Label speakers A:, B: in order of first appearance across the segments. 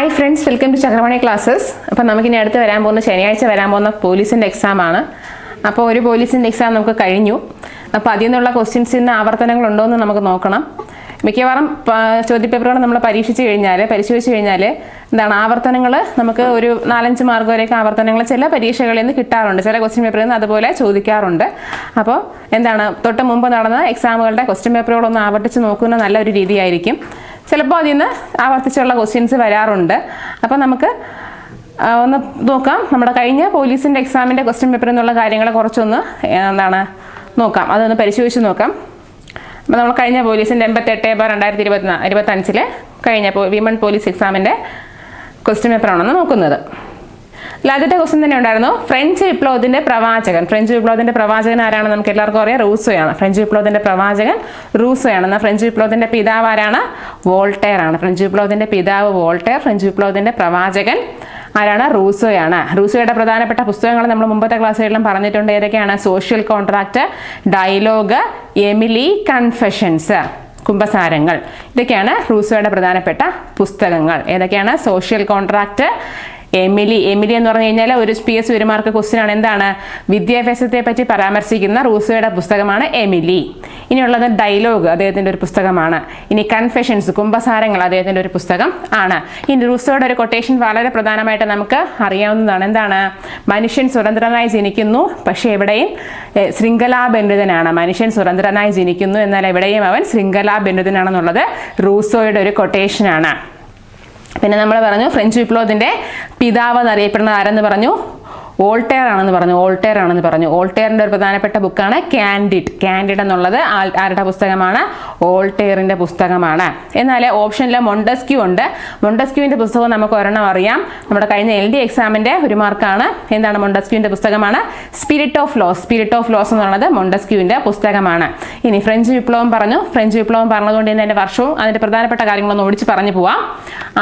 A: Hi friends, welcome to Chakravani classes. അപ്പോൾ നമുക്കിനി അടുത്ത് വരാൻ പോകുന്ന ശനിയാഴ്ച വരാൻ പോകുന്ന പോലീസിൻ്റെ എക്സാമാണ്. അപ്പോൾ ഒരു പോലീസിൻ്റെ എക്സാം നമുക്ക് കഴിഞ്ഞു. അപ്പോൾ അതിൽ നിന്നുള്ള ക്വസ്റ്റ്യൻസിൽ നിന്ന് ആവർത്തനങ്ങളുണ്ടോ എന്ന് നമുക്ക് നോക്കണം. മിക്കവാറും ചോദ്യപേപ്പറുകൾ നമ്മൾ പരിശോധിച്ച് കഴിഞ്ഞാൽ എന്താണ് ആവർത്തനങ്ങൾ നമുക്ക് ഒരു 4-5 മാർക്ക് വരെയൊക്കെ ആവർത്തനങ്ങൾ ചില പരീക്ഷകളിൽ നിന്ന് കിട്ടാറുണ്ട്, ചില ക്വസ്റ്റ്യൻ പേപ്പറിൽ നിന്ന് അതുപോലെ ചോദിക്കാറുണ്ട്. അപ്പോൾ എന്താണ് തൊട്ട് മുമ്പ് നടന്ന എക്സാമുകളുടെ ക്വസ്റ്റ്യൻ പേപ്പറുകളൊന്ന് ആവർത്തിച്ച് നോക്കുന്ന നല്ലൊരു രീതിയായിരിക്കും. ചിലപ്പോൾ അതിൽ നിന്ന് ആവർത്തിച്ചുള്ള ക്വസ്റ്റ്യൻസ് വരാറുണ്ട്. അപ്പോൾ നമുക്ക് ഒന്ന് നോക്കാം, നമ്മുടെ കഴിഞ്ഞ പോലീസിൻ്റെ എക്സാമിൻ്റെ ക്വസ്റ്റ്യൻ പേപ്പറിൽ നിന്നുള്ള കാര്യങ്ങളെ കുറച്ചൊന്ന് നോക്കാം, അതൊന്ന് പരിശോധിച്ച് നോക്കാം. അപ്പോൾ നമ്മൾ കഴിഞ്ഞ പോലീസിൻ്റെ 88/2025 കഴിഞ്ഞ വിമൺ പോലീസ് എക്സാമിൻ്റെ ക്വസ്റ്റ്യൻ പേപ്പറാണെന്ന് നോക്കുന്നത്. ആദ്യത്തെ ക്വസ്റ്റ്യൻ തന്നെ ഉണ്ടായിരുന്നു, ഫ്രഞ്ച് വിപ്ലവത്തിൻ്റെ പ്രവാചകൻ. ഫ്രഞ്ച് വിപ്ലവത്തിൻ്റെ പ്രവാചകൻ ആരാണ്? നമുക്ക് എല്ലാവർക്കും അറിയാം, റൂസോയാണ്. ഫ്രഞ്ച് വിപ്ലവത്തിൻ്റെ പ്രവാചകൻ റൂസോയാണ്. എന്നാൽ ഫ്രഞ്ച് വിപ്ലവത്തിൻ്റെ പിതാവ് ആരാണ്? വോൾട്ടയർ ആണ്. ഫ്രഞ്ച് വിപ്ലവത്തിൻ്റെ പിതാവ് വോൾട്ടയർ, ഫ്രഞ്ച് വിപ്ലവത്തിൻ്റെ പ്രവാചകൻ ആരാണ്? റൂസോയാണ്. റൂസോയുടെ പ്രധാനപ്പെട്ട പുസ്തകങ്ങൾ നമ്മൾ മുമ്പത്തെ ക്ലാസ്സുകളിലും പറഞ്ഞിട്ടുണ്ട്. ഏതൊക്കെയാണ്? Social contract, dialogue, Emile, confessions, കുമ്പസാരങ്ങൾ. ഇതൊക്കെയാണ് റൂസോയുടെ പ്രധാനപ്പെട്ട പുസ്തകങ്ങൾ. ഏതൊക്കെയാണ്? സോഷ്യൽ കോൺട്രാക്റ്റ്, എമിലി എന്ന് പറഞ്ഞു കഴിഞ്ഞാൽ ഒരു PS 1 മാർക്ക് ക്വസ്റ്റ്യൻ ആണ്. എന്താണ്? വിദ്യാഭ്യാസത്തെ പറ്റി പരാമർശിക്കുന്ന റൂസോയുടെ പുസ്തകമാണ് എമിലി. ഇനിയുള്ളത് ഡയലോഗ്, അദ്ദേഹത്തിൻ്റെ ഒരു പുസ്തകമാണ്. ഇനി കൺഫെഷൻസ്, കുമ്പസാരങ്ങൾ, അദ്ദേഹത്തിൻ്റെ ഒരു പുസ്തകം ആണ്. ഇനി റൂസോയുടെ ഒരു കൊട്ടേഷൻ വളരെ പ്രധാനമായിട്ട് നമുക്ക് അറിയാവുന്നതാണ്. എന്താണ്? മനുഷ്യൻ സ്വതന്ത്രനായി ജനിക്കുന്നു, പക്ഷേ എവിടെയും ശൃംഖലാബന്ധിതനാണ്. മനുഷ്യൻ സ്വതന്ത്രനായി ജനിക്കുന്നു, എന്നാൽ എവിടെയും അവൻ ശൃംഖലാബന്ധിതനാണെന്നുള്ളത് റൂസോയുടെ ഒരു കൊട്ടേഷനാണ്. പിന്നെ നമ്മൾ പറഞ്ഞു ഫ്രഞ്ച് വിപ്ലവത്തിൻ്റെ പിതാവ് എന്നറിയപ്പെടുന്നത് ആരെന്ന് പറഞ്ഞു? വോൾട്ടയർ ആണെന്ന് പറഞ്ഞു. വോൾട്ടയറിൻ്റെ ഒരു പ്രധാനപ്പെട്ട ബുക്കാണ് കാൻഡിഡ് എന്നുള്ളത് ആരുടെ പുസ്തകമാണ്? വോൾട്ടയറിൻ്റെ പുസ്തകമാണ്. എന്നാൽ ഓപ്ഷനിൽ മൊണ്ടസ്ക്യൂ ഉണ്ട്. മൊണ്ടസ്ക്യൂവിൻ്റെ പുസ്തകം നമുക്ക് ഒരെണ്ണം അറിയാം, നമ്മുടെ കഴിഞ്ഞ LD എക്സാമിൻ്റെ ഒരു മാർക്കാണ്. എന്താണ്? മൊണ്ടസ്ക്യൂവിൻ്റെ പുസ്തകമാണ് സ്പിരിറ്റ് ഓഫ് ലോസ് എന്നുള്ളത് മൊണ്ടസ്ക്യൂവിൻ്റെ പുസ്തകമാണ്. ഇനി ഫ്രഞ്ച് വിപ്ലവം പറഞ്ഞതുകൊണ്ട് തന്നെ അതിൻ്റെ വർഷവും അതിൻ്റെ പ്രധാനപ്പെട്ട കാര്യങ്ങളൊന്ന് ഓടിച്ച് പറഞ്ഞു പോവാം.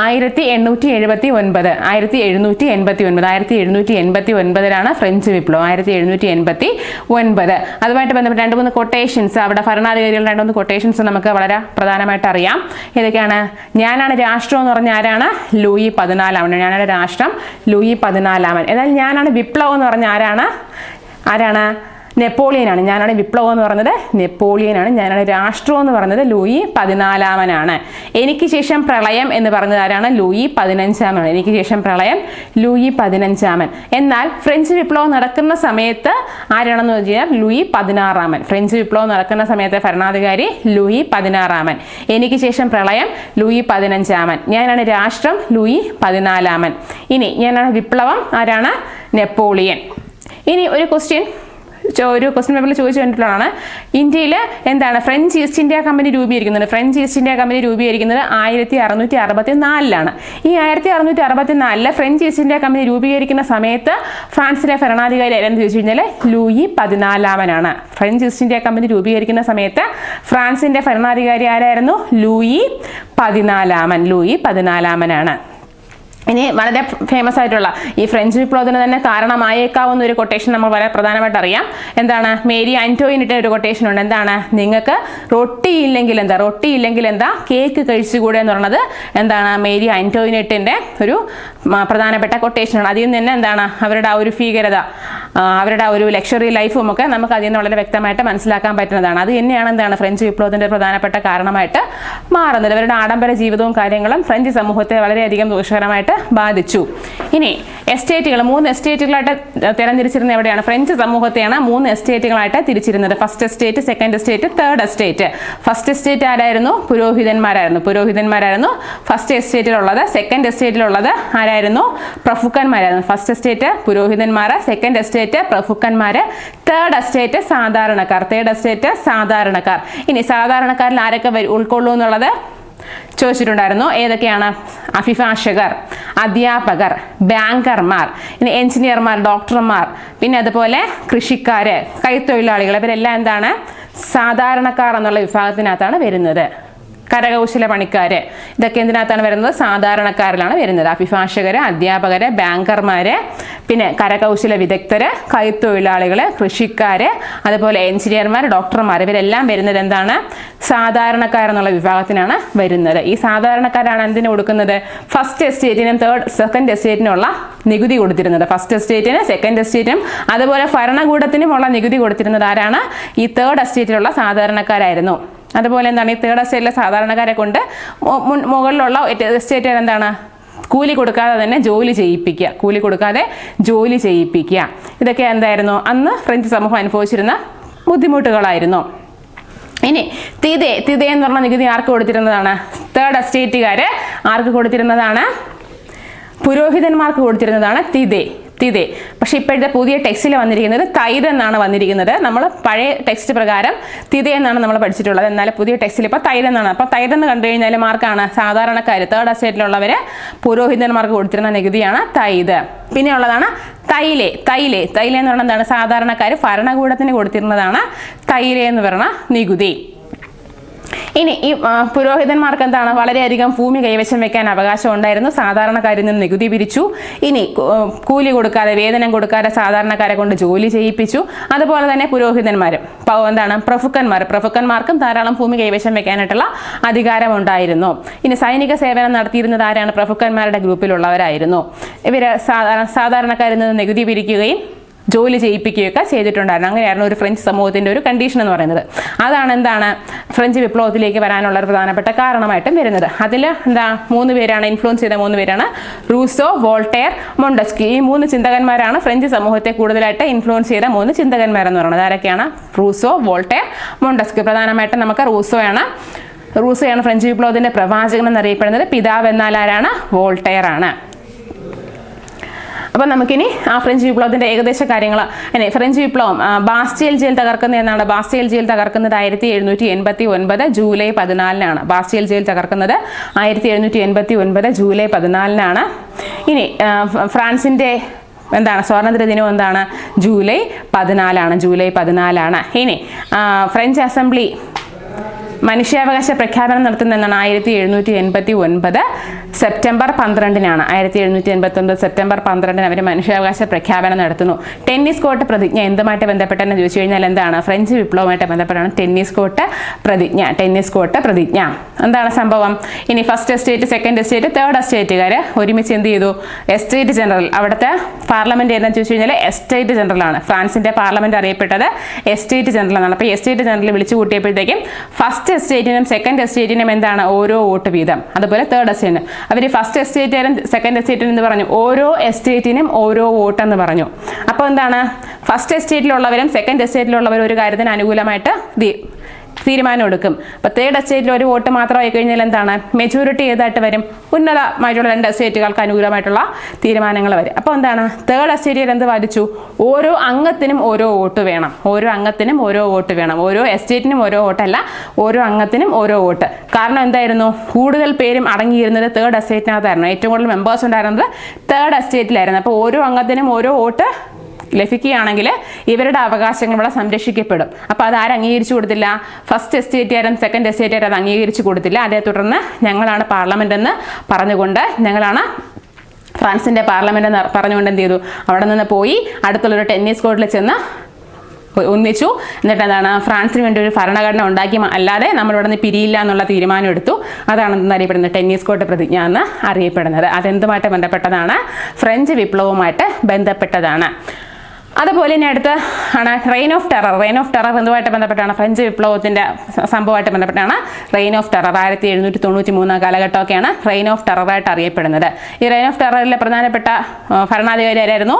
A: 1789 ഫ്രഞ്ച് വിപ്ലവം. 1789. അതുമായിട്ട് ബന്ധപ്പെട്ട് 2-3 കൊട്ടേഷൻസ്, അവിടെ ഭരണാധികാരികളുടെ 2-3 കൊട്ടേഷൻസ് നമുക്ക് വളരെ പ്രധാനമായിട്ട് അറിയാം. ഏതൊക്കെയാണ്? ഞാനാണ് രാഷ്ട്രം എന്ന് പറഞ്ഞ ആരാണ്? ലൂയി 14. ഞാനാണ് രാഷ്ട്രം, ലൂയി 14. എന്നാൽ ഞാനാണ് വിപ്ലവം എന്ന് പറഞ്ഞ ആരാണ്? നെപ്പോളിയനാണ്. ഞാനാണ് വിപ്ലവം എന്ന് പറഞ്ഞത് നെപ്പോളിയനാണ്. ഞാനാണ് രാഷ്ട്രം എന്ന് പറഞ്ഞത് ലൂയി 14. എനിക്ക് ശേഷം പ്രളയം എന്ന് പറഞ്ഞത് ആരാണ്? ലൂയി 15. എനിക്ക് ശേഷം പ്രളയം ലൂയി 15. എന്നാൽ ഫ്രഞ്ച് വിപ്ലവം നടക്കുന്ന സമയത്ത് ആരാണെന്ന് വെച്ചാൽ ലൂയി 16. ഫ്രഞ്ച് വിപ്ലവം നടക്കുന്ന സമയത്തെ ഭരണാധികാരി ലൂയി 16. എനിക്ക് ശേഷം പ്രളയം ലൂയി 15. ഞാനാണ് രാഷ്ട്രം ലൂയി 14. ഇനി ഞാനാണ് വിപ്ലവം ആരാണ്? നെപ്പോളിയൻ. ഇനി ഒരു ക്വസ്റ്റ്യൻ പേപ്പറിൽ ചോദിച്ചു കണ്ടിട്ടുള്ളതാണ്. ഇന്ത്യയിൽ എന്താണ് ഫ്രഞ്ച് ഈസ്റ്റ് ഇന്ത്യ കമ്പനി രൂപീകരിക്കുന്നത്? ഫ്രഞ്ച് ഈസ്റ്റ് ഇന്ത്യ കമ്പനി രൂപീകരിക്കുന്നത് 1664. ഈ 1664 ഫ്രഞ്ച് ഈസ്റ്റ് ഇന്ത്യ കമ്പനി രൂപീകരിക്കുന്ന സമയത്ത് ഫ്രാൻസിലെ ഭരണാധികാരി ആരെന്ന് ചോദിച്ചു കഴിഞ്ഞാൽ Louis 14. French East India company രൂപീകരിക്കുന്ന സമയത്ത് ഫ്രാൻസിന്റെ ഭരണാധികാരി ആരായിരുന്നു? ലൂയി 14. ഇനി വളരെ ഫേമസ് ആയിട്ടുള്ള ഈ ഫ്രഞ്ച് വിപ്ലവത്തിന് തന്നെ കാരണമായേക്കാവുന്ന ഒരു കൊട്ടേഷൻ നമ്മൾ വളരെ പ്രധാനമായിട്ട് അറിയാം. എന്താണ്? മേരി ആന്റോയിനിയുടെ ഒരു കൊട്ടേഷൻ ഉണ്ട്. എന്താണ്? നിങ്ങൾക്ക് റൊട്ടി ഇല്ലെങ്കിൽ എന്താ കേക്ക് കഴിച്ചുകൂടെ എന്ന് പറയുന്നത് എന്താണ്? മേരി ആന്റോയിനെറ്റിൻ്റെ ഒരു പ്രധാനപ്പെട്ട കൊട്ടേഷനാണ്. അതിൽ നിന്ന് തന്നെ എന്താണ് അവരുടെ ആ ഒരു ഭീകരത, അവരുടെ ആ ഒരു ലക്ഷറി ലൈഫും ഒക്കെ നമുക്ക് അതിൽ നിന്ന് വളരെ വ്യക്തമായിട്ട് മനസ്സിലാക്കാൻ പറ്റുന്നതാണ്. അത് തന്നെയാണ് എന്താണ് ഫ്രഞ്ച് വിപ്ലവത്തിൻ്റെ പ്രധാനപ്പെട്ട കാരണമായിട്ട് മാറുന്നത്. അവരുടെ ആഡംബര ജീവിതവും കാര്യങ്ങളും ഫ്രഞ്ച് സമൂഹത്തെ വളരെയധികം ദോഷകരമായിട്ട് ബാധിച്ചു. ഇനി എസ്റ്റേറ്റുകൾ 3 എസ്റ്റേറ്റുകളായിട്ട് തിരഞ്ഞിരിച്ചിരുന്നത് എവിടെയാണ്? ഫ്രഞ്ച് സമൂഹത്തെയാണ് 3 എസ്റ്റേറ്റുകളായിട്ട് തിരിച്ചിരുന്നത്. First estate, second estate, third estate. First estate ആരായിരുന്നു? പുരോഹിതന്മാരായിരുന്നു ഫസ്റ്റ് എസ്റ്റേറ്റിലുള്ളത്. സെക്കൻഡ് എസ്റ്റേറ്റിലുള്ളത് ആരായിരുന്നു? പ്രഭുക്കന്മാരായിരുന്നു. ഫസ്റ്റ് എസ്റ്റേറ്റ് പുരോഹിതന്മാർ, സെക്കൻഡ് എസ്റ്റേറ്റ് പ്രഭുക്കന്മാർ, തേർഡ് എസ്റ്റേറ്റ് സാധാരണക്കാർ. ഇനി സാധാരണക്കാരിൽ ആരൊക്കെ ഉൾക്കൊള്ളൂ എന്നുള്ളത് ചോദിച്ചിട്ടുണ്ടായിരുന്നു. ഏതൊക്കെയാണ്? അഭിഭാഷകർ, അധ്യാപകർ, ബാങ്കർമാർ, ഇനി എഞ്ചിനീയർമാർ, ഡോക്ടർമാർ, പിന്നെ അതുപോലെ കൃഷിക്കാര്, കൈത്തൊഴിലാളികൾ. ഇവരെല്ലാം എന്താണ്? സാധാരണക്കാർ എന്നുള്ള വിഭാഗത്തിനകത്താണ് വരുന്നത്. കരകൗശല പണിക്കാര്, ഇതൊക്കെ എന്തിനകത്താണ് വരുന്നത്? സാധാരണക്കാരിലാണ് വരുന്നത്. അഭിഭാഷകര്, അധ്യാപകര്, ബാങ്കർമാര്, പിന്നെ കരകൗശല വിദഗ്ധര്, കൈത്തൊഴിലാളികള്, കൃഷിക്കാര്, അതുപോലെ എഞ്ചിനീയർമാർ, ഡോക്ടർമാർ, ഇവരെല്ലാം വരുന്നത് എന്താണ്? സാധാരണക്കാരെന്നുള്ള വിഭാഗത്തിനാണ് വരുന്നത്. ഈ സാധാരണക്കാരാണ് എന്തിനു കൊടുക്കുന്നത്? ഫസ്റ്റ് എസ്റ്റേറ്റിനും സെക്കൻഡ് എസ്റ്റേറ്റിനുള്ള നികുതി കൊടുത്തിരുന്നത്. ഫസ്റ്റ് എസ്റ്റേറ്റിന്, സെക്കൻഡ് എസ്റ്റേറ്റിനും അതുപോലെ ഭരണകൂടത്തിനുമുള്ള നികുതി കൊടുത്തിരുന്നത് ആരാണ്? ഈ തേർഡ് എസ്റ്റേറ്റിലുള്ള സാധാരണക്കാരായിരുന്നു. അതുപോലെ എന്താണ്? ഈ തേർഡ് എസ്റ്റേറ്റിലെ സാധാരണക്കാരെ കൊണ്ട് മുകളിലുള്ള എസ്റ്റേറ്റുകാർ എന്താണ്? കൂലി കൊടുക്കാതെ തന്നെ ജോലി ചെയ്യിപ്പിക്കുക, കൂലി കൊടുക്കാതെ ജോലി ചെയ്യിപ്പിക്കുക. ഇതൊക്കെ എന്തായിരുന്നു? അന്ന് ഫ്രഞ്ച് സമൂഹം അനുഭവിച്ചിരുന്ന ബുദ്ധിമുട്ടുകളായിരുന്നു. ഇനി തിതേ എന്ന് പറഞ്ഞ നികുതി ആർക്ക് കൊടുത്തിരുന്നതാണ്? തേർഡ് എസ്റ്റേറ്റുകാര് ആർക്ക് കൊടുത്തിരുന്നതാണ്? പുരോഹിതന്മാർക്ക് കൊടുത്തിരുന്നതാണ് തിതേ. പക്ഷെ ഇപ്പോഴത്തെ പുതിയ ടെക്സ്റ്റിൽ വന്നിരിക്കുന്നത് തൈര് എന്നാണ് വന്നിരിക്കുന്നത്. നമ്മൾ പഴയ ടെക്സ്റ്റ് പ്രകാരം തിതേ എന്നാണ് നമ്മൾ പഠിച്ചിട്ടുള്ളത്. എന്നാൽ പുതിയ ടെക്സ്റ്റിൽ ഇപ്പോൾ തൈര് എന്നാണ്. അപ്പോൾ തൈരെന്ന് കണ്ടു കഴിഞ്ഞാൽ മാർക്കാണ് സാധാരണക്കാർ, തേർഡ് എസ്റ്റേറ്റിലുള്ളവര് പുരോഹിതന്മാർക്ക് കൊടുത്തിരുന്ന നികുതിയാണ് തൈര്. പിന്നെ ഉള്ളതാണ് തൈലേ എന്ന് പറഞ്ഞാൽ എന്താണ്? സാധാരണക്കാർ ഭരണകൂടത്തിന് കൊടുത്തിരുന്നതാണ് തൈലേ എന്ന് പറയുന്ന നികുതി. ഇനി ഈ പുരോഹിതന്മാർക്ക് എന്താണ്? വളരെയധികം ഭൂമി കൈവശം വെക്കാൻ അവകാശം ഉണ്ടായിരുന്നു. സാധാരണക്കാരിൽ നിന്ന് നികുതി പിരിച്ചു. ഇനി കൂലി കൊടുക്കാതെ, വേതനം കൊടുക്കാതെ സാധാരണക്കാരെ കൊണ്ട് ജോലി ചെയ്യിപ്പിച്ചു. അതുപോലെ തന്നെ പുരോഹിതന്മാരും എന്താണ്? പ്രഭുക്കന്മാർക്കും ധാരാളം ഭൂമി കൈവശം വെക്കാനായിട്ടുള്ള അധികാരം ഉണ്ടായിരുന്നു. ഇനി സൈനിക സേവനം നടത്തിയിരുന്നത് ആരാണ്? പ്രഭുക്കന്മാരുടെ ഗ്രൂപ്പിലുള്ളവരായിരുന്നു. ഇവര് സാധാരണക്കാരിൽ നിന്ന് നികുതി പിരിക്കുകയും ജോലി ചെയ്യിപ്പിക്കുകയൊക്കെ ചെയ്തിട്ടുണ്ടായിരുന്നു. അങ്ങനെയായിരുന്നു ഒരു ഫ്രഞ്ച് സമൂഹത്തിന്റെ ഒരു കണ്ടീഷൻ എന്ന് പറയുന്നത്. അതാണ് എന്താണ്? ഫ്രഞ്ച് വിപ്ലവത്തിലേക്ക് വരാനുള്ള ഒരു പ്രധാനപ്പെട്ട കാരണമായിട്ടും വരുന്നത്. അതിൽ എന്താ? 3 പേരാണ് ഇൻഫ്ലുവൻസ് ചെയ്ത 3 പേരാണ്: റൂസോ, വോൾട്ടയർ, മൊണ്ടസ്ക്യൂ. ഈ 3 ചിന്തകന്മാരാണ് ഫ്രഞ്ച് സമൂഹത്തെ കൂടുതലായിട്ട് ഇൻഫ്ലുവൻസ് ചെയ്ത 3 ചിന്തകന്മാരെന്ന് പറയുന്നത്. ആരൊക്കെയാണ്? Rousseau, Voltaire, Montesquieu. പ്രധാനമായിട്ടും നമുക്ക് റൂസോയാണ് ഫ്രഞ്ച് വിപ്ലവത്തിന്റെ പ്രവാചകൻ എന്നറിയപ്പെടുന്നത്. പിതാവ് എന്നാൽ ആരാണ്? വോൾട്ടയർ ആണ്. അപ്പം നമുക്കിനി ആ ഫ്രഞ്ച് വിപ്ലവത്തിന്റെ ഏകദേശ കാര്യങ്ങൾ, ഫ്രഞ്ച് വിപ്ലവം ബാസ്റ്റേൽ ജയിൽ തകർക്കുന്നത് എന്നാണ്? Bastille jail തകർക്കുന്നത് 1789 July 14 Bastille jail തകർക്കുന്നത് 1789 July 14 ഇനി ഫ്രാൻസിന്റെ എന്താണ്? സ്വാതന്ത്ര്യ ദിനം എന്താണ്? ജൂലൈ 14 ഇനി ഫ്രഞ്ച് അസംബ്ലി മനുഷ്യാവകാശ പ്രഖ്യാപനം നടത്തുന്ന എന്നാണ്? 1789 സെപ്റ്റംബർ 12 1789 സെപ്റ്റംബർ 12 അവർ മനുഷ്യാവകാശ പ്രഖ്യാപനം നടത്തുന്നു. ടെന്നീസ് കോർട്ട് പ്രതിജ്ഞ എന്തുമായിട്ട് ബന്ധപ്പെട്ടെന്ന് ചോദിച്ചു കഴിഞ്ഞാൽ എന്താണ്? ഫ്രഞ്ച് വിപ്ലവമായിട്ട് ബന്ധപ്പെട്ടാണ് ടെന്നീസ് കോർട്ട് പ്രതിജ്ഞ. എന്താണ് സംഭവം? ഇനി first estate, second estate, third എസ്റ്റേറ്റുകാർ ഒരുമിച്ച് എന്ത് ചെയ്തു? Estate general. അവിടുത്തെ പാർലമെന്റ് ഏതാണെന്ന് ചോദിച്ചു കഴിഞ്ഞാൽ എസ്റ്റേറ്റ് ജനറൽ ആണ്. ഫ്രാൻസിന്റെ പാർലമെന്റ് അറിയപ്പെട്ടത് എസ്റ്റേറ്റ് ജനറൽ എന്നാണ്. അപ്പോൾ എസ്റ്റേറ്റ് ജനറൽ വിളിച്ചു കൂട്ടിയപ്പോഴത്തേക്കും ഫസ്റ്റ് എസ്റ്റേറ്റിനും സെക്കൻഡ് എസ്റ്റേറ്റിനും എന്താണ്? ഓരോ വോട്ട് വീതം. അതുപോലെ തേർഡ് എസ്റ്റേറ്റിന് അവർ ഫസ്റ്റ് എസ്റ്റേറ്റിനും സെക്കൻഡ് എസ്റ്റേറ്റിനും എന്ന് പറഞ്ഞു, ഓരോ എസ്റ്റേറ്റിനും ഓരോ വോട്ട് എന്ന് പറഞ്ഞു. അപ്പോൾ എന്താണ്? ഫസ്റ്റ് എസ്റ്റേറ്റിലുള്ളവരും സെക്കൻഡ് എസ്റ്റേറ്റിലുള്ളവരും ഒരു കാര്യത്തിന് അനുകൂലമായിട്ട് തീരുമാനം എടുക്കും. അപ്പോൾ തേർഡ് എസ്റ്റേറ്റിൽ ഒരു വോട്ട് മാത്രമായി കഴിഞ്ഞാൽ എന്താണ്? മെജോറിറ്റി ഏതായിട്ട് വരും? ഉന്നതമായിട്ടുള്ള 2 എസ്റ്റേറ്റുകൾക്ക് അനുകൂലമായിട്ടുള്ള തീരുമാനങ്ങൾ വരും. അപ്പോൾ എന്താണ്? തേർഡ് എസ്റ്റേറ്റിൽ എന്ത് വാദിച്ചു? ഓരോ അംഗത്തിനും ഓരോ വോട്ട് വേണം. ഓരോ എസ്റ്റേറ്റിനും ഓരോ വോട്ടല്ല, ഓരോ അംഗത്തിനും ഓരോ വോട്ട്. കാരണം എന്തായിരുന്നു? കൂടുതൽ പേരും അടങ്ങിയിരുന്നത് തേർഡ് എസ്റ്റേറ്റിനകത്തായിരുന്നു. ഏറ്റവും കൂടുതൽ മെമ്പേഴ്സ് ഉണ്ടായിരുന്നത് തേർഡ് എസ്റ്റേറ്റിലായിരുന്നു. അപ്പോൾ ഓരോ അംഗത്തിനും ഓരോ വോട്ട് ലഭിക്കുകയാണെങ്കിൽ ഇവരുടെ അവകാശങ്ങൾ ഇവിടെ സംരക്ഷിക്കപ്പെടും. അപ്പോൾ അത് ആരും അംഗീകരിച്ചു കൊടുത്തില്ല? ഫസ്റ്റ് എസ്റ്റേറ്റുകാരും സെക്കൻഡ് എസ്റ്റേറ്റുകാരും അത് അംഗീകരിച്ചു കൊടുത്തില്ല. അതേ തുടർന്ന് ഞങ്ങളാണ് പാർലമെന്റ് എന്ന് പറഞ്ഞുകൊണ്ട്, ഞങ്ങളാണ് ഫ്രാൻസിന്റെ പാർലമെന്റ് എന്ന് പറഞ്ഞുകൊണ്ട് എന്ത് ചെയ്തു? അവിടെ നിന്ന് പോയി അടുത്തുള്ളൊരു ടെന്നീസ് കോർട്ടിൽ ചെന്ന് ഒന്നിച്ചു. എന്നിട്ട് എന്താണ്? ഫ്രാൻസിന് വേണ്ടി ഒരു ഭരണഘടന ഉണ്ടാക്കി, അല്ലാതെ നമ്മളിവിടെ നിന്ന് പിരിയില്ല എന്നുള്ള തീരുമാനം എടുത്തു. അതാണ് എന്നറിയപ്പെടുന്നത് ടെന്നീസ് കോർട്ട് പ്രതിജ്ഞ എന്ന് അറിയപ്പെടുന്നത്. അതെന്തുമായിട്ട് ബന്ധപ്പെട്ടതാണ്? ഫ്രഞ്ച് വിപ്ലവവുമായിട്ട് ബന്ധപ്പെട്ടതാണ്. അതുപോലെ തന്നെ അടുത്ത ആണ് റെയിൻ ഓഫ് ടെറർ. എന്തുമായിട്ട് ബന്ധപ്പെട്ടാണ്? ഫ്രഞ്ച് വിപ്ലവത്തിന്റെ സംഭവമായിട്ട് ബന്ധപ്പെട്ടാണ് റെയിൻ ഓഫ് ടെറർ. 1793 കാലഘട്ടമൊക്കെയാണ് റെയിൻ ഓഫ് ടെററായിട്ട് അറിയപ്പെടുന്നത്. ഈ റെയിൻ ഓഫ് ടെററിലെ പ്രധാനപ്പെട്ട ഭരണാധികാരി ആരായിരുന്നു?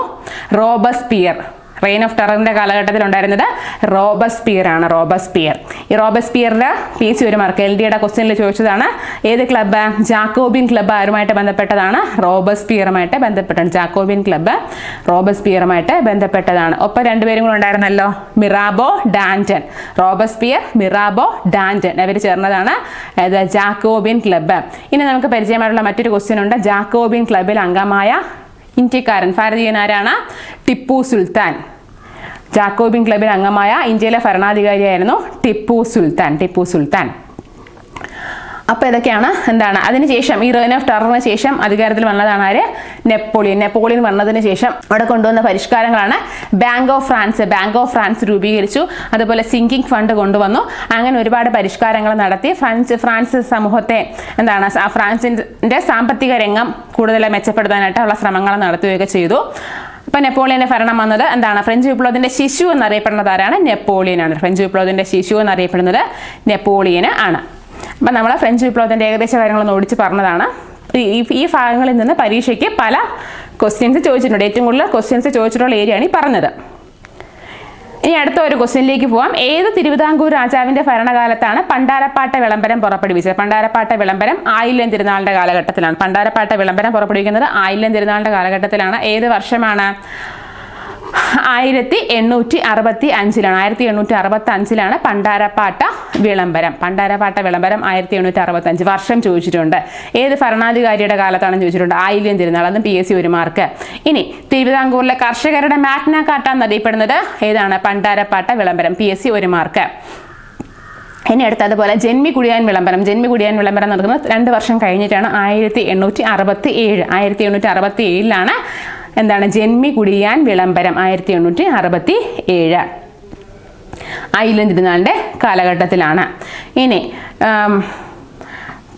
A: റോബസ്പിയർ. റെയിൻ ഓഫ് ടെററിന്റെ കാലഘട്ടത്തിൽ ഉണ്ടായിരുന്നത് റോബസ്പിയർ ആണ്. ഈ റോബസ്പിയറിന്റെ PC ഒരു മാർക്ക് LDയുടെ ക്വസ്റ്റ്യനിൽ ചോദിച്ചതാണ്. ഏത് ക്ലബ്ബ്? Jacobin club. ആരുമായിട്ട് ബന്ധപ്പെട്ടതാണ്? റോബസ്പിയറുമായിട്ട് ബന്ധപ്പെട്ടാണ്. ജാക്കോബിൻ ക്ലബ്ബ് റോബസ്പിയറുമായിട്ട് ബന്ധപ്പെട്ടതാണ്. ഒപ്പം 2 പേരും കൂടെ ഉണ്ടായിരുന്നല്ലോ, Mirabeau, Danton. Robespierre, Mirabeau, Danton അവർ ചേർന്നതാണ് ജാക്കോബിൻ ക്ലബ്ബ്. ഇനി നമുക്ക് പരിചയമായിട്ടുള്ള മറ്റൊരു ക്വസ്റ്റ്യൻ ഉണ്ട്. ജാക്കോബിൻ ക്ലബ്ബിൽ അംഗമായ ഇന്ത്യക്കാരൻ ഭാരതീയനാരാണ്? ടിപ്പു സുൽത്താൻ. ജാക്കോബിൻ ക്ലബ്ബിൽ അംഗമായ ഇന്ത്യയിലെ ഭരണാധികാരിയായിരുന്നു ടിപ്പു സുൽത്താൻ. അപ്പോൾ ഇതൊക്കെയാണ് എന്താണ് അതിനുശേഷം ഈ റെയിൻ ഓഫ് ടെററിന് ശേഷം അധികാരത്തിൽ വന്നതാണ് ആര്? നെപ്പോളിയൻ വന്നതിന് ശേഷം അവിടെ കൊണ്ടുവന്ന പരിഷ്കാരങ്ങളാണ് ബാങ്ക് ഓഫ് ഫ്രാൻസ് രൂപീകരിച്ചു, അതുപോലെ സിങ്കിങ് ഫണ്ട് കൊണ്ടുവന്നു. അങ്ങനെ ഒരുപാട് പരിഷ്കാരങ്ങൾ നടത്തി ഫ്രാൻസ് സമൂഹത്തെ എന്താണ് ഫ്രാൻസിന്റെ സാമ്പത്തിക രംഗം കൂടുതൽ മെച്ചപ്പെടുത്താനായിട്ടുള്ള ശ്രമങ്ങൾ നടത്തുകയൊക്കെ ചെയ്തു. അപ്പോൾ നെപ്പോളിയന്റെ ഭരണം വന്നത് എന്താണ്? ഫ്രഞ്ച് വിപ്ലവത്തിന്റെ ശിശു എന്നറിയപ്പെടുന്നത് ആരാണ്? നെപ്പോളിയനാണ്. ഫ്രഞ്ച് വിപ്ലവത്തിന്റെ ശിശു എന്നറിയപ്പെടുന്നത് നെപ്പോളിയൻ ആണ്. അപ്പം നമ്മൾ ഫ്രഞ്ച് വിപ്ലവത്തിൻ്റെ ഏകദേശ കാര്യങ്ങളൊന്ന് ഓടിച്ച് പറഞ്ഞതാണ്. ഈ ഭാഗങ്ങളിൽ നിന്ന് പരീക്ഷയ്ക്ക് പല ക്വസ്റ്റ്യൻസ് ചോദിച്ചിട്ടുണ്ട്. ഏറ്റവും കൂടുതൽ ക്വസ്റ്റ്യൻസ് ചോദിച്ചിട്ടുള്ള ഏരിയയാണ് ഈ പറഞ്ഞത്. ഇനി അടുത്ത ഒരു ക്വസ്റ്റ്യനിലേക്ക് പോവാം. ഏത് തിരുവിതാംകൂർ രാജാവിന്റെ ഭരണകാലത്താണ് പണ്ടാരപ്പാട്ട വിളംബരം പുറപ്പെടുവിച്ചത്? പണ്ടാരപ്പാട്ട വിളംബരം ആയില്യം തിരുനാളിന്റെ കാലഘട്ടത്തിലാണ്. പണ്ടാരപ്പാട്ട വിളംബരം പുറപ്പെടുവിക്കുന്നത് ആയില്യം തിരുനാളിന്റെ കാലഘട്ടത്തിലാണ്. ഏത് വർഷമാണ്? 1865ലാണ്. 1865ലാണ് പണ്ടാരപ്പാട്ട വിളംബരം. 1865 വർഷം ചോദിച്ചിട്ടുണ്ട്. ഏത് ഭരണാധികാരിയുടെ കാലത്താണെന്ന് ചോദിച്ചിട്ടുണ്ട്? ആയില്യം തിരുനാൾ. അതും PSC 1 മാർക്ക്. ഇനി തിരുവിതാംകൂറിലെ കർഷകരുടെ മാഗ്ന കാർട്ട എന്നറിയപ്പെടുന്നത് ഏതാണ്? പണ്ടാരപ്പാട്ട വിളംബരം. PSC 1 mark. ഇനി അടുത്തതുപോലെ ജന്മി കുടിയാൻ വിളംബരം നടക്കുന്നത് 2 വർഷം കഴിഞ്ഞിട്ടാണ്. 1867. 1867ലാണ് എന്താണ്? ജന്മി കുടിയാൻ വിളംബരം. 1867 ആയില്യം തിരുനാളിന്റെ കാലഘട്ടത്തിലാണ്. ഇനി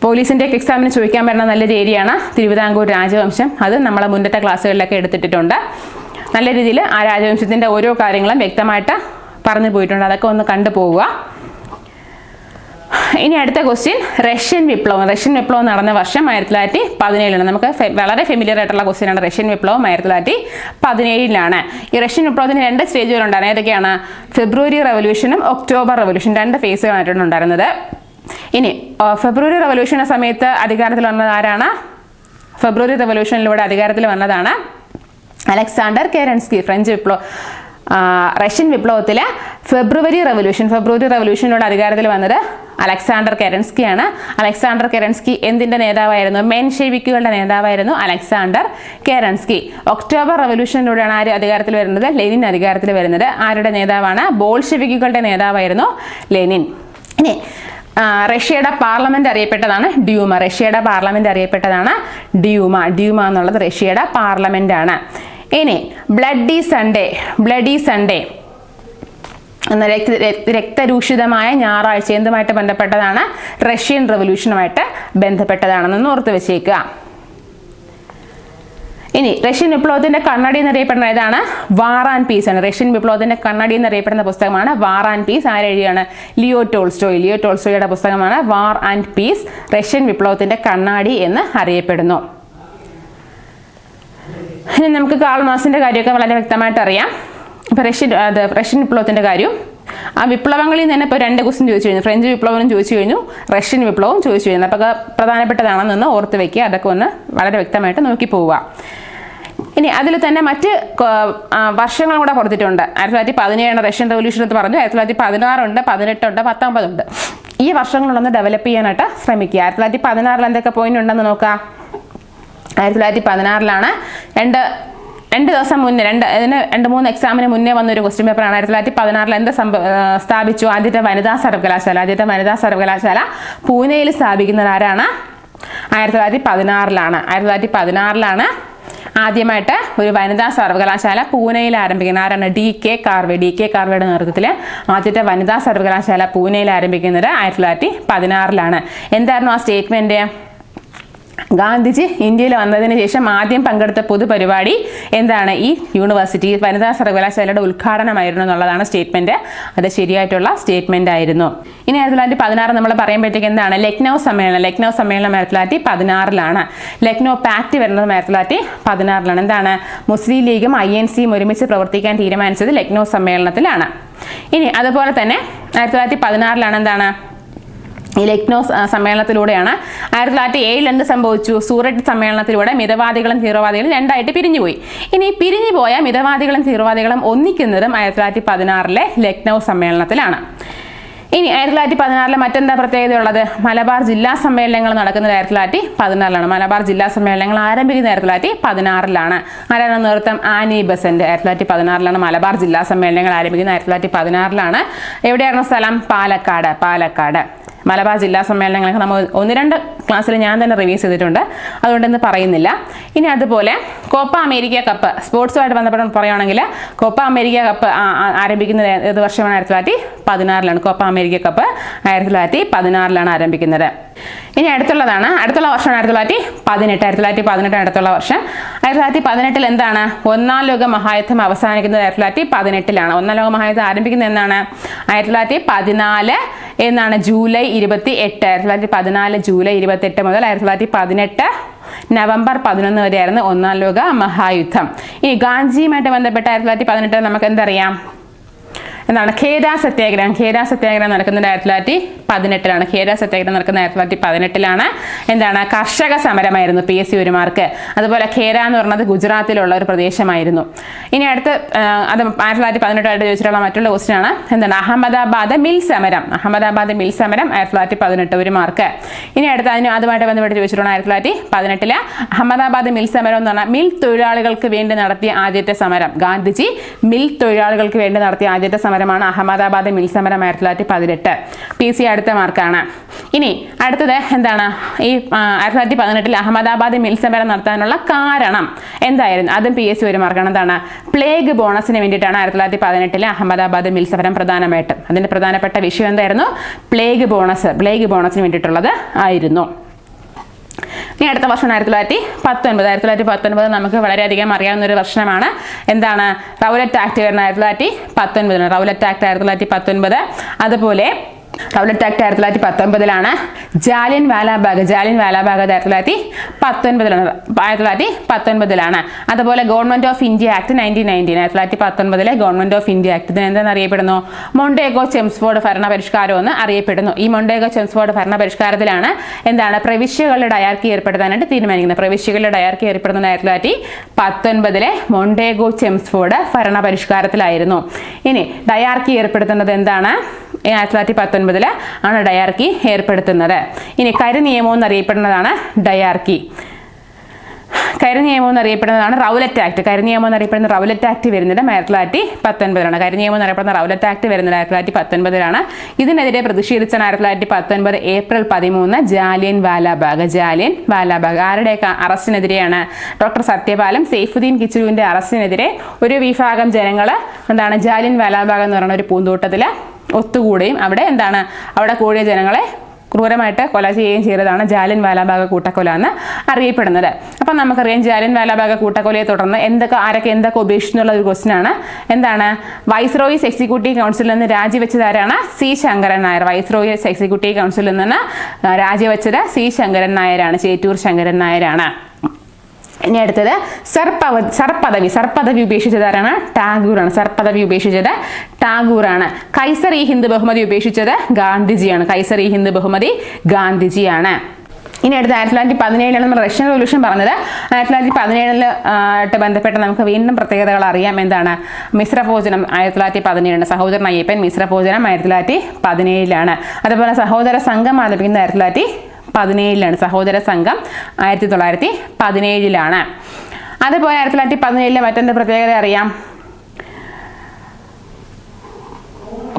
A: പോലീസിന്റെ എക്സാമിന് ചോദിക്കാൻ പറ്റുന്ന നല്ലൊരു ഏരിയയാണ് തിരുവിതാംകൂർ രാജവംശം. അത് നമ്മളെ മുന്നത്തെ ക്ലാസ്സുകളിലൊക്കെ എടുത്തിട്ടുണ്ട്. നല്ല രീതിയിൽ ആ രാജവംശത്തിന്റെ ഓരോ കാര്യങ്ങളും വ്യക്തമായിട്ട് പറഞ്ഞു പോയിട്ടുണ്ട്. അതൊക്കെ ഒന്ന് കണ്ടു പോവുക. ഇനി അടുത്ത ക്വസ്റ്റ്യൻ റഷ്യൻ വിപ്ലവം നടന്ന വർഷം 1917. നമുക്ക് വളരെ ഫെമിലിയർ ആയിട്ടുള്ള ക്വസ്റ്റ്യൻ ആണ്. റഷ്യൻ വിപ്ലവം 1917. ഈ റഷ്യൻ വിപ്ലവത്തിന് 2 സ്റ്റേജുകളുണ്ടായിരുന്നു. ഏതൊക്കെയാണ്? ഫെബ്രുവരി റവല്യൂഷനും ഒക്ടോബർ റവല്യൂഷൻ. 2 ഫേസുകളായിട്ടാണ് ഉണ്ടായിരുന്നത്. ഇനി ഫെബ്രുവരി റവല്യൂഷന്റെ സമയത്ത് അധികാരത്തിൽ വന്നത് ആരാണ്? ഫെബ്രുവരി റവല്യൂഷനിലൂടെ അധികാരത്തിൽ വന്നതാണ് അലക്സാണ്ടർ കെരൻസ്കി. റഷ്യൻ വിപ്ലവത്തിലെ ഫെബ്രുവരി റവല്യൂഷനിലൂടെ അധികാരത്തിൽ വന്നത് അലക്സാണ്ടർ കെരൻസ്കിയാണ്. അലക്സാണ്ടർ കെരൻസ്കി എന്തിന്റെ നേതാവായിരുന്നു? മെൻഷെവിക്കുകളുടെ നേതാവായിരുന്നു അലക്സാണ്ടർ കെരൻസ്കി. ഒക്ടോബർ റവല്യൂഷനിലൂടെയാണ് ആര് അധികാരത്തിൽ വരുന്നത്? ലെനിൻ അധികാരത്തിൽ വരുന്നത്. ആരുടെ നേതാവാണ്? ബോൾഷെവിക്കുകളുടെ നേതാവായിരുന്നു ലെനിൻ. ഇനി റഷ്യയുടെ പാർലമെന്റ് അറിയപ്പെട്ടതാണ് ഡ്യൂമ എന്നുള്ളത് റഷ്യയുടെ പാർലമെന്റ് ആണ്. ഇനി ബ്ലഡി സൺഡേ എന്ന രക്തരൂഷിതമായ ഞായറാഴ്ച എന്തുമായിട്ട് ബന്ധപ്പെട്ടതാണ്? റഷ്യൻ റവല്യൂഷനുമായിട്ട് ബന്ധപ്പെട്ടതാണെന്ന് ഓർത്ത് വെച്ചേക്കുക. ഇനി റഷ്യൻ വിപ്ലവത്തിന്റെ കണ്ണടി എന്നറിയപ്പെടുന്ന ഏതാണ്? വാർ ആൻഡ് പീസ് ആണ്. റഷ്യൻ വിപ്ലവത്തിന്റെ കണ്ണടി എന്നറിയപ്പെടുന്ന പുസ്തകമാണ് വാർ ആൻഡ് പീസ്. ആരെഴുതിയാണ്? ലിയോ ടോൾസ്റ്റോയുടെ പുസ്തകമാണ് വാർ ആൻഡ് പീസ്. റഷ്യൻ വിപ്ലവത്തിന്റെ കണ്ണാടി എന്ന് അറിയപ്പെടുന്നു. ഇനി നമുക്ക് കാൾ മാർക്സിന്റെ കാര്യമൊക്കെ വളരെ വ്യക്തമായിട്ട് അറിയാം. ഇപ്പൊ റഷ്യൻ വിപ്ലവത്തിന്റെ കാര്യം, ആ വിപ്ലവങ്ങളിൽ നിന്ന് തന്നെ ഇപ്പോൾ 2 ക്വസ്റ്റ്യൻ ചോദിച്ചു കഴിഞ്ഞു. ഫ്രഞ്ച് വിപ്ലവം ചോദിച്ചു കഴിഞ്ഞു, റഷ്യൻ വിപ്ലവം ചോദിച്ചു കഴിഞ്ഞു. അപ്പോൾ പ്രധാനപ്പെട്ടതാണെന്ന് ഓർത്ത് വെക്കുക. അതൊക്കെ ഒന്ന് വളരെ വ്യക്തമായിട്ട് നോക്കി പോവുക. ഇനി അതിൽ തന്നെ മറ്റ് വർഷങ്ങളും കൂടെ കൊടുത്തിട്ടുണ്ട്. 1917 റഷ്യൻ റവല്യൂഷൻ എന്ന് പറഞ്ഞു. 1916 ഉണ്ട്, 18 ഉണ്ട്, 19 ഉണ്ട്. ഈ വർഷങ്ങളൊന്ന് ഡെവലപ്പ് ചെയ്യാനായിട്ട് ശ്രമിക്കുക. 1916 എന്തൊക്കെ പോയിന്റ് ഉണ്ടെന്ന് നോക്കാം. 1916 രണ്ട് ദിവസം മുന്നേ 2-3 എക്സാമിന് മുന്നേ വന്നൊരു ക്വസ്റ്റ്യൻ പേപ്പറാണ്. 1916 എന്ത് സ്ഥാപിച്ചു? ആദ്യത്തെ വനിതാ സർവകലാശാല പൂനെയിൽ സ്ഥാപിക്കുന്നത് ആരാണ്? 1916ലാണ്. 1916ലാണ് ആദ്യമായിട്ട് ഒരു വനിതാ സർവകലാശാല പൂനെയിൽ ആരംഭിക്കുന്നത്. ആരാണ്? DK കാർവെയുടെ നേതൃത്വത്തിൽ ആദ്യത്തെ വനിതാ സർവകലാശാല പൂനെയിൽ ആരംഭിക്കുന്നത് 1916ലാണ്. എന്തായിരുന്നു ആ സ്റ്റേറ്റ്മെന്റ്? ഗാന്ധിജി ഇന്ത്യയിൽ വന്നതിന് ശേഷം ആദ്യം പങ്കെടുത്ത പൊതുപരിപാടി എന്താണ്? ഈ യൂണിവേഴ്സിറ്റി വനിതാ സർവകലാശാലയുടെ ഉദ്ഘാടനമായിരുന്നു എന്നുള്ളതാണ് സ്റ്റേറ്റ്മെന്റ്. അത് ശരിയായിട്ടുള്ള സ്റ്റേറ്റ്മെന്റ് ആയിരുന്നു. ഇനി 1916 നമ്മൾ പറയുമ്പോഴത്തേക്ക് എന്താണ്? ലക്നൗ സമ്മേളനം 1916ലാണ്. ലക്നൗ പാക്ട് വരുന്നത് 1916ലാണ്. എന്താണ്? മുസ്ലിം ലീഗും INCയും ഒരുമിച്ച് പ്രവർത്തിക്കാൻ തീരുമാനിച്ചത് ലക്നൗ സമ്മേളനത്തിലാണ്. ഇനി അതുപോലെ തന്നെ 1916ലാണ് എന്താണ്? ഈ ലക്നൗ സമ്മേളനത്തിലൂടെയാണ്. 1907 എന്ത് സംഭവിച്ചു? സൂററ്റ് സമ്മേളനത്തിലൂടെ മിതവാദികളും തീവ്രവാദികളും 2ആയിട്ട് പിരിഞ്ഞുപോയി. ഇനി പിരിഞ്ഞുപോയ മിതവാദികളും തീവ്രവാദികളും ഒന്നിക്കുന്നതും 1916 ലക്നൗ സമ്മേളനത്തിലാണ്. ഇനി 1916 മറ്റെന്താ പ്രത്യേകതയുള്ളത്? മലബാർ ജില്ലാ സമ്മേളനങ്ങൾ നടക്കുന്നത് 1916ലാണ്. മലബാർ ജില്ലാ സമ്മേളനങ്ങൾ ആരംഭിക്കുന്നത് 1916ലാണ്. ആരാണ് നേതൃത്വം? Annie Besant. 1916ലാണ് മലബാർ ജില്ലാ സമ്മേളനങ്ങൾ ആരംഭിക്കുന്നത്. 1916ലാണ്. എവിടെയായിരുന്നു സ്ഥലം? പാലക്കാട്. മലബാർ ജില്ലാ സമ്മേളനങ്ങളൊക്കെ നമ്മൾ 1-2 ക്ലാസ്സിൽ ഞാൻ തന്നെ റിവൈസ് ചെയ്തിട്ടുണ്ട്, അതുകൊണ്ടൊന്നും പറയുന്നില്ല. ഇനി അതുപോലെ കോപ്പ അമേരിക്ക കപ്പ് സ്പോർട്സുമായിട്ട് ബന്ധപ്പെട്ട് പറയുകയാണെങ്കിൽ കോപ്പ അമേരിക്ക കപ്പ് ആരംഭിക്കുന്നത് ഏത് വർഷമാണ്? 1916 കോപ്പ അമേരിക്ക കപ്പ് 1916 ആരംഭിക്കുന്നത്. ഇനി അടുത്തുള്ള വർഷമാണ് 1918 അടുത്തുള്ള വർഷം. 1918 എന്താണ്? ഒന്നാം ലോക മഹായുദ്ധം അവസാനിക്കുന്നത് 1918 ഒന്നാം ലോക മഹായുദ്ധം ആരംഭിക്കുന്നത് എന്നാണ്? 1914 എന്നാണ്, ജൂലൈ 28. 1914 ജൂലൈ 28 മുതൽ 1918 നവംബർ 11 വരെയായിരുന്നു ഒന്നാം ലോക മഹായുദ്ധം. ഈ ഗാന്ധിജിയുമായിട്ട് ബന്ധപ്പെട്ട 1918 നമുക്ക് എന്തറിയാം? എന്താണ്? ഖേദ സത്യാഗ്രഹം നടക്കുന്നത് 1918 ഖേദ സത്യാഗ്രഹം നടക്കുന്നത് 1918 എന്താണ്? കർഷക സമരമായിരുന്നു. PSC 1 mark. അതുപോലെ ഖേദ എന്ന് പറയുന്നത് ഗുജറാത്തിലുള്ള ഒരു പ്രദേശമായിരുന്നു. ഇനി അടുത്ത് അത് 1918 ചോദിച്ചിട്ടുള്ള മറ്റുള്ള ക്വസ്റ്റ്യൻ ആണ്. എന്താണ്? അഹമ്മദാബാദ് മിൽ സമരം 1918 1 മാർക്ക്. ഇനി അടുത്ത് അതുമായിട്ട് ബന്ധപ്പെട്ട് ചോദിച്ചിട്ടുള്ള 1918 അഹമ്മദാബാദ് മിൽ സമരം എന്ന് പറഞ്ഞാൽ മിൽ തൊഴിലാളികൾക്ക് വേണ്ടി നടത്തിയ ആദ്യത്തെ സമരം. ഗാന്ധിജി മിൽ തൊഴിലാളികൾക്ക് വേണ്ടി നടത്തിയ ആദ്യത്തെ സമരമാണ് അഹമ്മദാബാദ് മിൽ സമരം 1918. PC അടുത്ത മാർക്കാണ്. ഇനി അടുത്തത് എന്താണ്? ഈ 1918 അഹമ്മദാബാദ് മിൽ സമരം നടത്താനുള്ള കാരണം എന്തായിരുന്നു? അതും PSC 1 മാർക്കാണ്. എന്താണ്? പ്ലേഗ് ബോണസിന് വേണ്ടിയിട്ടാണ് 1918 അഹമ്മദാബാദ് മിൽ സമരം പ്രധാനമായിട്ടും. അതിന്റെ പ്രധാനപ്പെട്ട വിഷയം എന്തായിരുന്നു? പ്ലേഗ് ബോണസിന് വേണ്ടിയിട്ടുള്ളത് ആയിരുന്നു. ഇനി അടുത്ത വർഷം 1919 നമുക്ക് വളരെയധികം അറിയാവുന്ന ഒരു വർഷമാണ്. എന്താണ്? റൗലറ്റ് ആക്ട് വരുന്ന 1919 റൗലറ്റ് ആക്ട് 1919. അതുപോലെ റൗലറ്റ് ആക്ട് 1919 ജാലിയൻ വാലാബാഗ് 1919 അതുപോലെ government of India act 1919 government of India act ഇതിനെന്താണെന്ന് അറിയപ്പെടുന്നു? മൊണ്ടേഗോ ചെംസ്ഫോർഡ് ഭരണപരിഷ്കാരം എന്ന് അറിയപ്പെടുന്നു. ഈ മൊണ്ടേഗോ ചെംസ്ഫോർഡ് ഭരണപരിഷ്കാരത്തിലാണ് എന്താണ്? പ്രവിശ്യകളുടെ ഡയർക്കി ഏർപ്പെടുത്താനായിട്ട് തീരുമാനിക്കുന്നത്. പ്രവിശ്യകളുടെ ഡയർക്കി ഏർപ്പെടുന്നത് 1919 മൊണ്ടേഗോ ചെംസ്ഫോർഡ് ഭരണപരിഷ്കാരത്തിലായിരുന്നു. ഇനി ഡയർക്കി ഏർപ്പെടുത്തുന്നത് എന്താണ്? 1919 ആണ് ഡയർക്കി ഏർപ്പെടുത്തുന്നത്. ഇനി കരിനിയമം എന്നറിയപ്പെടുന്നതാണ് ഡയർക്കി. കരിനിയമം എന്നറിയപ്പെടുന്നതാണ് റൗലറ്റ് ആക്ട്. കരിനിയമം എന്നറിയപ്പെടുന്ന റൗലറ്റ് ആക്ട് വരുന്നത് 1919 കരിനിയമം എന്നറിയപ്പെടുന്ന റൗലറ്റ് ആക്ട് വരുന്നത് 1919 ഇതിനെതിരെ പ്രതിഷേധിച്ചാണ് 1919 ഏപ്രിൽ 13 ജാലിയൻ വാലാബാഗ്. ആരുടെയൊക്കെ അറസ്റ്റിനെതിരെയാണ്? ഡോക്ടർ സത്യപാലം സെയ്ഫുദ്ദീൻ കിച്ചുലുവിന്റെ അറസ്റ്റിനെതിരെ ഒരു വിഭാഗം ജനങ്ങൾ എന്താണ്? ജാലിയൻ വാലാബാഗ് എന്ന് പറയുന്ന ഒരു പൂന്തോട്ടത്തിൽ ഒത്തുകൂടുകയും അവിടെ കൂടിയ ജനങ്ങളെ ക്രൂരമായിട്ട് കൊല ചെയ്യുകയും ചെയ്തതാണ് ജാലിയൻ വാലാബാഗ് കൂട്ടക്കൊല എന്ന് അറിയപ്പെടുന്നത്. അപ്പം നമുക്കറിയാം ജാലിയൻ വാലാബാഗ് കൂട്ടക്കൊലയെ തുടർന്ന് ആരൊക്കെ എന്തൊക്കെ ഉപേക്ഷിച്ചെന്നുള്ള ഒരു ക്വസ്റ്റ്യൻ ആണ്. എന്താണ്? വൈസ്രോയീസ് എക്സിക്യൂട്ടീവ് കൗൺസിലിൽ നിന്ന് രാജിവെച്ചത് ആരാണ്? C. Sankaran Nair. Viceroy's executive കൗൺസിലിൽ നിന്ന് രാജിവെച്ചത് C. ശങ്കരൻ നായരാണ്. ചേറ്റൂർ ശങ്കരൻ നായരാണ്. ഇനി അടുത്തത് സർപദവി ഉപേക്ഷിച്ചത് ആരാണ്? ടാഗൂറാണ്. കൈസർ ഇ ഹിന്ദ് ബഹുമതി ഉപേക്ഷിച്ചത് ഗാന്ധിജിയാണ്. ഇനി അടുത്ത 1917 നമ്മൾ റഷ്യൻ റവല്യൂഷൻ പറഞ്ഞത്. 1917 ബന്ധപ്പെട്ട് നമുക്ക് വീണ്ടും പ്രത്യേകതകൾ അറിയാം. എന്താണ്? മിശ്രഭോജനം 1917 സഹോദരൻ അയ്യപ്പൻ മിശ്രഭോജനം 1917 അതുപോലെ സഹോദര സംഘം ആരംഭിക്കുന്നത് 1917 സഹോദര സംഘം 1917 അതുപോലെ 1917 മറ്റൊരു പ്രത്യേകത അറിയാം.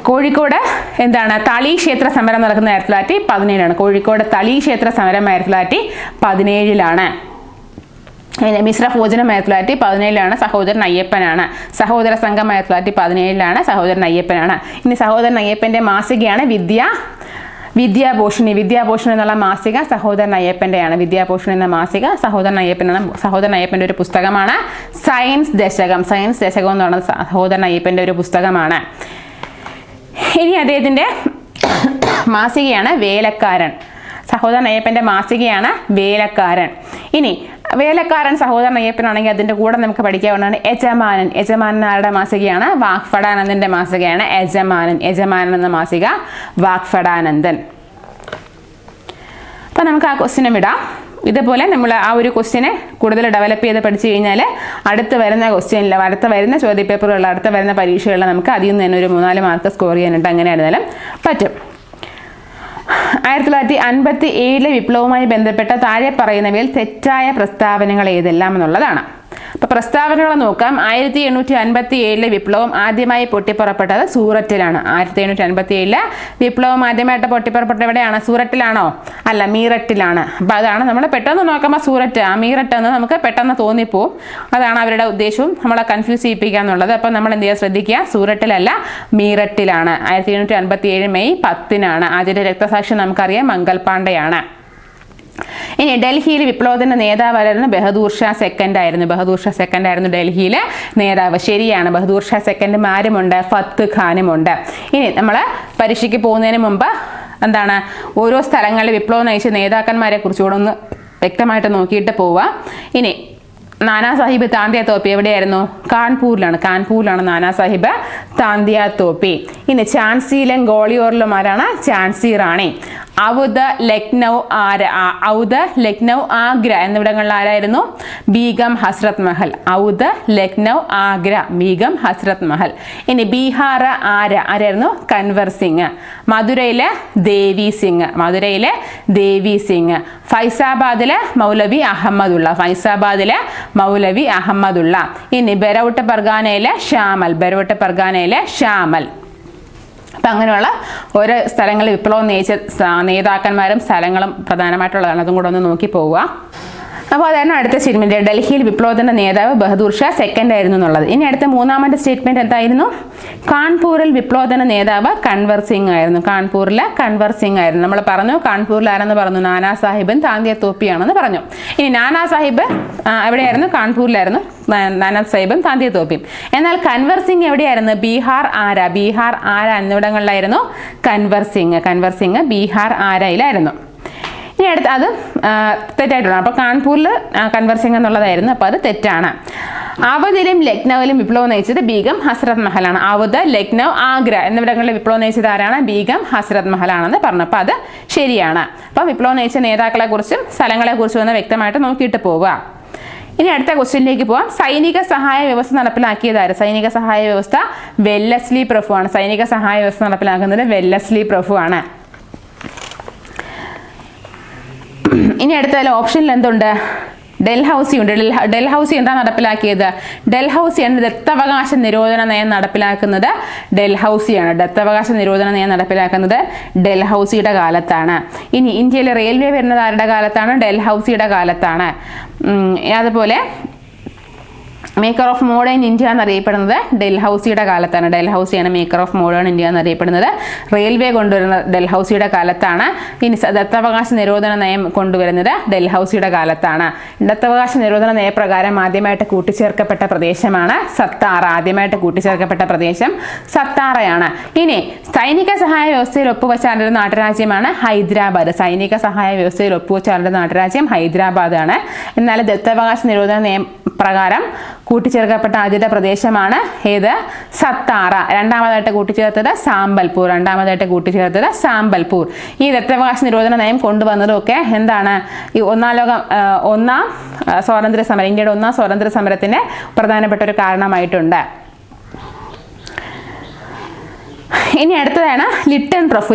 A: കോഴിക്കോട് എന്താണ്? തളി ക്ഷേത്ര സമരം നടക്കുന്നത് 1917 കോഴിക്കോട് തളി ക്ഷേത്ര സമരം 1917 മിശ്രഭോജനം 1917 സഹോദരൻ അയ്യപ്പനാണ്. സഹോദര സംഘം 1917 സഹോദരൻ അയ്യപ്പനാണ്. ഇനി സഹോദരൻ അയ്യപ്പന്റെ മാസികയാണ് വിദ്യാഭൂഷണി എന്നുള്ള മാസിക സഹോദരൻ അയ്യപ്പന്റെയാണ്. വിദ്യാഭൂഷണി എന്ന മാസിക സഹോദരൻ അയ്യപ്പന്റെ ഒരു പുസ്തകമാണ്. സയൻസ് ദശകം എന്ന് പറയുന്നത് സഹോദരൻ അയ്യപ്പന്റെ ഒരു പുസ്തകമാണ്. ഇനി അദ്ദേഹത്തിന്റെ മാസികയാണ് വേലക്കാരൻ. സഹോദരൻ അയ്യപ്പന്റെ മാസികയാണ് വേലക്കാരൻ. ഇനി വേലക്കാരൻ സഹോദരൻ അയ്യപ്പനാണെങ്കിൽ അതിന്റെ കൂടെ നമുക്ക് പഠിക്കാവുന്നതാണ് യജമാനൻ ആരുടെ മാസികയാണ്? വാഗ്ഫടാനന്ദന്റെ മാസികയാണ് യജമാനൻ എന്ന മാസിക വാഗ്ഫടാനന്ദൻ. അപ്പൊ നമുക്ക് ആ ക്വസ്റ്റ്യനും ഇടാം. ഇതുപോലെ നമ്മൾ ആ ഒരു ക്വസ്റ്റ്യനെ കൂടുതൽ ഡെവലപ്പ് ചെയ്ത് പഠിച്ചു കഴിഞ്ഞാൽ അടുത്ത വരുന്ന ചോദ്യപേപ്പറുകളിൽ അടുത്ത വരുന്ന പരീക്ഷകളിൽ നമുക്ക് അതിൽ നിന്ന് തന്നെ ഒരു 3-4 മാർക്ക് സ്കോർ ചെയ്യാനായിട്ട് അങ്ങനെ ആയിരുന്നാലും പറ്റും. 1957 വിപ്ലവവുമായി ബന്ധപ്പെട്ട താഴെ പറയുന്നവയിൽ തെറ്റായ പ്രസ്താവനകൾ ഏതെല്ലാം എന്നുള്ളതാണ്. അപ്പോൾ പ്രസ്താവനകൾ നോക്കാം. 1857 വിപ്ലവം ആദ്യമായി പൊട്ടിപ്പുറപ്പെട്ടത് സൂററ്റിലാണ്. 1857 വിപ്ലവം ആദ്യമായിട്ട് പൊട്ടിപ്പുറപ്പെട്ടത് എവിടെയാണ്? സൂററ്റിലാണോ? അല്ല, മീററ്റിലാണ്. അപ്പോൾ അതാണ് നമ്മൾ പെട്ടെന്ന് നോക്കുമ്പോൾ സൂററ്റ്, മീററ്റ് എന്ന് നമുക്ക് പെട്ടെന്ന് തോന്നിപ്പോവും. അതാണ് അവരുടെ ഉദ്ദേശവും, നമ്മളെ കൺഫ്യൂസ് ചെയ്യിപ്പിക്കുക എന്നുള്ളത്. അപ്പോൾ നമ്മൾ എന്ത് ചെയ്യുക, ശ്രദ്ധിക്കുക, സൂററ്റിലല്ല മീററ്റിലാണ്. 1857 മെയ് 10-നാണ്. ആദ്യത്തെ രക്തസാക്ഷി നമുക്കറിയാം മംഗൽ പാണ്ഡെയാണ്. ഇനി ഡൽഹിയിൽ വിപ്ലവത്തിന്റെ നേതാവായിരുന്നു ബഹദൂർ ഷാ സെക്കൻഡ് ആയിരുന്നു. ബഹദൂർ ഷാ സെക്കൻഡ് ആയിരുന്നു ഡൽഹിയിലെ നേതാവ്. ശരിയാണ്, ബഹദൂർ ഷാ സെക്കൻഡും ആരുമുണ്ട്? ഫത്ത് ഖാനുമുണ്ട്. ഇനി നമ്മൾ പരീക്ഷയ്ക്ക് പോകുന്നതിന് മുമ്പ് എന്താണ്, ഓരോ സ്ഥലങ്ങളിൽ വിപ്ലവം നയിച്ച നേതാക്കന്മാരെ കുറിച്ചുകൂടെ ഒന്ന് വ്യക്തമായിട്ട് നോക്കിയിട്ട് പോവുക. ഇനി നാനാ സാഹിബ് താന്തിയ തോപ്പി എവിടെയായിരുന്നു? കാൺപൂരിലാണ് നാനാ സാഹിബ് താന്തിയ തോപ്പി. ഇനി ഝാൻസിയിലും ഗോളിയോറിലും ആരാണ്? ഝാൻസി റാണി. ഔധ്, ലക്നൗ, ആഗ്ര എന്നിവിടങ്ങളിൽ ആരായിരുന്നു? ബീഗം ഹസ്രത് മഹൽ. ഔധ്, ലക്നൗ, ആഗ്ര, ബീഗം ഹസ്രത് മഹൽ. ഇനി ബീഹാർ ആരായിരുന്നു? കൻവർ സിംഗ്. മധുരയിലെ ദേവി സിംഗ്. ഫൈസാബാദിലെ മൗലവി അഹമ്മദുള്ള. ഇനി ബെറൌട്ട് പർഗാനയിലെ ഷാമൽ. അപ്പം അങ്ങനെയുള്ള ഓരോ സ്ഥലങ്ങളിൽ വിപ്ലവം നയിച്ച നേതാക്കന്മാരും സ്ഥലങ്ങളും പ്രധാനമായിട്ടുള്ളതാണ്. അതും കൂടെ ഒന്ന് നോക്കി പോവുക. അപ്പോൾ അതാണ് അടുത്ത സ്റ്റേറ്റ്മെന്റ്. ഡൽഹിയിൽ വിപ്ലവത്തിന്റെ നേതാവ് ബഹദൂർ ഷാ സെക്കൻഡ് ആയിരുന്നു എന്നുള്ളത്. ഇനി അടുത്ത മൂന്നാമത്തെ സ്റ്റേറ്റ്മെന്റ് എന്തായിരുന്നു? കാൺപൂരിൽ വിപ്ലവത്തിന്റെ നേതാവ് കൻവർ സിംഗ് ആയിരുന്നു. നമ്മൾ പറഞ്ഞു കാൺപൂരിൽ ആരെന്ന് പറഞ്ഞു? നാനാ സാഹിബും താന്തിയ തോപ്പിയാണെന്ന് പറഞ്ഞു. ഇനി നാനാ സാഹിബ് എവിടെയായിരുന്നു? കാൺപൂരിലായിരുന്നു നാനാ സാഹിബും താന്തിയ തോപ്പിയും. എന്നാൽ കൻവർ സിംഗ് എവിടെയായിരുന്നു? ബീഹാർ ആര എന്നിവിടങ്ങളിലായിരുന്നു കൻവർ സിംഗ് ബീഹാർ ആരയിലായിരുന്നു. ഇനി അടുത്ത് അത് തെറ്റായിട്ടുള്ള, അപ്പോൾ കാൺപൂരിൽ കൻവർ സിംഗ് എന്നുള്ളതായിരുന്നു, അപ്പോൾ അത് തെറ്റാണ്. അവധിലും ലക്നൌവിലും വിപ്ലവം നയിച്ചത് ബീഗം ഹസ്രത് മഹലാണ്. അവധ്, ലക്നൗ, ആഗ്ര എന്നിവിടങ്ങളിൽ വിപ്ലവം നയിച്ചത് ആരാണ്? ബീഗം ഹസ്രത് മഹലാണെന്ന് പറഞ്ഞു. അപ്പോൾ അത് ശരിയാണ്. അപ്പോൾ വിപ്ലവം നയിച്ച നേതാക്കളെക്കുറിച്ചും സ്ഥലങ്ങളെക്കുറിച്ചും ഒന്ന് വ്യക്തമായിട്ട് നോക്കിയിട്ട് പോവുക. ഇനി അടുത്ത ക്വസ്റ്റ്യനിലേക്ക് പോവാം. സൈനിക സഹായ വ്യവസ്ഥ നടപ്പിലാക്കിയതാര്? സൈനിക സഹായ വ്യവസ്ഥ വെല്ലസ്ലി പ്രഭു ആണ്. സൈനിക സഹായ വ്യവസ്ഥ നടപ്പിലാക്കുന്നത് വെല്ലസ്ലി പ്രഭു ആണ്. ഇനി അടുത്ത ഓപ്ഷനിൽ എന്തുണ്ട്? ഡൽഹൌസി ഉണ്ട്. ഡൽഹൌസി എന്താ നടപ്പിലാക്കിയത്? ഡൽഹൌസിയാണ് ദത്തവകാശ നിരോധന നയം നടപ്പിലാക്കുന്നത്. ദത്തവകാശ നിരോധന നയം നടപ്പിലാക്കുന്നത് ഡൽഹൌസിയുടെ കാലത്താണ്. ഇനി ഇന്ത്യയിലെ റെയിൽവേ വരുന്നത് ആരുടെ കാലത്താണ്? ഡൽഹൌസിയുടെ കാലത്താണ്. അതുപോലെ മേക്കർ ഓഫ് മോഡേൺ ഇന്ത്യ എന്നറിയപ്പെടുന്നത് ഡൽഹൌസിയുടെ കാലത്താണ്. ഡൽഹൌസിയാണ് മേക്കർ ഓഫ് മോഡേൺ ഇന്ത്യ എന്നറിയപ്പെടുന്നത്. റെയിൽവേ കൊണ്ടുവരുന്നത് ഡൽഹൌസിയുടെ കാലത്താണ്. ഇനി ദത്തവകാശ നിരോധന നയം കൊണ്ടുവരുന്നത് ഡൽഹൌസിയുടെ കാലത്താണ്. ദത്തവകാശ നിരോധന നയപ്രകാരം ആദ്യമായിട്ട് കൂട്ടിച്ചേർക്കപ്പെട്ട പ്രദേശമാണ് സത്താറ. സത്താറയാണ്. ഇനി സൈനിക സഹായ വ്യവസ്ഥയിൽ ഒപ്പുവെച്ചാലൊരു നാട്ടുരാജ്യമാണ് ഹൈദരാബാദ്. ഹൈദരാബാദ് ആണ്. എന്നാൽ ദത്തവകാശ നിരോധന നയം പ്രകാരം കൂട്ടിച്ചേർക്കപ്പെട്ട ആദ്യത്തെ പ്രദേശമാണ് ഏത്? സത്താറ. രണ്ടാമതായിട്ട് കൂട്ടിച്ചേർത്തത് സാമ്പൽപൂർ. ഈ ദത്തവകാശ നിരോധന നയം കൊണ്ടുവന്നതൊക്കെ എന്താണ്? ഈ ഒന്നാം സ്വാതന്ത്ര്യ സമരം, ഇന്ത്യയുടെ ഒന്നാം സ്വാതന്ത്ര്യ സമരത്തിന് പ്രധാനപ്പെട്ട ഒരു കാരണമായിട്ടുണ്ട്. ഇനി അടുത്തതാണ് ലിട്ടൺ പ്രഭു.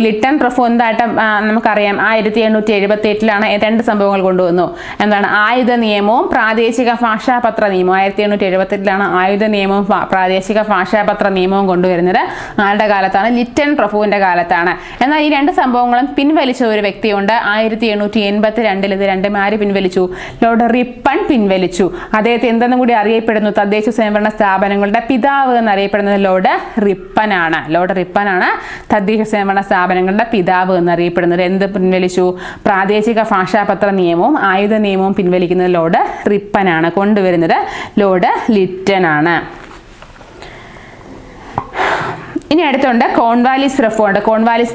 A: എന്തായിട്ട് നമുക്കറിയാം 1878 രണ്ട് സംഭവങ്ങൾ കൊണ്ടുവന്നു. എന്താണ്? ആയുധ നിയമവും പ്രാദേശിക ഭാഷാപത്ര നിയമവും. 1878 ആയുധ നിയമവും പ്രാദേശിക ഭാഷാപത്ര നിയമവും കൊണ്ടുവരുന്നത് ആരുടെ കാലത്താണ്? ലിട്ടൺ പ്രഭുവിന്റെ കാലത്താണ്. എന്നാൽ ഈ രണ്ട് സംഭവങ്ങളും പിൻവലിച്ച ഒരു വ്യക്തിയുണ്ട്. 1882 ഇത് രണ്ടും ആര് പിൻവലിച്ചു? ലോർഡ് റിപ്പൺ പിൻവലിച്ചു. അദ്ദേഹത്തെ എന്തെന്നും കൂടി അറിയപ്പെടുന്നു? തദ്ദേശ സ്വയംഭരണ സ്ഥാപനങ്ങളുടെ പിതാവ് എന്നറിയപ്പെടുന്നത് ലോർഡ് റിപ്പനാണ്. തദ്ദേശ സ്വയംഭരണ സ്ഥാപനങ്ങളുടെ പിതാവ് എന്നറിയപ്പെടുന്നത്. എന്ത് പിൻവലിച്ചു? പ്രാദേശിക ഭാഷാപത്ര നിയമവും ആയുധ നിയമവും പിൻവലിക്കുന്നത് ലോർഡ് റിപ്പനാണ്. കൊണ്ടുവരുന്നത് ലോർഡ് ലിറ്റൺ ആണ്. ഇനി അടുത്തുണ്ട് കോൺവാലിസ്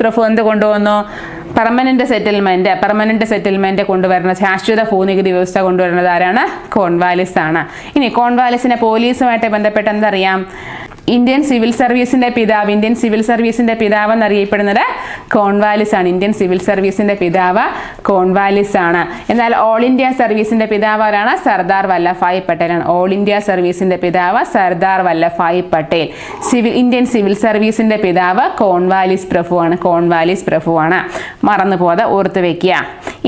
A: പ്രഭു എന്ത് കൊണ്ടുവന്നു? പെർമനന്റ് സെറ്റിൽമെന്റ് കൊണ്ടുവരുന്ന ശാശ്വത ഭൂനികുതി വ്യവസ്ഥ കൊണ്ടുവരുന്നത് ആരാണ്? കോൺവാലിസ് ആണ്. ഇനി കോൺവാലിസിനെ പോലീസുമായിട്ട് ബന്ധപ്പെട്ട് എന്തറിയാം? ഇന്ത്യൻ സിവിൽ സർവീസിന്റെ പിതാവ് എന്നറിയപ്പെടുന്നത് കോൺവാലിസ് ആണ്. എന്നാൽ ഓൾ ഇന്ത്യ സർവീസിന്റെ പിതാവ് ആരാണ്? സർദാർ വല്ലഭായ് പട്ടേലാണ്. ഇന്ത്യൻ സിവിൽ സർവീസിന്റെ പിതാവ് കോൺവാലിസ് പ്രഭുവാണ്. മറന്നു പോകാതെ ഓർത്ത് വെക്കുക.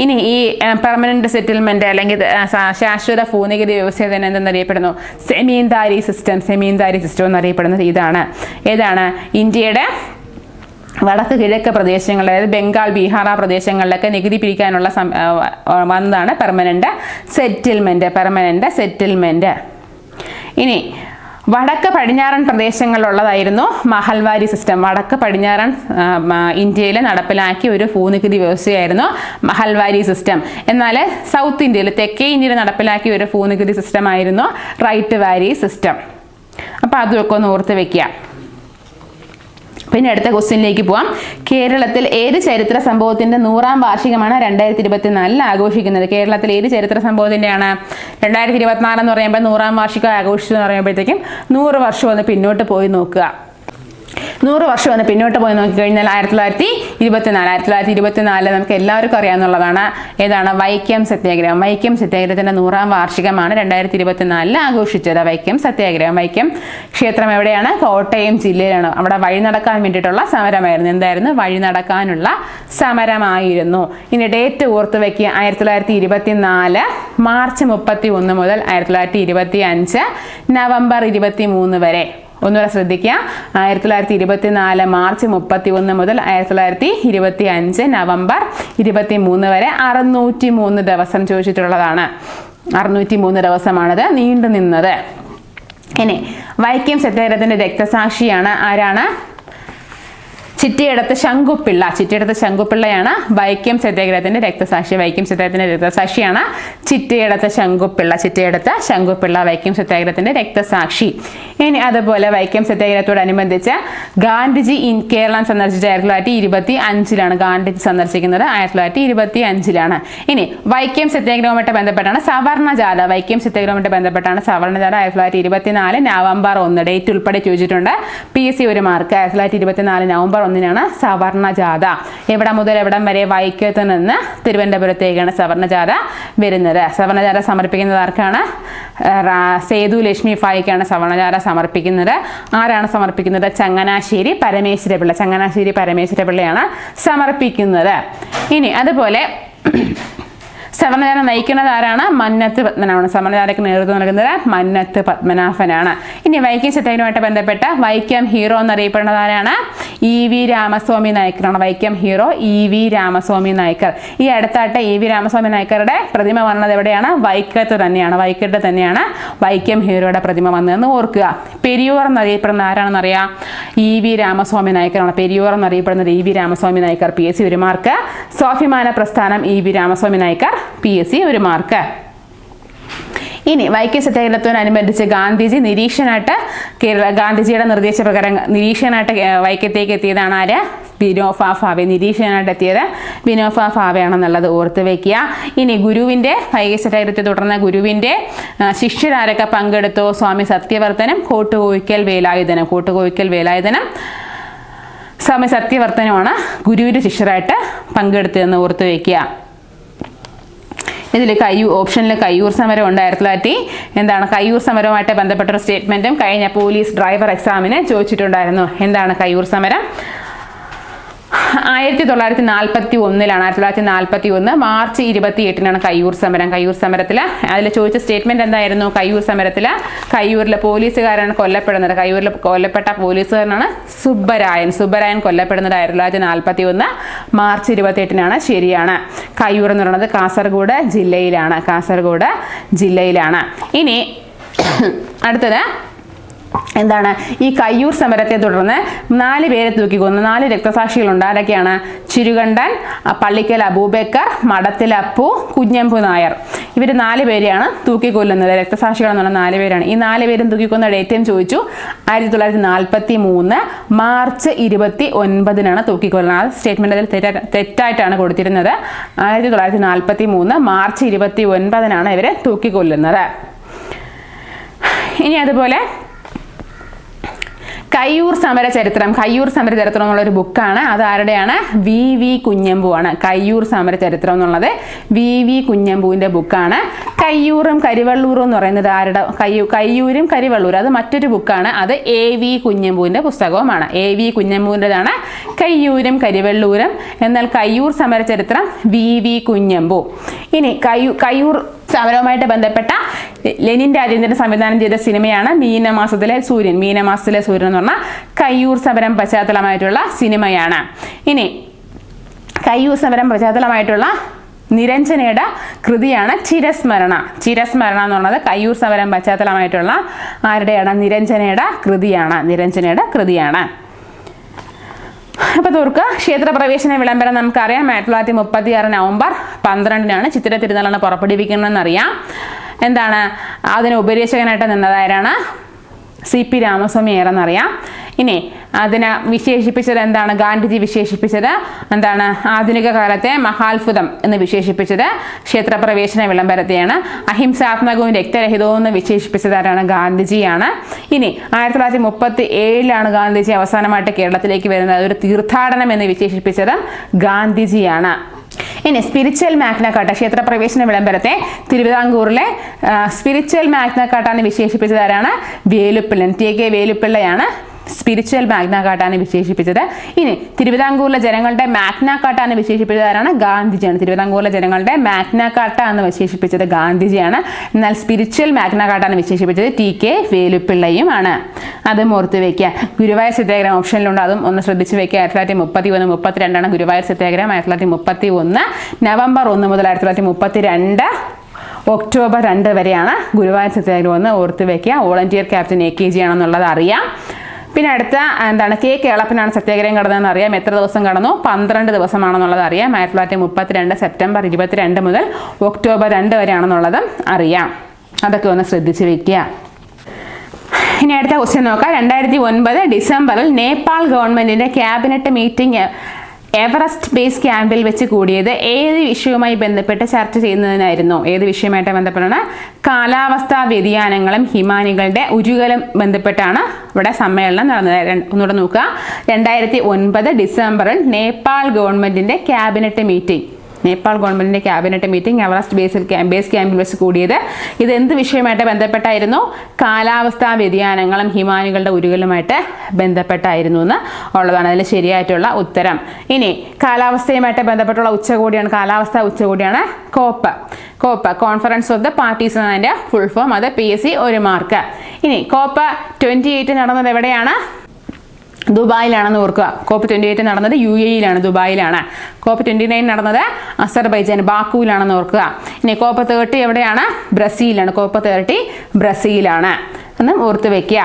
A: ഇനി ഈ പെർമനന്റ് സെറ്റിൽമെന്റ് അല്ലെങ്കിൽ ശാശ്വത ഭൂനികുതി വ്യവസ്ഥ തന്നെ എന്തെന്നറിയപ്പെടുന്നു? സെമീന്ദാരി സിസ്റ്റം എന്നറിയപ്പെടുന്നത് ഇതാണ്. ഏതാണ്? ഇന്ത്യയുടെ വടക്ക് കിഴക്ക് പ്രദേശങ്ങൾ, അതായത് ബംഗാൾ, ബീഹാർ ആ പ്രദേശങ്ങളിലൊക്കെ നികുതി പിരിക്കാനുള്ള വന്നതാണ് പെർമനന്റ് സെറ്റിൽമെന്റ്. ഇനി വടക്ക് പടിഞ്ഞാറൻ പ്രദേശങ്ങളിലുള്ളതായിരുന്നു മഹൽവാരി സിസ്റ്റം. വടക്ക് പടിഞ്ഞാറൻ ഇന്ത്യയിൽ നടപ്പിലാക്കിയ ഒരു ഭൂനികുതി വ്യവസ്ഥയായിരുന്നു മഹൽവാരി സിസ്റ്റം. എന്നാൽ സൗത്ത് ഇന്ത്യയിൽ, തെക്കേ ഇന്ത്യയിൽ നടപ്പിലാക്കിയ ഒരു ഭൂനികുതി സിസ്റ്റം ആയിരുന്നു റൈറ്റ് വാരി സിസ്റ്റം. അപ്പോൾ അതുമൊക്കെ ഒന്ന് ഓർത്ത് വെക്കുക. പിന്നെ അടുത്ത ക്വസ്റ്റ്യനിലേക്ക് പോവാം. കേരളത്തിൽ ഏത് ചരിത്ര സംഭവത്തിന്റെ 100ാം വാർഷികമാണ് 2024 ആഘോഷിക്കുന്നത്? കേരളത്തിൽ ഏത് ചരിത്ര സംഭവത്തിന്റെയാണ്? 2024 എന്ന് പറയുമ്പോൾ 100ാം വാർഷികം ആഘോഷിച്ചു എന്ന് പറയുമ്പോഴത്തേക്കും 100 വർഷം ഒന്ന് പിന്നോട്ട് പോയി നോക്കുക. 100 വർഷം ഒന്ന് പിന്നോട്ട് പോയി നോക്കിക്കഴിഞ്ഞാൽ 1924 നമുക്ക് എല്ലാവർക്കും അറിയാവുന്നതാണ്. ഏതാണ്? വൈക്കം സത്യാഗ്രഹം. വൈക്കം സത്യാഗ്രഹത്തിന്റെ 100ാം വാർഷികമാണ് 2024 ആഘോഷിച്ചത്. വൈക്കം സത്യാഗ്രഹം. വൈക്കം ക്ഷേത്രം എവിടെയാണ്? കോട്ടയം ജില്ലയിലാണ്. അവിടെ വഴി നടക്കാൻ വേണ്ടിയിട്ടുള്ള സമരമായിരുന്നു. എന്തായിരുന്നു? വഴി നടക്കാനുള്ള സമരമായിരുന്നു. ഇനി ഡേറ്റ് ഓർത്ത് വയ്ക്കുക. 1924 മാർച്ച് 31 മുതൽ 1925 നവംബർ 23 വരെ. ഒന്നുകൂടെ ശ്രദ്ധിക്കുക. 1924 മാർച്ച് 31 മുതൽ 1925 നവംബർ 23 വരെ 603 ദിവസം ചോദിച്ചിട്ടുള്ളതാണ്. 603 ദിവസമാണത് നീണ്ടു നിന്നത്. ഇനി വൈക്കം സത്യാഗ്രഹത്തിന്റെ രക്തസാക്ഷിയാണ് ആരാണ്? ചിറ്റയിടത്ത് ശങ്കുപിള്ളയാണ് വൈക്കം സത്യാഗ്രഹത്തിന്റെ രക്തസാക്ഷി. വൈക്കം സത്യാഗ്രഹത്തിന്റെ രക്തസാക്ഷിയാണ് ചിറ്റയിടത്ത് ശങ്കുപിള്ള വൈക്കം സത്യാഗ്രഹത്തിന്റെ രക്തസാക്ഷി. ഇനി അതുപോലെ വൈക്കം സത്യാഗ്രഹത്തോടനുബന്ധിച്ച് ഗാന്ധിജി കേരളം സന്ദർശിച്ച 1925 ഗാന്ധിജി സന്ദർശിക്കുന്നത് 1925. ഇനി വൈക്കം സത്യാഗ്രഹവുമായിട്ട് ബന്ധപ്പെട്ടാണ് സവർണജാഥ. 1924 നവംബർ 1 ഡേറ്റ് ഉൾപ്പെടെ ചോദിച്ചിട്ടുണ്ട്. PSC ഒരു മാർക്ക്. 1924 നവംബർ 1 സവർണജാഥ. എവിടെ മുതൽ എവിടം വരെ? വൈക്കത്ത് നിന്ന് തിരുവനന്തപുരത്തേക്കാണ് സവർണജാഥ വരുന്നത്. സവർണജാഥ സമർപ്പിക്കുന്നത് ആർക്കാണ്? സേതു ലക്ഷ്മി ഫായിക്കാണ് സവർണജാഥ സമർപ്പിക്കുന്നത്. ആരാണ് സമർപ്പിക്കുന്നത്? ചങ്ങനാശ്ശേരി പരമേശ്വരപിള്ളയാണ് സമർപ്പിക്കുന്നത്. ഇനി അതുപോലെ സവർണജാഥ നയിക്കുന്നത് ആരാണ്? മന്നത്ത് പത്മനാഭനാണ്. സവർണജാഥയ്ക്ക് നേതൃത്വം നൽകുന്നത് മന്നത്ത് പത്മനാഭനാണ്. ഇനി വൈക്കം സത്യാഗ്രഹവുമായിട്ട് ബന്ധപ്പെട്ട വൈക്കം ഹീറോ എന്നറിയപ്പെടുന്നത് ആരാണ്? EV രാമസ്വാമി നായ്ക്കറാണ്. Vaikom hero EV Ramaswamy Naicker. ഈ അടുത്തായിട്ട് EV രാമസ്വാമി നായ്ക്കറുടെ പ്രതിമ വന്നത് എവിടെയാണ്? വൈക്കത്ത് തന്നെയാണ് വൈക്കം ഹീറോയുടെ പ്രതിമ വന്നതെന്ന് ഓർക്കുക. പെരിയോർ എന്നറിയപ്പെടുന്ന ആരാണെന്നറിയാം? EV രാമസ്വാമി നായ്ക്കറാണ്. പെരിയോർ എന്നറിയപ്പെടുന്നത് EV രാമസ്വാമി നായ്ക്കർ. PSC ഒരു മാർക്ക്. സ്വാഭിമാന പ്രസ്ഥാനം EV രാമസ്വാമി നായ്ക്കർ. PSC ഒരു മാർക്ക്. ഇനി വൈക്കം സത്യാഗ്രഹത്തോടനുബന്ധിച്ച് ഗാന്ധിജി നിരീക്ഷനായിട്ട് ഗാന്ധിജിയുടെ നിർദ്ദേശപ്രകാരം നിരീക്ഷനായിട്ട് വൈക്കത്തേക്ക് എത്തിയതാണ് ആര്? വിനോബ ഭാവെ. നിരീക്ഷനായിട്ട് എത്തിയത് വിനോബ ഭാവെയാണെന്നുള്ളത് ഓർത്ത് വയ്ക്കുക. ഇനി ഗുരുവിൻ്റെ വൈക്കം സത്യാഗ്രഹത്തെ തുടർന്ന് ഗുരുവിൻ്റെ ശിഷ്യരാരൊക്കെ പങ്കെടുത്തു? സ്വാമി സത്യവർത്തനം, കോട്ടുകോയിക്കൽ വേലായുധനം. സ്വാമി സത്യവർത്തനമാണ് ഗുരുവിൻ്റെ ശിഷ്യരായിട്ട് പങ്കെടുത്തതെന്ന് ഓർത്ത് വയ്ക്കുക. ഇതിൽ ഓപ്ഷനിൽ കയ്യൂർ സമരം ഉണ്ട്. കയ്യൂർ സമരവുമായിട്ട് ബന്ധപ്പെട്ടൊരു സ്റ്റേറ്റ്മെൻറ്റും കഴിഞ്ഞ പോലീസ് ഡ്രൈവർ എക്സാമിന് ചോദിച്ചിട്ടുണ്ടായിരുന്നു. എന്താണ് കയ്യൂർ സമരം? 1941 മാർച്ച് 28 കയ്യൂർ സമരം. കയ്യൂർ സമരത്തിൽ അതിൽ ചോദിച്ച സ്റ്റേറ്റ്മെന്റ് എന്തായിരുന്നു? കയ്യൂർ സമരത്തിൽ കയ്യൂരിലെ പോലീസുകാരാണ് കൊല്ലപ്പെടുന്നത്. കയ്യൂരിൽ കൊല്ലപ്പെട്ട പോലീസുകാരനാണ് സുബ്ബരായൻ കൊല്ലപ്പെടുന്നത് 1941 മാർച്ച് 28 ശരിയാണ്. കയ്യൂർ എന്ന് പറയുന്നത് കാസർഗോഡ് ജില്ലയിലാണ്. ഇനി അടുത്തത് എന്താണ്? ഈ കയ്യൂർ സമരത്തെ തുടർന്ന് 4 പേരെ തൂക്കിക്കൊന്നു. 4 രക്തസാക്ഷികളുണ്ട്. ആരൊക്കെയാണ്? ചിരുകണ്ഠൻ, പള്ളിക്കൽ അബൂബക്കർ, മഠത്തിൽ അപ്പു, കുഞ്ഞമ്പു നായർ. ഇവർ 4 പേരെയാണ് തൂക്കിക്കൊല്ലുന്നത്. രക്തസാക്ഷികൾ എന്ന് പറഞ്ഞാൽ 4 പേരാണ്. ഈ 4 പേരും തൂക്കിക്കൊന്ന ഡേറ്റും ചോദിച്ചു. 1943 മാർച്ച് 29 തൂക്കിക്കൊല്ലുന്നത്. ആ സ്റ്റേറ്റ്മെന്റ് അതിൽ തെറ്റായിട്ടാണ് കൊടുത്തിരുന്നത്. 1943 മാർച്ച് 29 ഇവരെ തൂക്കിക്കൊല്ലുന്നത്. ഇനി അതുപോലെ കയ്യൂർ സമര ചരിത്രം എന്നുള്ളൊരു ബുക്കാണ്. അത് ആരുടെയാണ്? VV കുഞ്ഞമ്പു ആണ്. കയ്യൂർ സമര ചരിത്രം എന്നുള്ളത് VV കുഞ്ഞമ്പുവിൻ്റെ ബുക്കാണ്. കയ്യൂറും കരിവള്ളൂരും എന്ന് പറയുന്നത് ആരുടെ? കയ്യൂരും കരിവള്ളൂരും അത് മറ്റൊരു ബുക്കാണ്. അത് AV കുഞ്ഞമ്പുവിൻ്റെ പുസ്തകവുമാണ്. AV കുഞ്ഞമ്പുവിൻ്റെതാണ് കയ്യൂരും കരിവള്ളൂരും. എന്നാൽ കയ്യൂർ സമര ചരിത്രം VV കുഞ്ഞമ്പു. ഇനി കയ്യൂർ സമരവുമായിട്ട് ബന്ധപ്പെട്ട ലെനിൻ രാജേന്ദ്രൻ സംവിധാനം ചെയ്ത സിനിമയാണ് മീനമാസത്തിലെ സൂര്യൻ എന്ന് പറഞ്ഞാൽ കയ്യൂർ സമരം പശ്ചാത്തലമായിട്ടുള്ള സിനിമയാണ്. ഇനി കയ്യൂർ സമരം പശ്ചാത്തലമായിട്ടുള്ള നിരഞ്ജനയുടെ കൃതിയാണ് ചിരസ്മരണ എന്നുള്ളത് കയ്യൂർ സമരം പശ്ചാത്തലമായിട്ടുള്ള ആരുടെയാണ്? നിരഞ്ജനയുടെ കൃതിയാണ്. അപ്പോൾ തുർക്ക് ക്ഷേത്രപ്രവേശന വിളംബരം നമുക്കറിയാം 1936 നവംബർ 12 ചിത്തിര തിരുനാളാണ് പുറപ്പെടുവിക്കുന്നതെന്നറിയാം. എന്താണ് അതിന് ഉപദേശകനായിട്ട് നിന്നതാരാണ്? CP രാമസ്വാമി അയ്യരെന്നറിയാം. ഇനി അതിനെ വിശേഷിപ്പിച്ചത് എന്താണ്? ഗാന്ധിജി വിശേഷിപ്പിച്ചത് എന്താണ്? ആധുനിക കാലത്തെ മഹാത്ഭുതം എന്ന് വിശേഷിപ്പിച്ചത് ക്ഷേത്രപ്രവേശന വിളംബരത്തെയാണ്. അഹിംസാത്മകവും രക്തരഹിതവും എന്ന് വിശേഷിപ്പിച്ചത് ആരാണ്? ഗാന്ധിജിയാണ്. ഇനി 1937 ഗാന്ധിജി അവസാനമായിട്ട് കേരളത്തിലേക്ക് വരുന്നത്. അതൊരു തീർത്ഥാടനം എന്ന് വിശേഷിപ്പിച്ചത് ഗാന്ധിജിയാണ്. ഇനി സ്പിരിച്വൽ മാഗ്ന കാർട്ട ക്ഷേത്രപ്രവേശന വിളംബരത്തെ തിരുവിതാംകൂറിലെ സ്പിരിച്വൽ മാഗ്ന കാർട്ട എന്ന് വിശേഷിപ്പിച്ചത് ആരാണ്? വേലുപ്പിള്ളൻ. TK വേലുപ്പിള്ളയാണ് സ്പിരിച്വൽ മാഗ്ന കാർട്ട എന്ന് വിശേഷിപ്പിച്ചത്. ഇനി തിരുവിതാംകൂറിലെ ജനങ്ങളുടെ മാഗ്ന കാർട്ട എന്ന് വിശേഷിപ്പിച്ചത് ആരാണ്? ഗാന്ധിജിയാണ്. തിരുവിതാംകൂറിലെ ജനങ്ങളുടെ മാഗ്ന കാർട്ട എന്ന് വിശേഷിപ്പിച്ചത് ഗാന്ധിജിയാണ്. എന്നാൽ സ്പിരിച്വൽ മാഗ്ന കാർട്ട എന്ന് വിശേഷിപ്പിച്ചത് TK വേലുപ്പിള്ളയുമാണ്. അതും ഓർത്ത് വയ്ക്കുക. ഗുരുവായൂർ സത്യാഗ്രഹം ഓപ്ഷനിലുണ്ട്, അതും ഒന്ന് ശ്രദ്ധിച്ച് വയ്ക്കുക. 1931, 32 ഗുരുവായൂർ സത്യാഗ്രഹം. 1931 നവംബർ 1 മുതൽ 1932 ഒക്ടോബർ 2 വരെയാണ് ഗുരുവായൂർ സത്യാഗ്രഹം എന്ന് ഓർത്ത് വയ്ക്കുക. വോളണ്ടിയർ ക്യാപ്റ്റൻ AKG ആണെന്നുള്ളത് അറിയാം. പിന്നെ അടുത്ത എന്താണ്? K കേളപ്പനാണ് സത്യാഗ്രഹം കടന്നതെന്ന് അറിയാം. എത്ര ദിവസം കടന്നു? 12 ദിവസമാണെന്നുള്ളത് അറിയാം. 1932 സെപ്റ്റംബർ 22 മുതൽ ഒക്ടോബർ 2 വരെയാണെന്നുള്ളതും അറിയാം. അതൊക്കെ ഒന്ന് ശ്രദ്ധിച്ച് വയ്ക്കുക. ഇനി അടുത്ത ക്വസ്റ്റ്യൻ നോക്കാം. 2009 ഡിസംബറിൽ നേപ്പാൾ ഗവൺമെന്റിന്റെ ക്യാബിനറ്റ് മീറ്റിംഗ് എവറസ്റ്റ് ബേസ് ക്യാമ്പിൽ വെച്ച് കൂടിയത് ഏത് വിഷയവുമായി ബന്ധപ്പെട്ട് ചർച്ച ചെയ്യുന്നതിനായിരുന്നു? ഏത് വിഷയമായിട്ട് ബന്ധപ്പെട്ടാണ്? കാലാവസ്ഥാ വ്യതിയാനങ്ങളും ഹിമാനികളുടെ ഉരുകലും ബന്ധപ്പെട്ടാണ് ഇവിടെ സമ്മേളനം നടന്നത്. ഒന്നുകൂടെ നോക്കുക. 2009 ഡിസംബറിൽ നേപ്പാൾ ഗവൺമെന്റിന്റെ ക്യാബിനറ്റ് മീറ്റിംഗ് എവറസ്റ്റ് ബേസ് ക്യാമ്പിൽ വെച്ച് കൂടിയത്. ഇത് എന്ത് വിഷയമായിട്ട് ബന്ധപ്പെട്ടായിരുന്നു? കാലാവസ്ഥാ വ്യതിയാനങ്ങളും ഹിമാനികളുടെ ഉരുകലുമായിട്ട് ബന്ധപ്പെട്ടായിരുന്നു എന്ന് ഉള്ളതാണ് അതിൽ ശരിയായിട്ടുള്ള ഉത്തരം. ഇനി കാലാവസ്ഥയുമായിട്ട് ബന്ധപ്പെട്ടുള്ള ഉച്ചകോടിയാണ്, കാലാവസ്ഥാ ഉച്ചകോടിയാണ് കോപ്പ് കോൺഫറൻസ് ഓഫ് ദ പാർട്ടീസ് എന്നതിൻ്റെ ഫുൾ ഫോം. അത് PSC 1 മാർക്ക്. ഇനി കോപ്പ് 28 നടന്നത് എവിടെയാണ്? ദുബായിലാണെന്ന് ഓർക്കുക. കോപ്പ് 28 നടന്നത് UAE ദുബായിലാണ്. കോപ്പ് 29 നടന്നത് അസർബൈജാൻ ബാക്കുവിലാണെന്ന് ഓർക്കുക. ഇനി കോപ്പ് 30 എവിടെയാണ്? ബ്രസീലാണ്. കോപ്പ് 30 ബ്രസീലാണ് എന്ന് ഓർത്ത് വെക്കുക.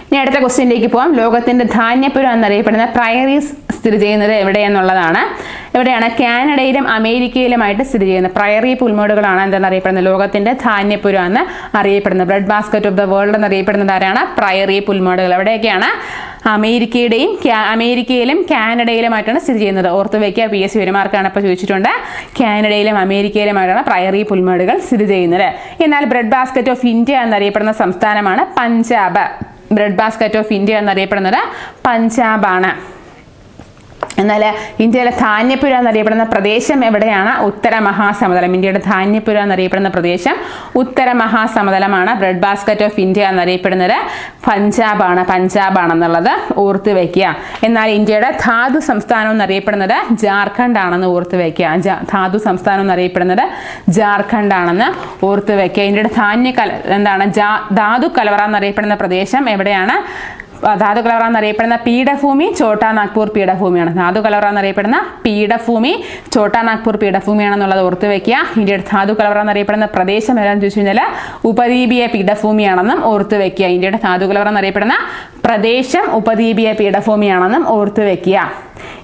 A: ഇനി അടുത്ത ക്വസ്റ്റ്യനിലേക്ക് പോകാം. ലോകത്തിന്റെ ധാന്യപ്പുരം എന്നറിയപ്പെടുന്ന പ്രയറീസ് സ്ഥിതി ചെയ്യുന്നത് എവിടെയെന്നുള്ളതാണ്. എവിടെയാണ്? കാനഡയിലും അമേരിക്കയിലുമായിട്ട് സ്ഥിതി ചെയ്യുന്ന പ്രയറി പുൽമേടുകളാണ് എന്തെന്നറിയപ്പെടുന്നത്? ലോകത്തിന്റെ ധാന്യപ്പുരം എന്ന് അറിയപ്പെടുന്നത്. Bread basket of the world എന്നറിയപ്പെടുന്നത് ആരാണ്? പ്രയറി പുൽമേടുകൾ. എവിടെയൊക്കെയാണ്? അമേരിക്കയിലും കാനഡയിലുമായിട്ടാണ് സ്ഥിതി ചെയ്യുന്നത്. ഓർത്ത് വയ്ക്കുക. PSC 1 മാർക്കാണ് ഇപ്പോൾ ചോദിച്ചിട്ടുണ്ട്. കാനഡയിലും അമേരിക്കയിലുമായിട്ടാണ് പ്രയറി പുൽമേടുകൾ സ്ഥിതി ചെയ്യുന്നത്. എന്നാൽ ബ്രെഡ് ബാസ്ക്കറ്റ് ഓഫ് ഇന്ത്യ എന്നറിയപ്പെടുന്ന സംസ്ഥാനമാണ് Punjab. Bread basket of India എന്നറിയപ്പെടുന്നത് പഞ്ചാബാണ്. എന്നാൽ ഇന്ത്യയിലെ ധാന്യപ്പുര എന്നറിയപ്പെടുന്ന പ്രദേശം എവിടെയാണ്? ഉത്തര മഹാസമതലം. ഇന്ത്യയുടെ ധാന്യപ്പുര എന്നറിയപ്പെടുന്ന പ്രദേശം ഉത്തര മഹാസമതലമാണ്. ബ്രെഡ് ബാസ്ക്കറ്റ് ഓഫ് ഇന്ത്യ എന്നറിയപ്പെടുന്നത് പഞ്ചാബാണെന്നുള്ളത് ഓർത്ത് വയ്ക്കുക. എന്നാൽ ഇന്ത്യയുടെ ധാതു സംസ്ഥാനം എന്നറിയപ്പെടുന്നത് ജാർഖണ്ഡ് ആണെന്ന് ഓർത്ത് വയ്ക്കുക. ധാതു സംസ്ഥാനം എന്നറിയപ്പെടുന്നത് ജാർഖണ്ഡ് ആണെന്ന് ഓർത്ത് വയ്ക്കുക. ഇന്ത്യയുടെ ധാതു കലവറ എന്നറിയപ്പെടുന്ന പ്രദേശം എവിടെയാണ്? ധാതു കലവറ എന്നറിയപ്പെടുന്ന പീഠഭൂമി ഛോട്ടാ നാഗ്പൂർ പീഠഭൂമിയാണ്. ധാതു കലവറ എന്നറിയപ്പെടുന്ന പീഠഭൂമി ഛോട്ടാ നാഗ്പൂർ പീഠഭൂമിയാണെന്നുള്ളത് ഓർത്ത് വയ്ക്കുക. ഇന്ത്യയുടെ ധാതു കലവറ എന്നറിയപ്പെടുന്ന പ്രദേശം ഏതാണെന്ന് ചോദിച്ചു കഴിഞ്ഞാൽ ഉപദ്വീപീയ പീഠഭൂമിയാണെന്നും ഓർത്ത് വയ്ക്കുക. ഇന്ത്യയുടെ ധാതു കലവറ എന്നറിയപ്പെടുന്ന പ്രദേശം ഉപദ്വീപീയ പീഠഭൂമിയാണെന്നും ഓർത്ത് വയ്ക്കുക.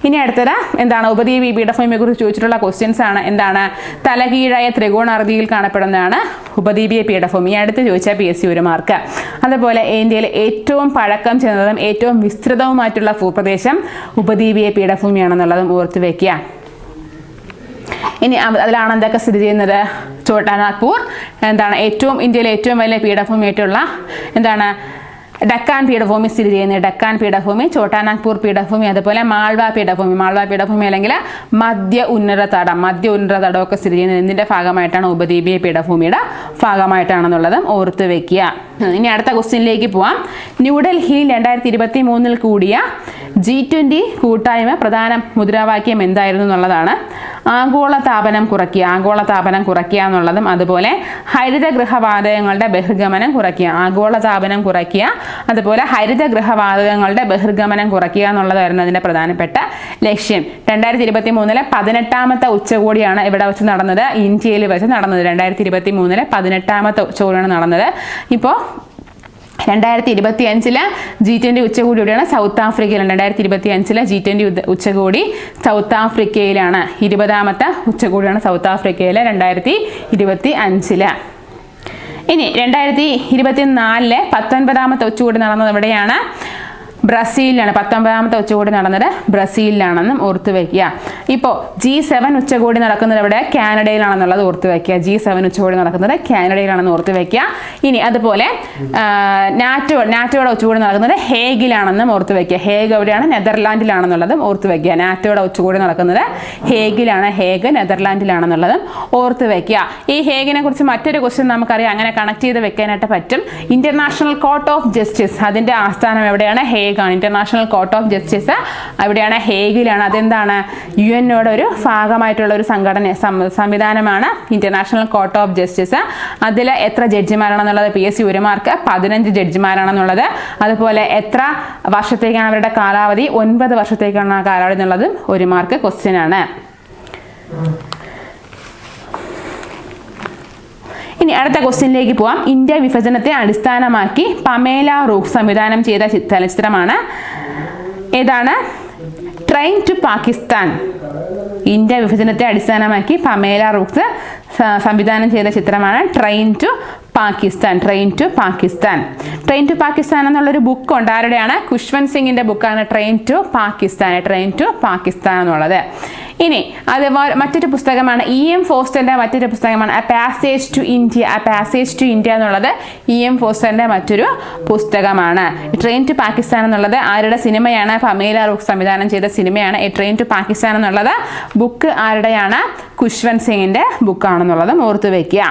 A: ഇനി അടുത്തത് എന്താണ്? ഉപദ്വീപീയ പീഠഭൂമിയെ കുറിച്ച് ചോദിച്ചിട്ടുള്ള ക്വസ്റ്റ്യൻസ് ആണ്. എന്താണ്? തലകീഴായ ത്രികോണാകൃതിയിൽ കാണപ്പെടുന്നതാണ് ഉപദ്വീപീയ പീഠഭൂമി. അടുത്ത് ചോദിച്ചാൽ PSC 1 മാർക്ക്. അതുപോലെ ഇന്ത്യയിലെ ഏറ്റവും പഴക്കം ചെന്നതും ഏറ്റവും വിസ്തൃതവുമായിട്ടുള്ള ഭൂപ്രദേശം ഉപദ്വീപീയ പീഠഭൂമിയാണെന്നുള്ളതും ഓർത്ത് വയ്ക്കുക. ഇനി അതിലാണ് എന്തൊക്കെ സ്ഥിതി ചെയ്യുന്നത്? ഛോട്ടാ നാഗ്പൂർ എന്താണ്? ഇന്ത്യയിലെ ഏറ്റവും വലിയ പീഠഭൂമിയായിട്ടുള്ള എന്താണ്? ഡക്കാൻ പീഠഭൂമി സ്ഥിതി ചെയ്യുന്നത്. ഡക്കാൻ പീഠഭൂമി, ചോട്ടാനാഗ്പൂർ പീഠഭൂമി, അതുപോലെ മാൾവ പീഠഭൂമി അല്ലെങ്കിൽ മധ്യ ഉന്നത തടമൊക്കെ സ്ഥിതി ചെയ്യുന്നത് എന്തിന്റെ ഭാഗമായിട്ടാണ്? ഉപദ്വീപീയ പീഠഭൂമിയുടെ ഭാഗമായിട്ടാണെന്നുള്ളത് ഓർത്ത് വെക്കുക. ഇനി അടുത്ത ക്വസ്റ്റ്യനിലേക്ക് പോവാം. ന്യൂഡൽഹിയിൽ 2023 കൂടിയ G20 കൂട്ടായ്മ പ്രധാന മുദ്രാവാക്യം എന്തായിരുന്നു എന്നുള്ളതാണ്. ആഗോള താപനം കുറയ്ക്കുക എന്നുള്ളതും, അതുപോലെ ഹരിതഗൃഹവാതകങ്ങളുടെ ബഹിർഗമനം കുറയ്ക്കുക. ആഗോള താപനം കുറയ്ക്കുക, അതുപോലെ ഹരിതഗൃഹവാതകങ്ങളുടെ ബഹിർഗമനം കുറയ്ക്കുക എന്നുള്ളതായിരുന്നു അതിന്റെ പ്രധാനപ്പെട്ട ലക്ഷ്യം. 2023 18ാമത്തെ ഉച്ചകോടിയാണ് ഇവിടെ വെച്ച് നടന്നത്, ഇന്ത്യയിൽ വെച്ച് നടന്നത്. 2023 18ാമത്തെ ഉച്ചകോടിയാണ് നടന്നത്. ഇപ്പോൾ 2025 G20 ഉച്ചകോടിയാണ് സൗത്ത് ആഫ്രിക്കയിലാണ്. 2025 G20 ഉച്ചകോടി സൗത്ത് ആഫ്രിക്കയിലാണ്. 20ാമത്തെ ഉച്ചകോടിയാണ് സൗത്ത് ആഫ്രിക്കയിൽ 2025. ഇനി 2024 19ാമത്തെ ഉച്ചകോടി നടന്നത് എവിടെയാണ്? ബ്രസീലിലാണ്. 19ാമത്തെ ഉച്ചകോടി നടന്നത് ബ്രസീലിലാണെന്നും ഓർത്തു വയ്ക്കുക. ഇപ്പോൾ G7 ഉച്ചകോടി നടക്കുന്നത് എവിടെ? കാനഡയിലാണെന്നുള്ളത് ഓർത്തു വയ്ക്കുക. G7 ഉച്ചകോടി നടക്കുന്നത് കാനഡയിലാണെന്ന് ഓർത്തു വയ്ക്കുക. ഇനി അതുപോലെ നാറ്റോയുടെ ഉച്ചകോടി നടക്കുന്നത് ഹേഗിലാണെന്നും ഓർത്തു വയ്ക്കുക. ഹേഗ് എവിടെയാണ്? നെതർലാൻഡിലാണെന്നുള്ളതും ഓർത്തു വയ്ക്കുക. നാറ്റോയുടെ ഉച്ചകോടി നടക്കുന്നത് ഹേഗിലാണ്. ഹേഗ് നെതർലാൻഡിലാണെന്നുള്ളതും ഓർത്തു വയ്ക്കുക. ഈ ഹേഗിനെ കുറിച്ച് മറ്റൊരു ക്വസ്റ്റ്യൻ നമുക്കറിയാം, അങ്ങനെ കണക്ട് ചെയ്ത് വെക്കാനായിട്ട് പറ്റും. ഇന്റർനാഷണൽ കോർട്ട് ഓഫ് ജസ്റ്റിസ്, അതിന്റെ ആസ്ഥാനം എവിടെയാണ്? ഹേഗ് ആണ്. ഇന്റർനാഷണൽ കോർട്ട് ഓഫ് ജസ്റ്റിസ് അവിടെയാണ്, ഹേഗിലാണ്. അതെന്താണ്? UN-യുടെ ഒരു ഭാഗമായിട്ടുള്ള ഒരു സംവിധാനമാണ് ഇന്റർനാഷണൽ കോർട്ട് ഓഫ് ജസ്റ്റിസ്. അതിൽ എത്ര ജഡ്ജിമാരാണെന്നുള്ളത് PSC 1 മാർക്ക്, 15 ജഡ്ജിമാരാണെന്നുള്ളത്. അതുപോലെ എത്ര വർഷത്തേക്കാണ് അവരുടെ കാലാവധി? 9 വർഷത്തേക്കാണ് ആ കാലാവധി എന്നുള്ളത് 1 മാർക്ക് ക്വസ്റ്റ്യൻ ആണ്. ഇനി അടുത്ത ക്വസ്റ്റ്യനിലേക്ക് പോവാം. ഇന്ത്യ വിഭജനത്തെ അടിസ്ഥാനമാക്കി പമേല റൂക്സ് സംവിധാനം ചെയ്ത ചലച്ചിത്രമാണ് ഏതാണ്? Train to Pakistan. ഇന്ത്യ വിഭജനത്തെ അടിസ്ഥാനമാക്കി പമേല റൂക്സ് സംവിധാനം ചെയ്ത ചിത്രമാണ് train to Pakistan. Train to Pakistan എന്നുള്ളൊരു ബുക്ക് ഉണ്ട്. ആരുടെയാണ്? ഖുഷ്വന്ത് സിംഗിന്റെ ബുക്കാണ് ട്രെയിൻ ടു പാകിസ്ഥാൻ എന്നുള്ളത്. ഇനി അത് മറ്റൊരു പുസ്തകമാണ് EM ഫോസ്റ്ററിന്റെ മറ്റൊരു പുസ്തകമാണ് A Passage to India എന്നുള്ളത് EM ഫോസ്റ്ററിന്റെ മറ്റൊരു പുസ്തകമാണ്. ട്രെയിൻ ടു പാകിസ്ഥാൻ എന്നുള്ളത് ആരുടെ സിനിമയാണ്? പമേല റൂക്സ് സംവിധാനം ചെയ്ത സിനിമയാണ് ട്രെയിൻ ടു പാകിസ്ഥാൻ എന്നുള്ളത്. ബുക്ക് ആരുടെയാണ്? ഖുഷ്വന്ത് സിംഗിന്റെ ബുക്കാണെന്നുള്ളതും ഓർത്തു വയ്ക്കുക.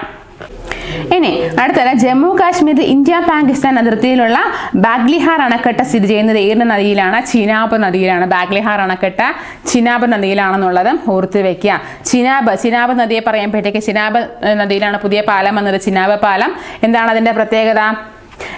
A: ഇനി അടുത്തത് ജമ്മു കാശ്മീർ ഇന്ത്യ പാകിസ്ഥാൻ അതിർത്തിയിലുള്ള ബാഗ്ലിഹാർ അണക്കെട്ട് സ്ഥിതി ചെയ്യുന്നത് ഏത് നദിയിലാണ്? ചിനാബ് നദിയിലാണ്. ബാഗ്ലിഹാർ അണക്കെട്ട് ചിനാബ് നദിയിലാണെന്നുള്ളതും ഓർത്തു വെക്കുക. ചിനാബ് നദിയെ പറയുമ്പോഴത്തേക്ക് ചിനാബ് നദിയിലാണ് പുതിയ പാലം വന്നത്. ചിനാബ് പാലം എന്താണ് അതിന്റെ പ്രത്യേകത?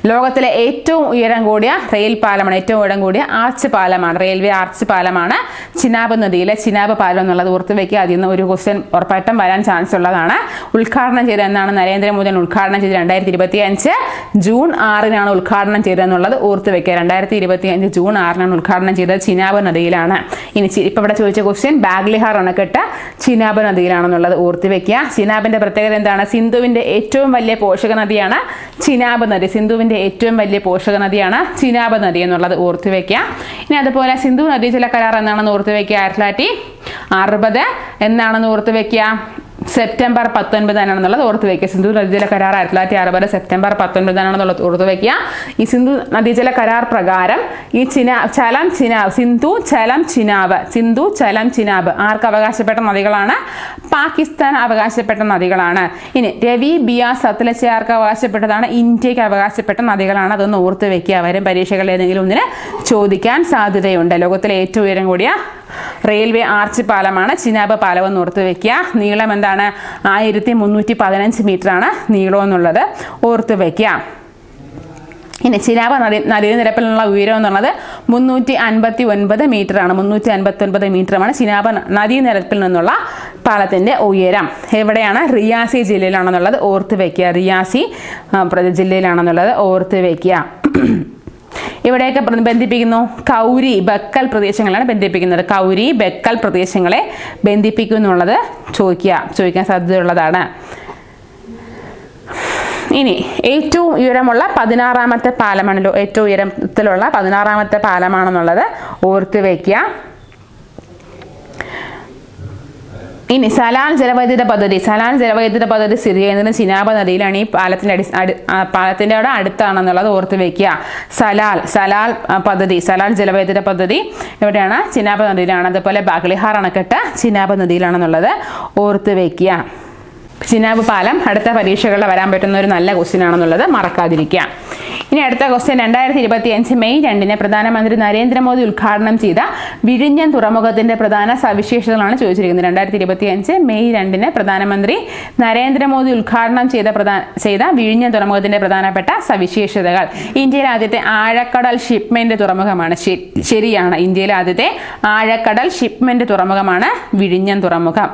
A: ലോകത്തിലെ ഏറ്റവും ഉയരം കൂടിയ റെയിൽ പാലമാണ്, ഏറ്റവും ഉയരം കൂടിയ ആർച്ച് പാലമാണ്, റെയിൽവേ ആർച്ച് പാലമാണ് ചിനാബ് നദിയിലെ ചിനാബ് പാലം എന്നുള്ളത് ഓർത്ത് വയ്ക്കുക. അതിൽ നിന്ന് ഒരു ക്വസ്റ്റ്യൻ ഉറപ്പായിട്ടും വരാൻ ചാൻസ് ഉള്ളതാണ്. ഉദ്ഘാടനം ചെയ്തത് എന്നാണ്? നരേന്ദ്രമോദി ഉദ്ഘാടനം ചെയ്ത് 2025 ജൂൺ 6 ഉദ്ഘാടനം ചെയ്തതെന്നുള്ളത് ഓർത്ത് വയ്ക്കുക. 2025 ജൂൺ 6 ഉദ്ഘാടനം ചെയ്തത് ചിനാബ് നദിയിലാണ്. ഇനി ഇപ്പൊ ഇവിടെ ചോദിച്ച ക്വസ്റ്റ്യൻ ബാഗ്ലിഹാർ അണക്കെട്ട് ചിനാബ് നദിയിലാണെന്നുള്ളത് ഓർത്ത് വയ്ക്കുക. ചിനാബിന്റെ പ്രത്യേകത എന്താണ്? സിന്ധുവിന്റെ ഏറ്റവും വലിയ പോഷക നദിയാണ് ചിനാബ് നദി. സിന്ധുവിന്റെ ഏറ്റവും വലിയ പോഷക നദിയാണ് ചിനാബ് നദി എന്നുള്ളത് ഓർത്തു വെക്കുക. ഇനി അതുപോലെ സിന്ധു നദീജല കരാർ എന്നാണെന്ന് ഓർത്തു വെക്കുക. 1960 എന്നാണെന്ന് ഓർത്തു വെക്കുക. സെപ്റ്റംബർ 19 ആണെന്നുള്ളത് ഓർത്ത് വയ്ക്കുക. സിന്ധു നദീജല കരാർ 1960 സെപ്റ്റംബർ 19 ആണെന്നുള്ളത് ഓർത്ത് വയ്ക്കുക. ഈ സിന്ധു നദീജല കരാർ പ്രകാരം ഈ സിന്ധു ചലം ചിനാബ് ആർക്ക് അവകാശപ്പെട്ട നദികളാണ്? പാകിസ്ഥാൻ അവകാശപ്പെട്ട നദികളാണ്. ഇനി രവി, ബിയാസ്, സത്ലജ് ആർക്ക് അവകാശപ്പെട്ടതാണ്? ഇന്ത്യക്ക് അവകാശപ്പെട്ട നദികളാണ്. അതൊന്ന് ഓർത്ത് വയ്ക്കുക. വരും പരീക്ഷകളിൽ ഏതെങ്കിലും ഒന്നിന് ചോദിക്കാൻ സാധ്യതയുണ്ട്. ലോകത്തിലെ ഏറ്റവും ഉയരം കൂടിയ റെയിൽവേ ആർച്ച് പാലമാണ് ചിനാബ് പാലം എന്ന് ഓർത്ത് വെക്കുക. നീളം എന്താണ്? 1315 മീറ്ററാണ് നീളം എന്നുള്ളത് ഓർത്ത് വയ്ക്കുക. ഇനി ചിനാബ് നദീനിരപ്പിലുള്ള ഉയരം എന്നുള്ളത് 359 മീറ്ററാണ്. 359 മീറ്ററുമാണ് ചിനാബ് നദീനിരപ്പിൽ നിന്നുള്ള പാലത്തിന്റെ ഉയരം. എവിടെയാണ്? റിയാസി ജില്ലയിലാണെന്നുള്ളത് ഓർത്ത് വയ്ക്കുക. റിയാസി ജില്ലയിലാണെന്നുള്ളത് ഓർത്ത് വയ്ക്കുക. ഇവിടെയൊക്കെ ബന്ധിപ്പിക്കുന്നു കൗരി ബക്കൽ പ്രദേശങ്ങളാണ് ബന്ധിപ്പിക്കുന്നത്. കൗരി ബക്കൽ പ്രദേശങ്ങളെ ബന്ധിപ്പിക്കും എന്നുള്ളത് ചോദിക്കാൻ സാധ്യതയുള്ളതാണ്. ഇനി ഏറ്റവും ഉയരമുള്ള 16ാമത്തെ പാലമാണല്ലോ, ഏറ്റവും ഉയരത്തിലുള്ള 16ാമത്തെ പാലമാണെന്നുള്ളത് ഓർത്ത് വയ്ക്കുക. ഇനി സലാൽ ജലവൈദ്യുത പദ്ധതി സ്ഥിതി ചെയ്യുന്നത് ചിനാബ് നദിയിലാണ്. ഈ പാലത്തിൻ്റെ അവിടെ അടുത്താണെന്നുള്ളത് ഓർത്ത് വെക്കുക. സലാൽ ജലവൈദ്യുത പദ്ധതി എവിടെയാണ്? ചിനാബ് നദിയിലാണ്. അതുപോലെ ബാഗ്ലിഹാർ അണക്കെട്ട് ചിനാബ് നദിയിലാണെന്നുള്ളത് ഓർത്ത് വെക്കുക. ചിനാബ് പാലം അടുത്ത പരീക്ഷകളിൽ വരാൻ പറ്റുന്ന ഒരു നല്ല ക്വസ്റ്റ്യൻ ആണെന്നുള്ളത് മറക്കാതിരിക്കുക. ഇനി അടുത്ത ക്വസ്റ്റ്യൻ 2025 മെയ് 2 പ്രധാനമന്ത്രി നരേന്ദ്രമോദി ഉദ്ഘാടനം ചെയ്ത വിഴിഞ്ഞം തുറമുഖത്തിന്റെ പ്രധാന സവിശേഷതകളാണ് ചോദിച്ചിരിക്കുന്നത്. 2025 മെയ് 2 പ്രധാനമന്ത്രി നരേന്ദ്രമോദി ഉദ്ഘാടനം ചെയ്ത വിഴിഞ്ഞം തുറമുഖത്തിന്റെ പ്രധാനപ്പെട്ട സവിശേഷതകൾ. ഇന്ത്യയിലെ ആദ്യത്തെ ആഴക്കടൽ ഷിപ്മെന്റ് തുറമുഖമാണ്. ശരിയാണ്, ഇന്ത്യയിലെ ആദ്യത്തെ ആഴക്കടൽ ഷിപ്മെന്റ് തുറമുഖമാണ് വിഴിഞ്ഞം തുറമുഖം.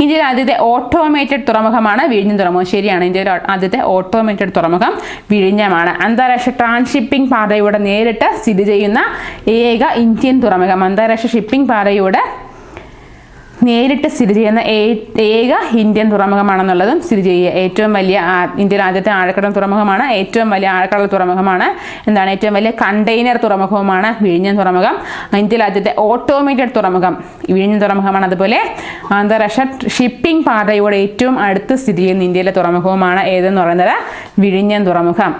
A: ഇന്ത്യയിലെ ആദ്യത്തെ ഓട്ടോമേറ്റഡ് തുറമുഖമാണ് വിഴിഞ്ഞം തുറമുഖം. ശരിയാണ്, ഇന്ത്യയിലെ ആദ്യത്തെ ഓട്ടോമേറ്റഡ് തുറമുഖം വിഴിഞ്ഞമാണ്. അന്താരാഷ്ട്ര ട്രാൻസ്ഷിപ്പിംഗ് പാതയോടെ നേരിട്ട് സ്ഥിതി ചെയ്യുന്ന ഏക ഇന്ത്യൻ തുറമുഖം. അന്താരാഷ്ട്ര ഷിപ്പിംഗ് പാതയോടെ നേരിട്ട് സ്ഥിതി ചെയ്യുന്ന ഏക ഇന്ത്യൻ തുറമുഖമാണെന്നുള്ളതും സ്ഥിതി ചെയ്യുക. ഏറ്റവും വലിയ ഇന്ത്യയിലെ ആദ്യത്തെ ആഴക്കടൽ തുറമുഖമാണ്. ഏറ്റവും വലിയ ആഴക്കടൽ തുറമുഖമാണ്. ഏറ്റവും വലിയ കണ്ടെയ്നർ തുറമുഖവുമാണ് വിഴിഞ്ഞം തുറമുഖം. ഇന്ത്യയിലെ ആദ്യത്തെ ഓട്ടോമേറ്റഡ് തുറമുഖം വിഴിഞ്ഞം തുറമുഖമാണ്. അതുപോലെ അന്താരാഷ്ട്ര ഷിപ്പിംഗ് പാതയോടെ ഏറ്റവും അടുത്ത് സ്ഥിതി ചെയ്യുന്ന ഇന്ത്യയിലെ തുറമുഖവുമാണ് ഏതെന്ന് പറയുന്നത് വിഴിഞ്ഞം തുറമുഖം.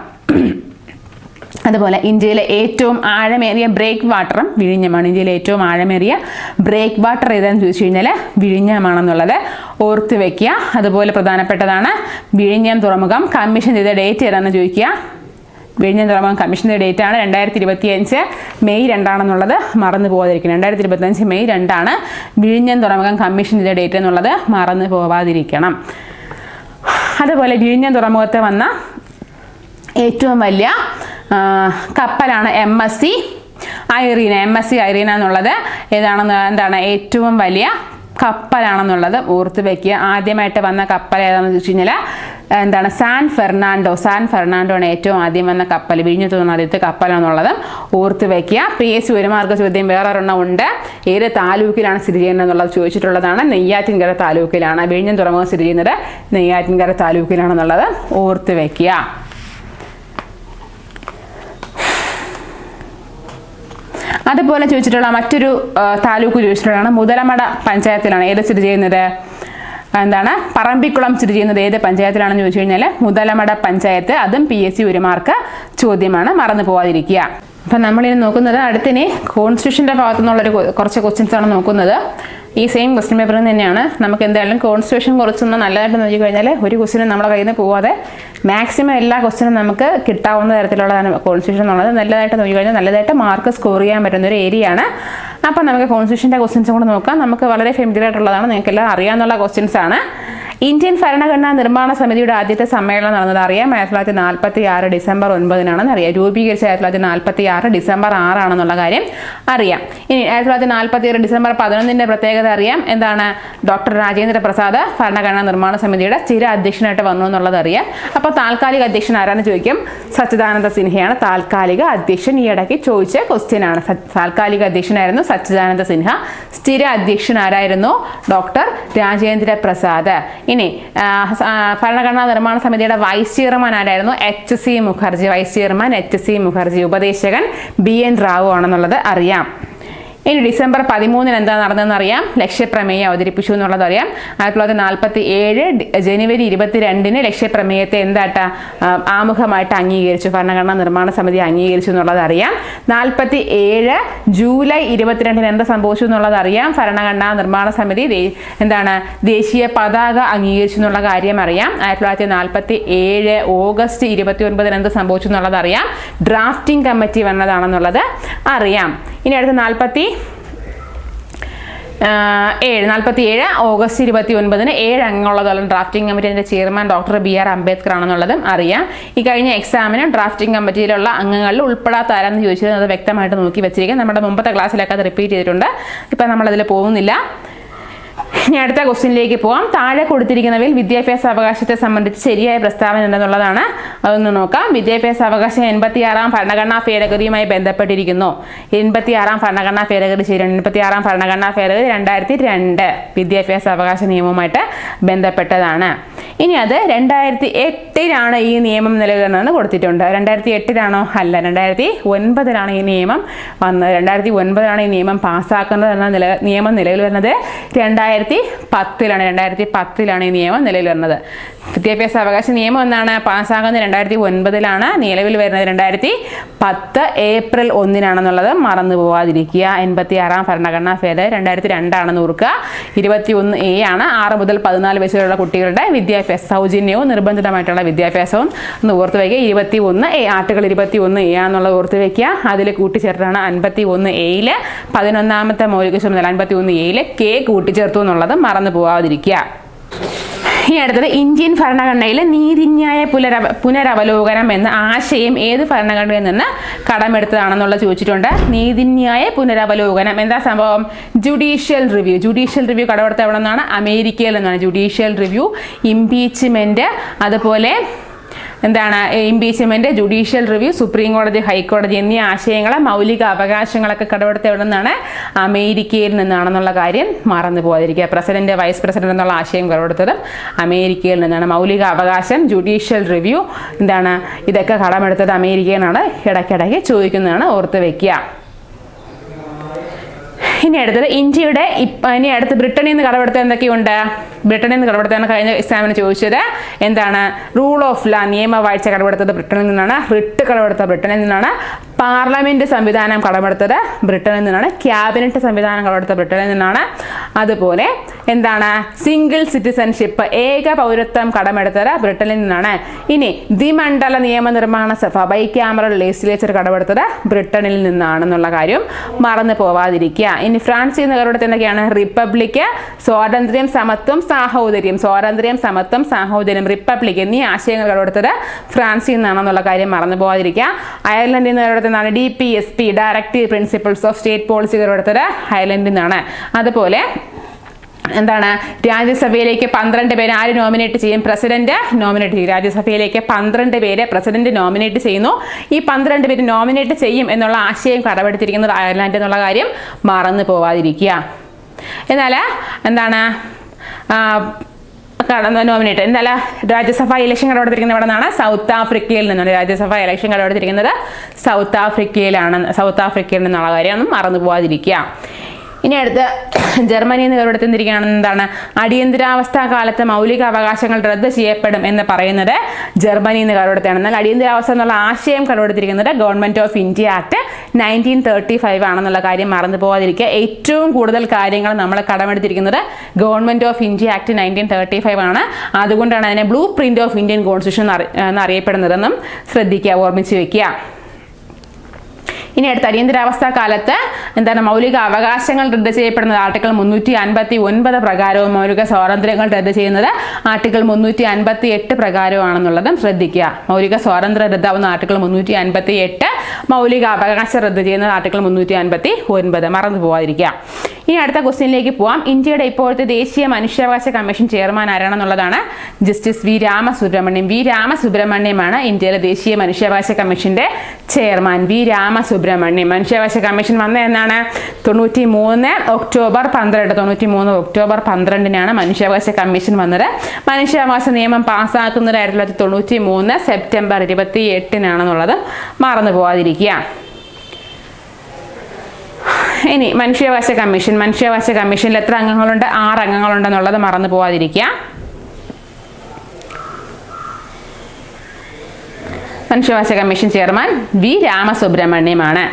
A: അതുപോലെ ഇന്ത്യയിലെ ഏറ്റവും ആഴമേറിയ ബ്രേക്ക് വാട്ടറും വിഴിഞ്ഞമാണ്. ഇന്ത്യയിലെ ഏറ്റവും ആഴമേറിയ ബ്രേക്ക് വാട്ടർ ഏതാണെന്ന് ചോദിച്ചു കഴിഞ്ഞാൽ വിഴിഞ്ഞമാണെന്നുള്ളത് ഓർത്ത് വെക്കുക. അതുപോലെ പ്രധാനപ്പെട്ടതാണ് വിഴിഞ്ഞം തുറമുഖം കമ്മീഷൻ ചെയ്ത ഡേറ്റ് ഏതാണെന്ന് ചോദിക്കുക. വിഴിഞ്ഞം തുറമുഖം കമ്മീഷൻ ചെയ്ത ഡേറ്റ് ആണ് 2025 മെയ് 2 മറന്നു പോകാതിരിക്കണം. 2025 മെയ് 2 വിഴിഞ്ഞം തുറമുഖം കമ്മീഷൻ ചെയ്ത ഡേറ്റ് എന്നുള്ളത് മറന്നു പോവാതിരിക്കണം. അതുപോലെ വിഴിഞ്ഞം തുറമുഖത്ത് വന്ന ഏറ്റവും വലിയ കപ്പലാണ് MSC ഐറീന എന്നുള്ളത് എന്താണ് ഏറ്റവും വലിയ കപ്പലാണെന്നുള്ളത് ഓർത്ത് വെക്കുക. ആദ്യമായിട്ട് വന്ന കപ്പൽ ഏതാണെന്ന് ചോദിച്ചു കഴിഞ്ഞാൽ സാൻ ഫെർണാണ്ടോ ആണ് ഏറ്റവും ആദ്യം വന്ന കപ്പൽ. വിഴിഞ്ഞു തോന്നുന്ന ആദ്യത്തെ കപ്പലാണെന്നുള്ളത് ഓർത്ത് വെക്കുക. PSC ഒരു മാർക്ക് ചോദ്യം വേറൊരെണ്ണം ഉണ്ട്. ഏത് താലൂക്കിലാണ് സ്ഥിതി ചെയ്യുന്നത് എന്നുള്ളത് ചോദിച്ചിട്ടുള്ളതാണ്. നെയ്യാറ്റിൻകര താലൂക്കിലാണ് വിഴിഞ്ഞം തുറമുഖം സ്ഥിതി ചെയ്യുന്നത്. നെയ്യാറ്റിൻകര താലൂക്കിലാണെന്നുള്ളത് ഓർത്ത് വെക്കുക. അതുപോലെ ചോദിച്ചിട്ടുള്ള മറ്റൊരു താലൂക്ക് ചോദിച്ചിട്ടുള്ളതാണ് മുതലമട പഞ്ചായത്തിലാണ്. ഏത് സ്ഥിതി ചെയ്യുന്നത്? പറമ്പിക്കുളം സ്ഥിതി ചെയ്യുന്നത് ഏത് പഞ്ചായത്തിലാണെന്ന് ചോദിച്ചു കഴിഞ്ഞാൽ മുതലമട പഞ്ചായത്ത്. അതും PSC ഒരു മാർക്ക് ചോദ്യമാണ്, മറന്നു പോവാതിരിക്കുക. അപ്പം നമ്മളിനി നോക്കുന്നത് അടുത്തിനി കോൺസ്റ്റിറ്റ്യൂഷൻ്റെ ഭാഗത്തു നിന്നുള്ളൊരു കുറച്ച് ക്വസ്റ്റ്യൻസാണ് നോക്കുന്നത്. ഈ സെയിം ക്വസ്റ്റ്യൻ പേപ്പറിൽ തന്നെയാണ്. നമുക്ക് എന്തായാലും കോൺസ്റ്റിറ്റ്യൂഷൻ കുറച്ചൊന്ന് നല്ലതായിട്ട് നോക്കി കഴിഞ്ഞാൽ ഒരു ക്വസ്റ്റ്യനും നമ്മുടെ കയ്യിൽ നിന്ന് പോവാതെ മാക്സിമം എല്ലാ ക്വസ്റ്റ്യനും നമുക്ക് കിട്ടാവുന്ന തരത്തിലുള്ളതാണ് കോൺസ്റ്റിറ്റ്യൂഷൻ എന്നുള്ളത്. നല്ലതായിട്ട് നോക്കി കഴിഞ്ഞാൽ നല്ലതായിട്ട് മാർക്ക് സ്കോർ ചെയ്യാൻ പറ്റുന്ന ഒരു ഏരിയ ആണ്. അപ്പം നമുക്ക് കോൺസ്റ്റിറ്റ്യൂഷൻ്റെ ക്വസ്റ്റ്യൻസും കൂടെ നോക്കാം. നമുക്ക് വളരെ ഫെമിലിയർ ആയിട്ടുള്ളതാണ്, നിങ്ങൾക്കെല്ലാം അറിയാവുന്ന ക്വസ്റ്റ്യൻസ് ആണ്. ഇന്ത്യൻ ഭരണഘടനാ നിർമ്മാണ സമിതിയുടെ ആദ്യത്തെ സമ്മേളനം നടന്നത് അറിയാം. 1946 ഡിസംബർ 9 അറിയാം. രൂപീകരിച്ച 1946 ഡിസംബർ 6 കാര്യം അറിയാം. ഇനി 1947 ഡിസംബർ 11 പ്രത്യേകത അറിയാം. ഡോക്ടർ രാജേന്ദ്ര പ്രസാദ് ഭരണഘടനാ നിർമ്മാണ സമിതിയുടെ സ്ഥിര അധ്യക്ഷനായിട്ട് വന്നു എന്നുള്ളത് അറിയാം. അപ്പോൾ താൽക്കാലിക അധ്യക്ഷൻ ആരാന്ന് ചോദിക്കും. സച്ചിദാനന്ദ സിൻഹയാണ് താൽക്കാലിക അധ്യക്ഷൻ. ഈ ഇടയ്ക്ക് ചോദിച്ച ക്വസ്റ്റ്യൻ ആണ്. താൽക്കാലിക അധ്യക്ഷനായിരുന്നു സച്ചിദാനന്ദ സിൻഹ. സ്ഥിര അധ്യക്ഷൻ ആരായിരുന്നു? ഡോക്ടർ രാജേന്ദ്ര പ്രസാദ്. ഇനി ഭരണഘടനാ നിർമ്മാണ സമിതിയുടെ വൈസ് ചെയർമാൻ ആരായിരുന്നു? HC Mukherjee. Vice chairman HC Mukherjee. ഉപദേശകൻ BN റാവു ആണെന്നുള്ളത് അറിയാം. ഇനി ഡിസംബർ 13 എന്താ നടന്നതെന്ന് അറിയാം. ലക്ഷ്യപ്രമേയം അവതരിപ്പിച്ചു എന്നുള്ളത് അറിയാം. 1947 ജനുവരി 22 ലക്ഷ്യപ്രമേയത്തെ ആമുഖമായിട്ട് അംഗീകരിച്ചു. ഭരണഘടനാ നിർമ്മാണ സമിതി അംഗീകരിച്ചു എന്നുള്ളത് അറിയാം. 47 ജൂലൈ 22 എന്താ സംഭവിച്ചു എന്നുള്ളത് അറിയാം. ഭരണഘടനാ നിർമ്മാണ സമിതി ദേശീയ പതാക അംഗീകരിച്ചു എന്നുള്ള കാര്യം അറിയാം. 1947 ഓഗസ്റ്റ് 29 എന്ത് സംഭവിച്ചു എന്നുള്ളത് അറിയാം. ഡ്രാഫ്റ്റിംഗ് കമ്മിറ്റി വന്നതാണെന്നുള്ളത് അറിയാം. ഇനി അടുത്ത 47 ഓഗസ്റ്റ് 29 7 അംഗങ്ങളുള്ള ഡ്രാഫ്റ്റിംഗ് കമ്മിറ്റിയുടെ ചെയർമാൻ ഡോക്ടർ BR അംബേദ്കർ ആണെന്നുള്ളതും അറിയാം. ഈ കഴിഞ്ഞ എക്സാമിന് ഡ്രാഫ്റ്റിംഗ് കമ്മിറ്റിയിലുള്ള അംഗങ്ങളിൽ ഉൾപ്പെടാത്ത ആരാന്ന് ചോദിച്ചത് അത് വ്യക്തമായിട്ട് നോക്കി വെച്ചിരിക്കുക. നമ്മുടെ മുമ്പത്തെ ക്ലാസ്സിലൊക്കെ അത് റിപ്പീറ്റ് ചെയ്തിട്ടുണ്ട്. ഇപ്പം നമ്മളതിൽ പോകുന്നില്ല. ഇനി അടുത്ത ക്വസ്റ്റ്യനിലേക്ക് പോകാം. താഴെ കൊടുത്തിരിക്കുന്നവയിൽ വിദ്യാഭ്യാസ അവകാശത്തെ സംബന്ധിച്ച് ശരിയായ പ്രസ്താവന ഉണ്ടെന്നുള്ളതാണ്. അതൊന്ന് നോക്കാം. വിദ്യാഭ്യാസ അവകാശം 86 ഭരണഘടനാ ഭേദഗതിയുമായി ബന്ധപ്പെട്ടിരിക്കുന്നു. 86 ഭരണഘടനാ ഭേദഗതി ശരിയാണ്. 86 ഭരണഘടനാ ഭേദഗതി 2002 വിദ്യാഭ്യാസ അവകാശ നിയമവുമായിട്ട് ബന്ധപ്പെട്ടതാണ്. ഇനി അത് 2008 ഈ നിയമം നിലവിൽ വന്നതെന്ന് കൊടുത്തിട്ടുണ്ട്. 2008 അല്ല, 2009 ഈ നിയമം വന്നത്. 2009 ഈ നിയമം പാസ്സാക്കുന്നത് എന്ന നിയമം നിലവിൽ വരുന്നത് 2010 ഈ നിയമം നിലവിൽ വരുന്നത്. വിദ്യാഭ്യാസ അവകാശ നിയമം എന്നാണ് പാസ്സാകുന്നത് 2009 നിലവിൽ വരുന്നത് 2010 ഏപ്രിൽ 1 മറന്നു പോവാതിരിക്കുക. 86 ഭരണഘടനാ ഭേദഗതി 2002 ഓർക്കുക. 21A 6 മുതൽ 14 വയസ്സുള്ള കുട്ടികളുടെ വിദ്യാഭ്യാസ സൗജന്യവും നിർബന്ധിതമായിട്ടുള്ള വിദ്യാഭ്യാസവും എന്ന് ഓർത്ത് വയ്ക്കുക. 21A ആർട്ടിക്കിൾ 21A എന്നുള്ളത് ഓർത്ത് വയ്ക്കുക. അതിൽ കൂട്ടിച്ചേർത്താണ് 51A 11ാമത്തെ മൗലിക ചുമതല 51A K കൂട്ടിച്ചേർത്തു എന്നുള്ളത് മറന്നു പോവാതിരിക്കുക. ഇനി അടുത്തത് ഇന്ത്യൻ ഭരണഘടനയിലെ നീതിന്യായ പുനരവലോകനം എന്ന ആശയം ഏത് ഭരണഘടനയിൽ നിന്ന് കടമെടുത്തതാണെന്നുള്ള ചോദിച്ചിട്ടുണ്ട്. നീതിന്യായ പുനരവലോകനം എന്താ സംഭവം? ജുഡീഷ്യൽ റിവ്യൂ കടമെടുത്ത എവിടെ നിന്നാണ്? അമേരിക്കയിൽ നിന്നാണ്. ജുഡീഷ്യൽ റിവ്യൂ, ഇംപീച്ച്മെന്റ്, അതുപോലെ എന്താണ് ഇംപീച്ച്മെന്റ്, ജുഡീഷ്യൽ റിവ്യൂ, സുപ്രീം കോടതി, ഹൈക്കോടതി എന്നീ ആശയങ്ങളെ മൗലിക അവകാശങ്ങളൊക്കെ കടമെടുത്ത എവിടെ നിന്നാണ്? അമേരിക്കയിൽ നിന്നാണെന്നുള്ള കാര്യം മറന്നു പോകാതിരിക്കുക. പ്രസിഡന്റ്, വൈസ് പ്രസിഡന്റ് എന്നുള്ള ആശയം കടമെടുത്തതും അമേരിക്കയിൽ നിന്നാണ്. മൗലിക അവകാശം, ജുഡീഷ്യൽ റിവ്യൂ എന്താണ് ഇതൊക്കെ കടമെടുത്തത് അമേരിക്കയിൽ നിന്നാണ്. ഇടയ്ക്കിടയ്ക്ക് ചോദിക്കുന്നതാണ്, ഓർത്ത് വയ്ക്കുക. ഇനി അടുത്തത് ഇന്ത്യയുടെ ഇനി അടുത്ത് ബ്രിട്ടനിൽ നിന്ന് കടമെടുത്ത എന്തൊക്കെയുണ്ട്? ബ്രിട്ടനിൽ നിന്ന് കടമെടുത്താണ് കഴിഞ്ഞ എക്സാമിന് ചോദിച്ചത്. എന്താണ്? റൂൾ ഓഫ് ലാ, നിയമവാഴ്ച കടമെടുത്തത് ബ്രിട്ടനിൽ നിന്നാണ്. റിട്ട് കടമെടുത്തത് ബ്രിട്ടനിൽ നിന്നാണ്. പാർലമെന്റ് സംവിധാനം കടമെടുത്തത് ബ്രിട്ടനിൽ നിന്നാണ്. ക്യാബിനറ്റ് സംവിധാനം കടമെടുത്തത് ബ്രിട്ടനിൽ നിന്നാണ്. അതുപോലെ എന്താണ്? സിംഗിൾ സിറ്റിസൺഷിപ്പ്, ഏക പൗരത്വം കടമെടുത്തത് ബ്രിട്ടനിൽ നിന്നാണ്. ഇനി ദ്വിമണ്ഡല നിയമനിർമ്മാണ സഭ, ബൈക്യാമറൽ ലെജിസ്ലേച്ചർ കടമെടുത്തത് ബ്രിട്ടനിൽ നിന്നാണെന്നുള്ള കാര്യം മറന്നു പോവാതിരിക്കുക. ഇനി ഫ്രാൻസിൽ നിന്ന് കടമെടുത്തത് എന്തൊക്കെയാണ്? റിപ്പബ്ലിക്, സ്വാതന്ത്ര്യം, സമത്വം, സാഹോദര്യം, റിപ്പബ്ലിക് എന്നീ ആശയങ്ങൾ കടമെടുത്തത് ഫ്രാൻസിൽ നിന്നാണെന്നുള്ള കാര്യം മറന്നു പോകാതിരിക്കുക. അയർലൻഡിൽ നിന്ന് കടമെടുത്തതാണ് DPSP, directive principles of state policy കടമെടുത്തത് അയർലൻഡിൽ നിന്നാണ്. അതുപോലെ എന്താണ്? രാജ്യസഭയിലേക്ക് 12 പേരെ ആര് നോമിനേറ്റ് ചെയ്യും? പ്രസിഡന്റ് നോമിനേറ്റ് ചെയ്യും. രാജ്യസഭയിലേക്ക് 12 പേരെ പ്രസിഡന്റ് നോമിനേറ്റ് ചെയ്യുന്നു. ഈ 12 പേര് നോമിനേറ്റ് ചെയ്യും എന്നുള്ള ആശയം കടമെടുത്തിരിക്കുന്നത് അയർലൻഡ് എന്നുള്ള കാര്യം മറന്നു പോവാതിരിക്കുക. എന്നാൽ എന്താണ് നോമിനേറ്റ് എന്നല്ല രാജ്യസഭ ഇലക്ഷൻ കടമെടുത്തിരിക്കുന്നത് എവിടെ നിന്നാണ്? സൗത്ത് ആഫ്രിക്കയിൽ നിന്നാണ്. രാജ്യസഭ ഇലക്ഷൻ കടമെടുത്തിരിക്കുന്നത് സൗത്ത് ആഫ്രിക്കയിൽ നിന്നുള്ള കാര്യം മറന്നു പോവാതിരിക്കുക. ഇനി അടുത്ത് ജർമ്മനിയിൽ നിന്ന് കടമെടുത്തിരിക്കുകയാണ് എന്താണ്? അടിയന്തരാവസ്ഥ കാലത്ത് മൗലിക അവകാശങ്ങൾ റദ്ദ് ചെയ്യപ്പെടും എന്ന് പറയുന്നത് ജർമ്മനിയിൽ നിന്ന് കടമെടുത്താണ്. എന്നാൽ അടിയന്തരാവസ്ഥ എന്നുള്ള ആശയം കടമെടുത്തിരിക്കുന്നത് ഗവൺമെന്റ് ഓഫ് ഇന്ത്യ ആക്ട് 1935 ആണെന്നുള്ള കാര്യം മറന്നു പോകാതിരിക്കുക. ഏറ്റവും കൂടുതൽ കാര്യങ്ങൾ നമ്മൾ കടമെടുത്തിരിക്കുന്നത് ഗവൺമെന്റ് ഓഫ് ഇന്ത്യ ആക്ട് 1935 ആണ്. അതുകൊണ്ടാണ് അതിനെ blueprint of Indian constitution എന്നറിയപ്പെടുന്നതെന്നും ശ്രദ്ധിക്കുക, ഓർമ്മിച്ച് വെക്കുക. ഇനി അടുത്ത അടിയന്തരാവസ്ഥ കാലത്ത് എന്താണ്? മൗലിക അവകാശങ്ങൾ റദ്ദ് ചെയ്യപ്പെടുന്നത് ആർട്ടിക്കിൾ 359 പ്രകാരവും മൗലിക സ്വാതന്ത്ര്യങ്ങൾ റദ്ദ് ചെയ്യുന്നത് ആർട്ടിക്കിൾ 358 പ്രകാരമാണെന്നുള്ളതും ശ്രദ്ധിക്കുക. മൗലിക സ്വാതന്ത്ര്യം റദ്ദാവുന്ന ആർട്ടിക്കിൾ 358, മൗലിക അവകാശം റദ്ദ് ചെയ്യുന്നത് ആർട്ടിക്കിൾ 359. മറന്നു പോകാതിരിക്കുക. ഇനി അടുത്ത ക്വസ്റ്റ്യനിലേക്ക് പോവാം. ഇന്ത്യയുടെ ഇപ്പോഴത്തെ ദേശീയ മനുഷ്യാവകാശ കമ്മീഷൻ ചെയർമാൻ ആരാണെന്നുള്ളതാണ് ജസ്റ്റിസ് വി രാമസുബ്രഹ്മണ്യമാണ് ഇന്ത്യയിലെ ദേശീയ മനുഷ്യാവകാശ കമ്മീഷന്റെ ചെയർമാൻ. മനുഷ്യാവകാശ കമ്മീഷൻ വന്ന എന്നാണ്? 93 ഒക്ടോബർ 12 മനുഷ്യാവകാശ കമ്മീഷൻ വന്നത്. മനുഷ്യാവകാശ നിയമം പാസ്സാക്കുന്നത് 1993 സെപ്റ്റംബർ 28 മറന്നു പോവാതിരിക്കുക. ഇനി മനുഷ്യാവകാശ കമ്മീഷനിൽ എത്ര അംഗങ്ങളുണ്ട്? 6 അംഗങ്ങളുണ്ടെന്നുള്ളത് മറന്നു പോവാതിരിക്കുക. മനുഷ്യാവകാശ കമ്മീഷൻ ചെയർമാൻ വി രാമസുബ്രഹ്മണ്യമാണ്.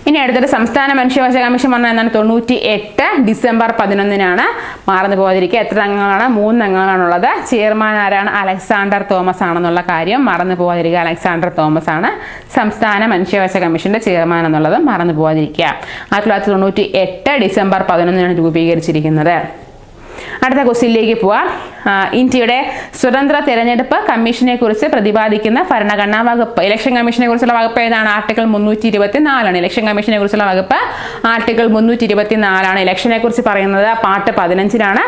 A: ഇനി അടുത്തൊരു സംസ്ഥാന മനുഷ്യാവകാശ കമ്മീഷൻ വന്ന എന്നാണ്? 98 ഡിസംബർ 11 മറന്നു പോകാതിരിക്കുക. എത്ര അംഗങ്ങളാണ്? 3 അംഗങ്ങളാണുള്ളത്. ചെയർമാൻ ആരാണ്? അലക്സാണ്ടർ തോമസ് ആണെന്നുള്ള കാര്യം മറന്നു പോകാതിരിക്കുക. അലക്സാണ്ടർ തോമസ് ആണ് സംസ്ഥാന മനുഷ്യാവകാശ കമ്മീഷന്റെ ചെയർമാൻ എന്നുള്ളത് മറന്നു പോകാതിരിക്കുക. 1998 ഡിസംബർ 11 രൂപീകരിച്ചിരിക്കുന്നത്. അടുത്ത ക്വസ്റ്റ്യനിലേക്ക് പോവാം. ഇന്ത്യയുടെ സ്വതന്ത്ര തെരഞ്ഞെടുപ്പ് കമ്മീഷനെ കുറിച്ച് പ്രതിപാദിക്കുന്ന ഭരണഘടനാ വകുപ്പ്, ഇലക്ഷൻ കമ്മീഷനെ കുറിച്ചുള്ള വകുപ്പ് ഏതാണ്? ആർട്ടിക്കിൾ 324 ഇലക്ഷൻ കമ്മീഷനെ കുറിച്ചുള്ള വകുപ്പ് ആർട്ടിക്കിൾ 324 ഇലക്ഷനെ കുറിച്ച് പറയുന്നത് പാർട്ട് 15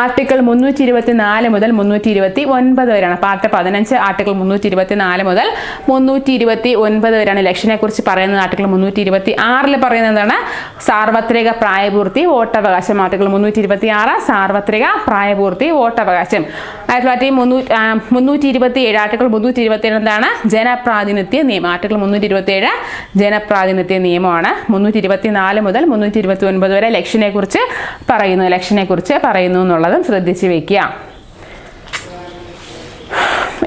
A: ആർട്ടിക്കിൾ 324 മുതൽ 329 വരെയാണ്. പാർട്ട് 15 ആർട്ടിക്കിൾ 324 മുതൽ 329 വരെയാണ് ഇലക്ഷനെ കുറിച്ച് പറയുന്നത്. ആർട്ടിക്കിൾ 326 പറയുന്നത് എന്താണ്? സാർവത്രിക പ്രായപൂർത്തി, വോട്ടവകാശം. ആർട്ടിക്കിൾ 326 സാർവത്രിക സാർവത്രിക പ്രായപൂർത്തി വോട്ടവകാശം. 327 ആർട്ടിക്കിൾ 327 എന്താണ്? ജനപ്രാതിനിധ്യ നിയമം. ആർട്ടിക്കിൾ 327 ജനപ്രാതിനിധ്യ നിയമമാണ്. 324 മുതൽ 329 വരെ ഇലക്ഷനെ കുറിച്ച് പറയുന്നു എന്നുള്ളതും ശ്രദ്ധിച്ചു വെക്കുക.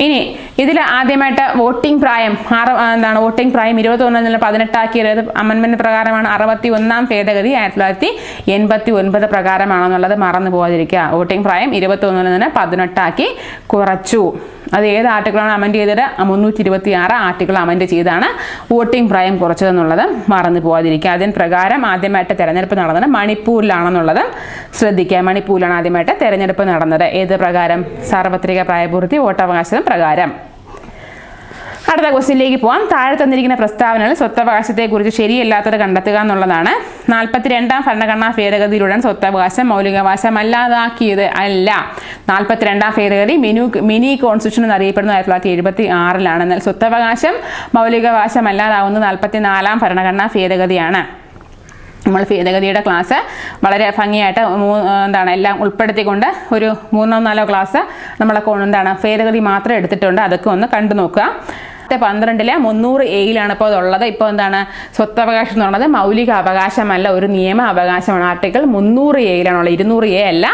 A: ഇനി ഇതിൽ ആദ്യമായിട്ട് വോട്ടിംഗ് പ്രായം വോട്ടിംഗ് പ്രായം 21 18 ആക്കിയത് അമെൻമെന്റ് പ്രകാരമാണ്. 61-ാം ഭേദഗതി 1989 പ്രകാരമാണെന്നുള്ളത് മറന്നു പോകാതിരിക്കുക. വോട്ടിംഗ് പ്രായം 21 18 ആക്കി കുറച്ചു. അത് ഏത് ആർട്ടിക്കിളാണ് അമെൻഡ് ചെയ്തത്? 326 ആർട്ടിക്കിൾ അമെൻഡ് ചെയ്താണ് വോട്ടിംഗ് പ്രായം കുറച്ചതെന്നുള്ളത് മറന്നു പോകാതിരിക്കുക. അതിന് പ്രകാരം ആദ്യമായിട്ട് തെരഞ്ഞെടുപ്പ് നടന്നത് മണിപ്പൂരിലാണെന്നുള്ളതും ശ്രദ്ധിക്കുക. മണിപ്പൂരിലാണ് ആദ്യമായിട്ട് തെരഞ്ഞെടുപ്പ് നടന്നത്. ഏത് പ്രകാരം? സാർവത്രിക പ്രായപൂർത്തി വോട്ടവകാശം പ്രകാരം. അടുത്ത ക്വസ്റ്റ്യനിലേക്ക് പോകാം. താഴെ തന്നിരിക്കുന്ന പ്രസ്താവനകളിൽ സ്വത്തവകാശത്തെക്കുറിച്ച് ശരിയല്ലാത്തത് കണ്ടെത്തുക എന്നുള്ളതാണ്. 42-ാം ഭരണഘടനാ ഭേദഗതിയിലൂടെയാണ് സ്വത്തവകാശം മൗലികാവകാശം അല്ലാതാക്കിയത്. അല്ല. 42-ാം ഭേദഗതി മിനി കോൺസ്റ്റിറ്റ്യൂഷൻ എന്നറിയപ്പെടുന്നത് 1976-ലാണ്. എന്നാൽ സ്വത്തവകാശം മൗലികാവകാശം അല്ലാതാവുന്നത് 44-ാം ഭരണഘടനാ ഭേദഗതിയാണ്. നമ്മൾ ഭേദഗതിയുടെ ക്ലാസ് വളരെ ഭംഗിയായിട്ട് എല്ലാം ഉൾപ്പെടുത്തിക്കൊണ്ട് ഒരു 3-4 ക്ലാസ് നമ്മളെ ഭേദഗതി മാത്രം എടുത്തിട്ടുണ്ട്. അതൊക്കെ ഒന്ന് കണ്ടു നോക്കുക. 12-ലെ 300A ഇപ്പോൾ അതുള്ളത്. ഇപ്പോൾ സ്വത്തവകാശം എന്ന് പറയുന്നത് മൗലിക അവകാശമല്ല, ഒരു നിയമ അവകാശമാണ്. ആർട്ടിക്കിൾ 300A ഉള്ളത്. 200A അല്ല,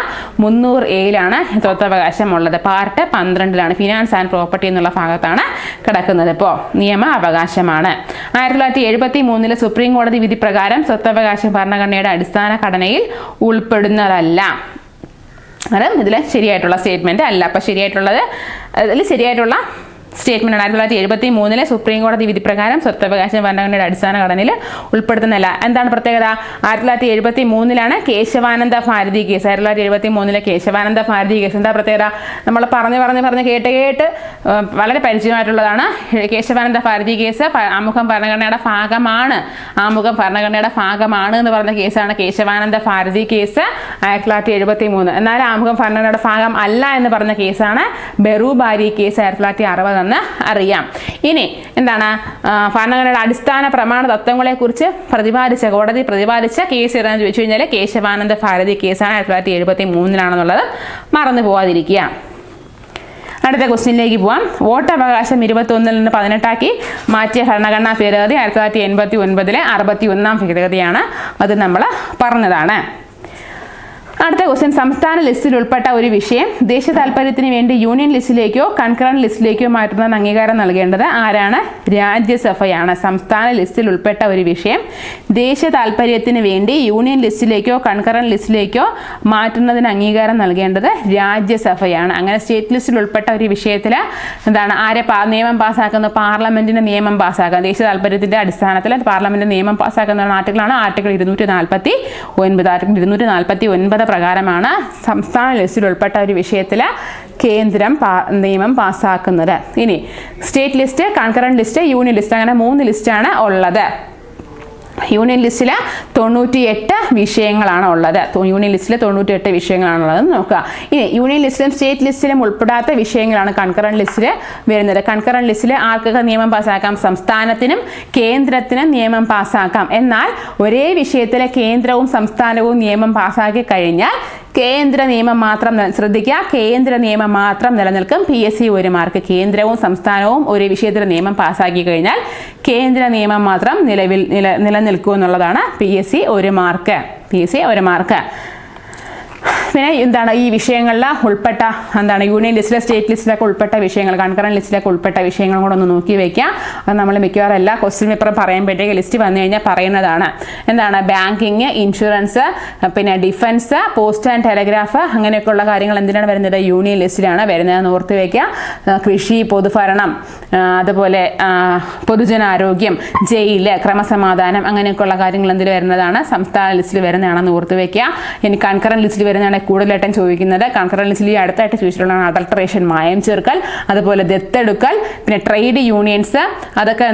A: 300A സ്വത്തവകാശം ഉള്ളത്. പാർട്ട് 12-ലാണ് ഫിനാൻസ് ആൻഡ് പ്രോപ്പർട്ടി എന്നുള്ള ഭാഗത്താണ് കിടക്കുന്നത്. ഇപ്പോൾ നിയമ അവകാശമാണ്. 1973-ലെ സുപ്രീം കോടതി വിധി പ്രകാരം സ്വത്തവകാശം ഭരണഘടനയുടെ അടിസ്ഥാന ഘടനയിൽ ഉൾപ്പെടുന്നതല്ല. അത് ഇതിൽ ശരിയായിട്ടുള്ള സ്റ്റേറ്റ്മെന്റ് അല്ല. അപ്പം ശരിയായിട്ടുള്ള സ്റ്റേറ്റ്മെന്റ് 1973-ലെ സുപ്രീം കോടതി വിധി പ്രകാരം സ്വത്തവകാശം ഭരണഘടനയുടെ അടിസ്ഥാന ഘടനയിൽ ഉൾപ്പെടുത്തുന്നില്ല. എന്താണ് പ്രത്യേകത? 1973-ലാണ് കേശവാനന്ദ ഭാരതി കേസ്. 1973-ലെ കേശവാനന്ദ ഭാരതി കേസ് എന്താ പ്രത്യേകത? നമ്മൾ പറഞ്ഞ് കേട്ട് വളരെ പരിചയമായിട്ടുള്ളതാണ്. കേശവാനന്ദ ഭാരതി കേസ് ആമുഖം ഭരണഘടനയുടെ ഭാഗമാണ് എന്ന് പറഞ്ഞ കേസാണ് കേശവാനന്ദ ഭാരതി കേസ് 1973. എന്നാൽ ആമുഖം ഭരണഘടനയുടെ ഭാഗം അല്ല എന്ന് പറഞ്ഞ കേസാണ് ബെറൂബാരി കേസ് 1960 എന്ന് അറിയാം. ഇനി ഭരണഘടനയുടെ അടിസ്ഥാന പ്രമാണ തത്വങ്ങളെ കുറിച്ച് കോടതി പ്രതിപാദിച്ച കേസ് ഏതാണെന്ന് ചോദിച്ചു കഴിഞ്ഞാൽ കേശവാനന്ദ ഭാരതി കേസാണ്. 1973-ലാണെന്നുള്ളത് മറന്നു പോവാതിരിക്കുക. അടുത്ത ക്വസ്റ്റ്യനിലേക്ക് പോവാം. വോട്ടവകാശം 21-ൽ നിന്ന് 18 ആക്കി മാറ്റിയ ഭരണഘടനാ ഭേദഗതി 1989-ലെ 61-ാം ഭേദഗതിയാണ്. അത് നമ്മൾ പറഞ്ഞതാണ്. അടുത്ത ക്വസ്റ്റ്യൻ. സംസ്ഥാന ലിസ്റ്റിൽ ഉൾപ്പെട്ട ഒരു വിഷയം ദേശീയ താൽപര്യത്തിന് വേണ്ടി യൂണിയൻ ലിസ്റ്റിലേക്കോ കൺകറന്റ് ലിസ്റ്റിലേക്കോ മാറ്റുന്നതിന് അംഗീകാരം നൽകേണ്ടത് ആരാണ്? രാജ്യസഭയാണ്. സംസ്ഥാന ലിസ്റ്റിൽ ഉൾപ്പെട്ട ഒരു വിഷയം ദേശീയ താൽപര്യത്തിന് വേണ്ടി യൂണിയൻ ലിസ്റ്റിലേക്കോ കൺകറന്റ് ലിസ്റ്റിലേക്കോ മാറ്റുന്നതിന് അംഗീകാരം നൽകേണ്ടത് രാജ്യസഭയാണ്. അങ്ങനെ സ്റ്റേറ്റ് ലിസ്റ്റിൽ ഉൾപ്പെട്ട ഒരു വിഷയത്തിൽ നിയമം പാസ്സാക്കുന്നത്? പാർലമെന്റിന് നിയമം പാസ്സാക്കാം. ദേശീയ താൽപര്യത്തിന്റെ അടിസ്ഥാനത്തിൽ പാർലമെന്റ് നിയമം പാസ്സാക്കുന്ന ആർട്ടിക്കിളാണ് ആർട്ടിക്കിൾ 249. ആർട്ടിക്കിൾ 249 പ്രകാരമാണ് സംസ്ഥാന ലിസ്റ്റിൽ ഉൾപ്പെട്ട ഒരു വിഷയത്തിൽ കേന്ദ്രം നിയമം പാസ്സാക്കുന്നത്. ഇനി state list, concurrent list, union list, അങ്ങനെ 3 ലിസ്റ്റാണ് ഉള്ളത്. യൂണിയൻ ലിസ്റ്റിൽ 98 വിഷയങ്ങളാണ് ഉള്ളത്. യൂണിയൻ ലിസ്റ്റിൽ 98 വിഷയങ്ങളാണുള്ളത് നോക്കുക. ഇനി യൂണിയൻ ലിസ്റ്റിലും സ്റ്റേറ്റ് ലിസ്റ്റിലും ഉൾപ്പെടാത്ത വിഷയങ്ങളാണ് കൺകറന്റ് ലിസ്റ്റിൽ വരുന്നത്. കൺകറന്റ് ലിസ്റ്റിൽ ആർക്കൊക്കെ നിയമം പാസ്സാക്കാം? സംസ്ഥാനത്തിനും കേന്ദ്രത്തിനും നിയമം പാസ്സാക്കാം. എന്നാൽ ഒരേ വിഷയത്തിലെ കേന്ദ്രവും സംസ്ഥാനവും നിയമം പാസ്സാക്കി കഴിഞ്ഞാൽ കേന്ദ്ര നിയമം മാത്രം ശ്രദ്ധിക്കുക, കേന്ദ്ര നിയമം മാത്രം നിലനിൽക്കും. PSC 1 mark. കേന്ദ്രവും സംസ്ഥാനവും ഒരു വിഷയത്തിൽ നിയമം പാസ്സാക്കി കഴിഞ്ഞാൽ കേന്ദ്ര നിയമം മാത്രം നിലനിൽക്കും എന്നുള്ളതാണ് PSC 1 മാർക്ക്. പിന്നെ ഈ വിഷയങ്ങളിൽ ഉൾപ്പെട്ട യൂണിയൻ ലിസ്റ്റിലെ സ്റ്റേറ്റ് ലിസ്റ്റിലൊക്കെ ഉൾപ്പെട്ട വിഷയങ്ങൾ, കൺകറന്റ് ലിസ്റ്റിലൊക്കെ ഉൾപ്പെട്ട വിഷയങ്ങളും കൂടെ ഒന്ന് നോക്കി വെക്കുക. അത് നമ്മൾ മിക്കവാറും എല്ലാ ക്വസ്റ്റ്യൻ പേപ്പറും പറയുമ്പോഴത്തേക്ക് ലിസ്റ്റ് വന്നു കഴിഞ്ഞാൽ പറയുന്നതാണ്. ബാങ്കിങ്, ഇൻഷുറൻസ്, പിന്നെ ഡിഫൻസ്, പോസ്റ്റ് ആൻഡ് ടെലഗ്രാഫ്, അങ്ങനെയൊക്കെയുള്ള കാര്യങ്ങൾ എന്തിനാണ് വരുന്നത്? യൂണിയൻ ലിസ്റ്റിലാണ് വരുന്നതെന്ന് ഓർത്ത് വയ്ക്കുക. കൃഷി, പൊതുഭരണം, അതുപോലെ പൊതുജനാരോഗ്യം, ജയില്, ക്രമസമാധാനം, അങ്ങനെയൊക്കെയുള്ള കാര്യങ്ങൾ എന്തിൽ വരുന്നതാണ്? സംസ്ഥാന ലിസ്റ്റിൽ വരുന്നതാണെന്ന് ഓർത്ത് വയ്ക്കുക. ഇനി കൺകറന്റ് ലിസ്റ്റിൽ വരുന്നതാണ് കൂടുതലായിട്ടും ചോദിക്കുന്നത്. കൺകറന്റ് ലിസ്റ്റിൽ അടുത്തായിട്ട് ചോദിച്ചിട്ടുള്ളതാണ് അഡൾട്ടറേഷൻ, മായം ചേർക്കൽ, അതുപോലെ ദത്തെടുക്കൽ, പിന്നെ ട്രേഡ് യൂണിയൻസ്, അതൊക്കെ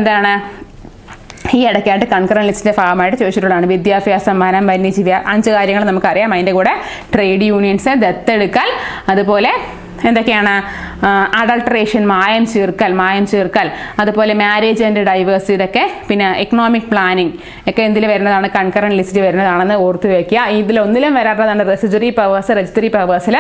A: ഈ ഇടയ്ക്കായിട്ട് കൺകറന്റ് ലിസ്റ്റിന്റെ ഭാഗമായിട്ട് ചോദിച്ചിട്ടുള്ളതാണ്. വിദ്യാഭ്യാസം, വനം, വന്യജീവി, 5 കാര്യങ്ങൾ നമുക്കറിയാം. അതിൻ്റെ കൂടെ ട്രേഡ് യൂണിയൻസ്, ദത്തെടുക്കൽ, അതുപോലെ എന്തൊക്കെയാണ്? അഡൾട്രേഷൻ, മായം ചേർക്കൽ, അതുപോലെ മാരേജ് ആൻഡ് ഡൈവേഴ്സ്, ഇതൊക്കെ പിന്നെ എക്കണോമിക് പ്ലാനിങ് ഒക്കെ എന്തിൽ വരുന്നതാണ്, കൺകറന്റ് ലിസ്റ്റ് വരുന്നതാണെന്ന് ഓർത്ത് വയ്ക്കുക. ഇതിലൊന്നിലും വരാത്തതാണ് റെസിഡറി പവേഴ്സ്. രജിസ്റ്ററി പവേഴ്സിൽ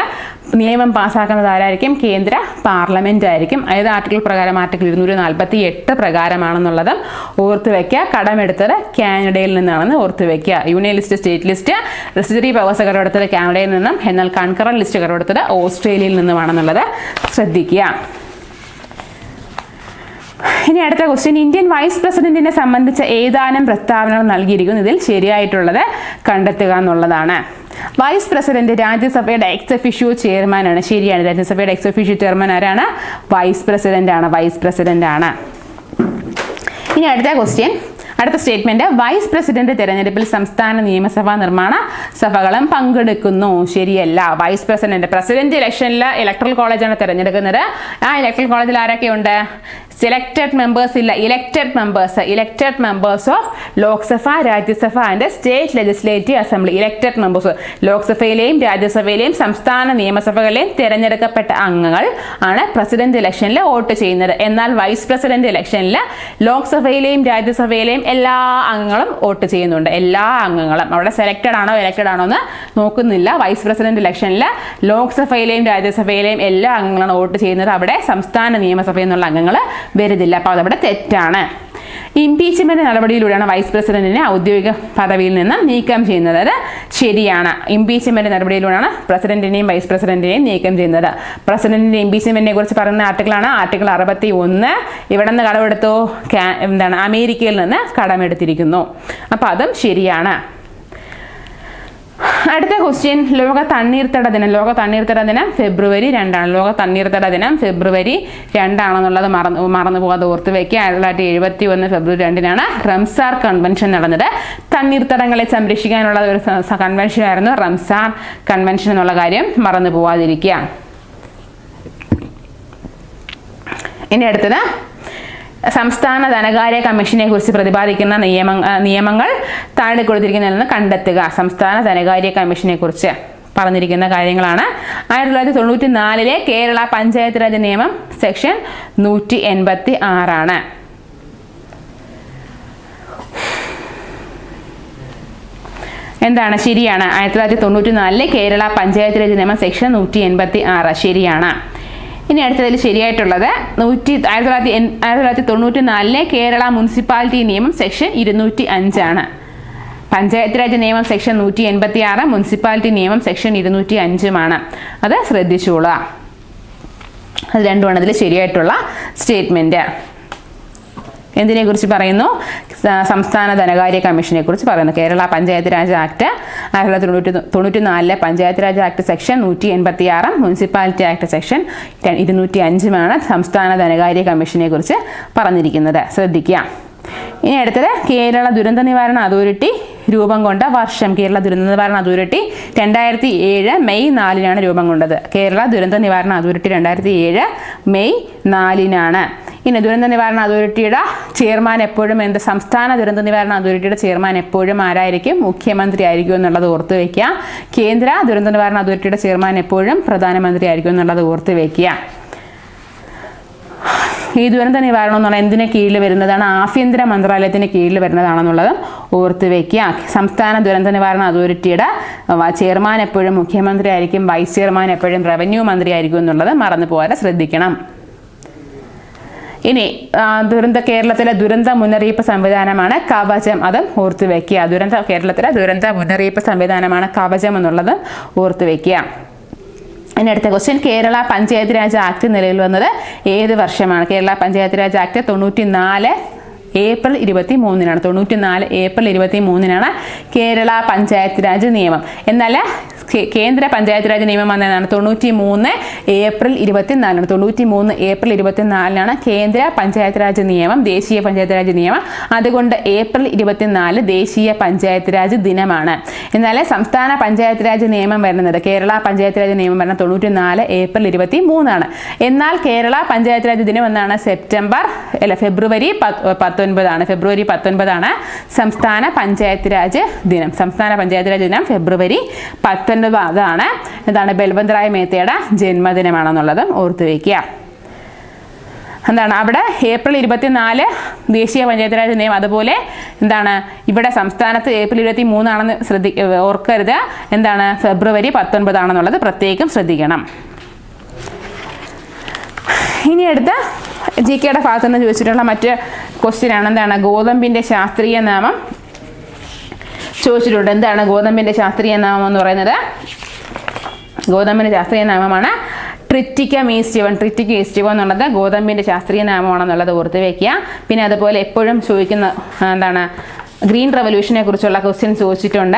A: നിയമം പാസ്സാക്കുന്നത് ആരായിരിക്കും? കേന്ദ്ര പാർലമെന്റ് ആയിരിക്കും. ഏത് ആർട്ടിക്കിൾ പ്രകാരം? ആർട്ടിക്കിൾ 248 പ്രകാരമാണെന്നുള്ളതും ഓർത്ത് വയ്ക്കുക. കടമെടുത്തത് കാനഡയിൽ നിന്നാണെന്ന് ഓർത്ത് വയ്ക്കുക. Union list, state list, residuary powers കടമെടുത്തത് കാനഡയിൽ നിന്നും, എന്നാൽ കൺകറന്റ് ലിസ്റ്റ് കടമെടുത്തത് ഓസ്ട്രേലിയയിൽ നിന്നുമാണെന്നുള്ളത് ശ്രദ്ധിക്കുക. ഇനി അടുത്ത ക്വസ്റ്റ്യൻ, ഇന്ത്യൻ വൈസ് പ്രസിഡന്റിനെ സംബന്ധിച്ച ഏതാനും പ്രസ്താവനകൾ നൽകിയിരിക്കുന്നു. ഇതിൽ ശരിയായിട്ടുള്ളത് കണ്ടെത്തുക എന്നുള്ളതാണ്. വൈസ് പ്രസിഡന്റ് രാജ്യസഭയുടെ എക്സ് ഒഫീഷ്യോ ചെയർമാനാണ്. ശരിയാണ്. രാജ്യസഭയുടെ എക്സ് ഒഫീഷ്യോ ചെയർമാൻ ആരാണ്? വൈസ് പ്രസിഡന്റ് ആണ്. ഇനി അടുത്ത ക്വസ്റ്റ്യൻ, അടുത്ത സ്റ്റേറ്റ്മെന്റ്, വൈസ് പ്രസിഡന്റ് തെരഞ്ഞെടുപ്പിൽ സംസ്ഥാന നിയമസഭാ നിർമ്മാണ സഭകളും പങ്കെടുക്കുന്നു. ശരിയല്ല. വൈസ് പ്രസിഡന്റ് ഇലക്ഷനിൽ ഇലക്ട്രൽ കോളേജാണ് തിരഞ്ഞെടുക്കുന്നത്. ആ ഇലക്ട്രൽ കോളേജിൽ ആരൊക്കെയുണ്ട്? സെലക്ടഡ് മെമ്പേഴ്സ് ഇല്ല, elected members of Lok Sabha, Rajya Sabha and state legislative assembly. Elected members ലോക്സഭയിലെയും രാജ്യസഭയിലെയും സംസ്ഥാന നിയമസഭകളിലെയും തിരഞ്ഞെടുക്കപ്പെട്ട അംഗങ്ങൾ ആണ് പ്രസിഡന്റ് ഇലക്ഷനിൽ വോട്ട് ചെയ്യുന്നത്. എന്നാൽ വൈസ് പ്രസിഡന്റ് ഇലക്ഷനിൽ ലോക്സഭയിലെയും രാജ്യസഭയിലെയും എല്ലാ അംഗങ്ങളും വോട്ട് ചെയ്യുന്നുണ്ട്. എല്ലാ അംഗങ്ങളും അവിടെ സെലക്ടഡ് ആണോ ഇലക്ടഡ് ആണോ എന്ന് നോക്കുന്നില്ല. വൈസ് പ്രസിഡന്റ് ഇലക്ഷനിൽ ലോക്സഭയിലെയും രാജ്യസഭയിലെയും എല്ലാ അംഗങ്ങളാണ് വോട്ട് ചെയ്യുന്നത്. അവിടെ സംസ്ഥാന നിയമസഭയിൽ നിന്നുള്ള അംഗങ്ങൾ വരുന്നില്ല. അപ്പോൾ അതവിടെ തെറ്റാണ്. ഇംപീച്ച്മെന്റ് നടപടിയിലൂടെയാണ് വൈസ് പ്രസിഡന്റിനെ ഔദ്യോഗിക പദവിയിൽ നിന്നും നീക്കം ചെയ്യുന്നത്. അത് ശരിയാണ്. ഇംപീച്ച്മെന്റ് നടപടിയിലൂടെയാണ് പ്രസിഡന്റിനെയും വൈസ് പ്രസിഡന്റിനെയും നീക്കം ചെയ്യുന്നത്. പ്രസിഡന്റിന്റെ ഇംപീച്ച്മെന്റിനെ കുറിച്ച് പറയുന്ന ആർട്ടിക്കിളാണ് ആർട്ടിക്കിൾ 61. ഇവിടെ നിന്ന് കടമെടുത്തു? അമേരിക്കയിൽ നിന്ന് കടമെടുത്തിരിക്കുന്നു. അപ്പോൾ അതും ശരിയാണ്. അടുത്ത ക്വസ്റ്റ്യൻ, ലോക തണ്ണീർത്തട ദിനം ഫെബ്രുവരി 2ആണ്. ലോക തണ്ണീർത്തട ദിനം ഫെബ്രുവരി 2 ആണെന്നുള്ളത് മറന്നു പോകാതെ ഓർത്ത് വയ്ക്കുക. 1971 ഫെബ്രുവരി 2-നാണ് റംസാർ കൺവെൻഷൻ നടന്നത്. തണ്ണീർത്തടങ്ങളെ സംരക്ഷിക്കാനുള്ള ഒരു കൺവെൻഷൻ ആയിരുന്നു റംസാർ കൺവെൻഷൻ എന്നുള്ള കാര്യം മറന്നു പോകാതിരിക്കുക. ഇനി അടുത്തത്, സംസ്ഥാന ധനകാര്യ കമ്മീഷനെ കുറിച്ച് പ്രതിപാദിക്കുന്ന നിയമങ്ങൾ താഴെ കൊടുത്തിരിക്കുന്നതിൽ കണ്ടെത്തുക. സംസ്ഥാന ധനകാര്യ കമ്മീഷനെ കുറിച്ച് പറഞ്ഞിരിക്കുന്ന കാര്യങ്ങളാണ്. 1994 കേരള പഞ്ചായത്ത് രാജ് നിയമം സെക്ഷൻ 186 എന്താണ്? ശരിയാണ്. 1994 കേരള പഞ്ചായത്ത് രാജ് നിയമം സെക്ഷൻ 186 ശരിയാണ്. ഇനി അടുത്തതിൽ ശരിയായിട്ടുള്ളത് 1994 കേരള മുനിസിപ്പാലിറ്റി നിയമം സെക്ഷൻ 205 പഞ്ചായത്ത് രാജ് നിയമം സെക്ഷൻ 186, മുനിസിപ്പാലിറ്റി നിയമം സെക്ഷൻ 205 അത് ശ്രദ്ധിച്ചോളുക. അത് രണ്ടുമാണ് അതിൽ ശരിയായിട്ടുള്ള സ്റ്റേറ്റ്മെന്റ്. എന്തിനെ കുറിച്ച് പറയുന്നു? സംസ്ഥാന ധനകാര്യ കമ്മീഷനെ കുറിച്ച് പറയുന്നു. Kerala panchayat raj act 1994 panchayat raj act section 186, municipality act section 205 സംസ്ഥാന ധനകാര്യ കമ്മീഷനെ കുറിച്ച് പറഞ്ഞിരിക്കുന്നത്. ശ്രദ്ധിക്കുക. ഇനി അടുത്തത്, കേരള ദുരന്ത നിവാരണ അതോറിറ്റി രൂപം കൊണ്ട വർഷം. കേരള ദുരന്ത നിവാരണ അതോറിറ്റി 2007 മെയ് 4-നാണ് രൂപം കൊണ്ടത്. കേരള ദുരന്ത നിവാരണ അതോറിറ്റി 2007 മെയ് 4-നാണ്. ഇനി ദുരന്ത നിവാരണ അതോറിറ്റിയുടെ ചെയർമാൻ എപ്പോഴും സംസ്ഥാന ദുരന്ത നിവാരണ അതോറിറ്റിയുടെ ചെയർമാൻ എപ്പോഴും ആരായിരിക്കും? മുഖ്യമന്ത്രി ആയിരിക്കും എന്നുള്ളത് ഓർത്ത് വയ്ക്കുക. കേന്ദ്ര ദുരന്ത നിവാരണ അതോറിറ്റിയുടെ ചെയർമാൻ എപ്പോഴും പ്രധാനമന്ത്രി ആയിരിക്കും എന്നുള്ളത് ഓർത്ത് വയ്ക്കുക. ഈ ദുരന്ത നിവാരണം എന്നുള്ള എന്തിന് കീഴിൽ വരുന്നതാണ്? ആഭ്യന്തര മന്ത്രാലയത്തിന് കീഴിൽ വരുന്നതാണെന്നുള്ളതും ഓർത്ത് വയ്ക്കുക. സംസ്ഥാന ദുരന്ത നിവാരണ അതോറിറ്റിയുടെ ചെയർമാൻ എപ്പോഴും മുഖ്യമന്ത്രി ആയിരിക്കും, വൈസ് ചെയർമാൻ എപ്പോഴും റവന്യൂ മന്ത്രി ആയിരിക്കും എന്നുള്ളത് മറന്നു പോകാതെ ശ്രദ്ധിക്കണം. ഇനി കേരളത്തിലെ ദുരന്ത മുന്നറിയിപ്പ് സംവിധാനമാണ് കവചം. അതും ഓർത്ത് വയ്ക്കുക. കേരളത്തിലെ ദുരന്ത മുന്നറിയിപ്പ് സംവിധാനമാണ് കവചം എന്നുള്ളത് ഓർത്ത് വയ്ക്കുക. ഇനി അടുത്ത ക്വസ്റ്റ്യൻ, കേരള പഞ്ചായത്ത് രാജ് ആക്ട് നിലവിൽ വന്നത് ഏത് വർഷമാണ്? കേരള പഞ്ചായത്ത് രാജ് ആക്ട് 94 ഏപ്രിൽ 23-നാണ്. 94 ഏപ്രിൽ 23-നാണ് കേരള പഞ്ചായത്ത് രാജ് നിയമം. എന്നാൽ കേന്ദ്ര പഞ്ചായത്ത് രാജ് നിയമം വന്നതാണ് 93 ഏപ്രിൽ 24-നാണ്. 93 ഏപ്രിൽ 24-നാണ് കേന്ദ്ര പഞ്ചായത്ത് രാജ് നിയമം, ദേശീയ പഞ്ചായത്ത് രാജ് നിയമം. അതുകൊണ്ട് ഏപ്രിൽ 24 ദേശീയ പഞ്ചായത്ത് രാജ് ദിനമാണ്. എന്നാൽ സംസ്ഥാന പഞ്ചായത്ത് രാജ് നിയമം വരുന്നത്, കേരള പഞ്ചായത്ത് രാജ് നിയമം വരുന്നത് 94 ഏപ്രിൽ 23-നാണ്. എന്നാൽ കേരള പഞ്ചായത്ത് രാജ് ദിനം എന്നാണ് ഫെബ്രുവരി 19-ആണ്. ഫെബ്രുവരി 19-ആണ് സംസ്ഥാന പഞ്ചായത്ത് രാജ് ദിനം. സംസ്ഥാന പഞ്ചായത്ത് രാജ് ദിനം ഫെബ്രുവരി 19 അതാണ്. എന്താണ് ബൽവന്ത് റായ് മേത്തയുടെ ജന്മദിനമാണെന്നുള്ളതും ഓർത്തു വയ്ക്കുക. എന്താണ് അവിടെ ഏപ്രിൽ 24 ദേശീയ പഞ്ചായത്ത് രാജ് നിയമം, അതുപോലെ എന്താണ് ഇവിടെ സംസ്ഥാനത്ത് ഏപ്രിൽ 23 ഓർക്കരുത്, എന്താണ് ഫെബ്രുവരി 19 പ്രത്യേകം ശ്രദ്ധിക്കണം. ഇനി അടുത്ത GK ഭാഗത്ത് നിന്ന് ചോദിച്ചിട്ടുള്ള മറ്റ് ക്വസ്റ്റ്യനാണ് എന്താണ് ഗോതമ്പിൻ്റെ ശാസ്ത്രീയ നാമം ചോദിച്ചിട്ടുണ്ട്. എന്താണ് ഗോതമ്പിൻ്റെ ശാസ്ത്രീയ നാമം എന്ന് പറയുന്നത്? ഗോതമ്പിൻ്റെ ശാസ്ത്രീയ നാമമാണ് ട്രിറ്റിക്കം ഈസ്റ്റിവം. ട്രിറ്റിക്കം ഈസ്റ്റിവം എന്നുള്ളത് ഗോതമ്പിൻ്റെ ശാസ്ത്രീയ നാമമാണെന്നുള്ളത് ഓർത്ത് വയ്ക്കുക. പിന്നെ അതുപോലെ എപ്പോഴും ചോദിക്കുന്ന എന്താണ് ഗ്രീൻ റവല്യൂഷനെ കുറിച്ചുള്ള ക്വസ്റ്റ്യൻസ് ചോദിച്ചിട്ടുണ്ട്.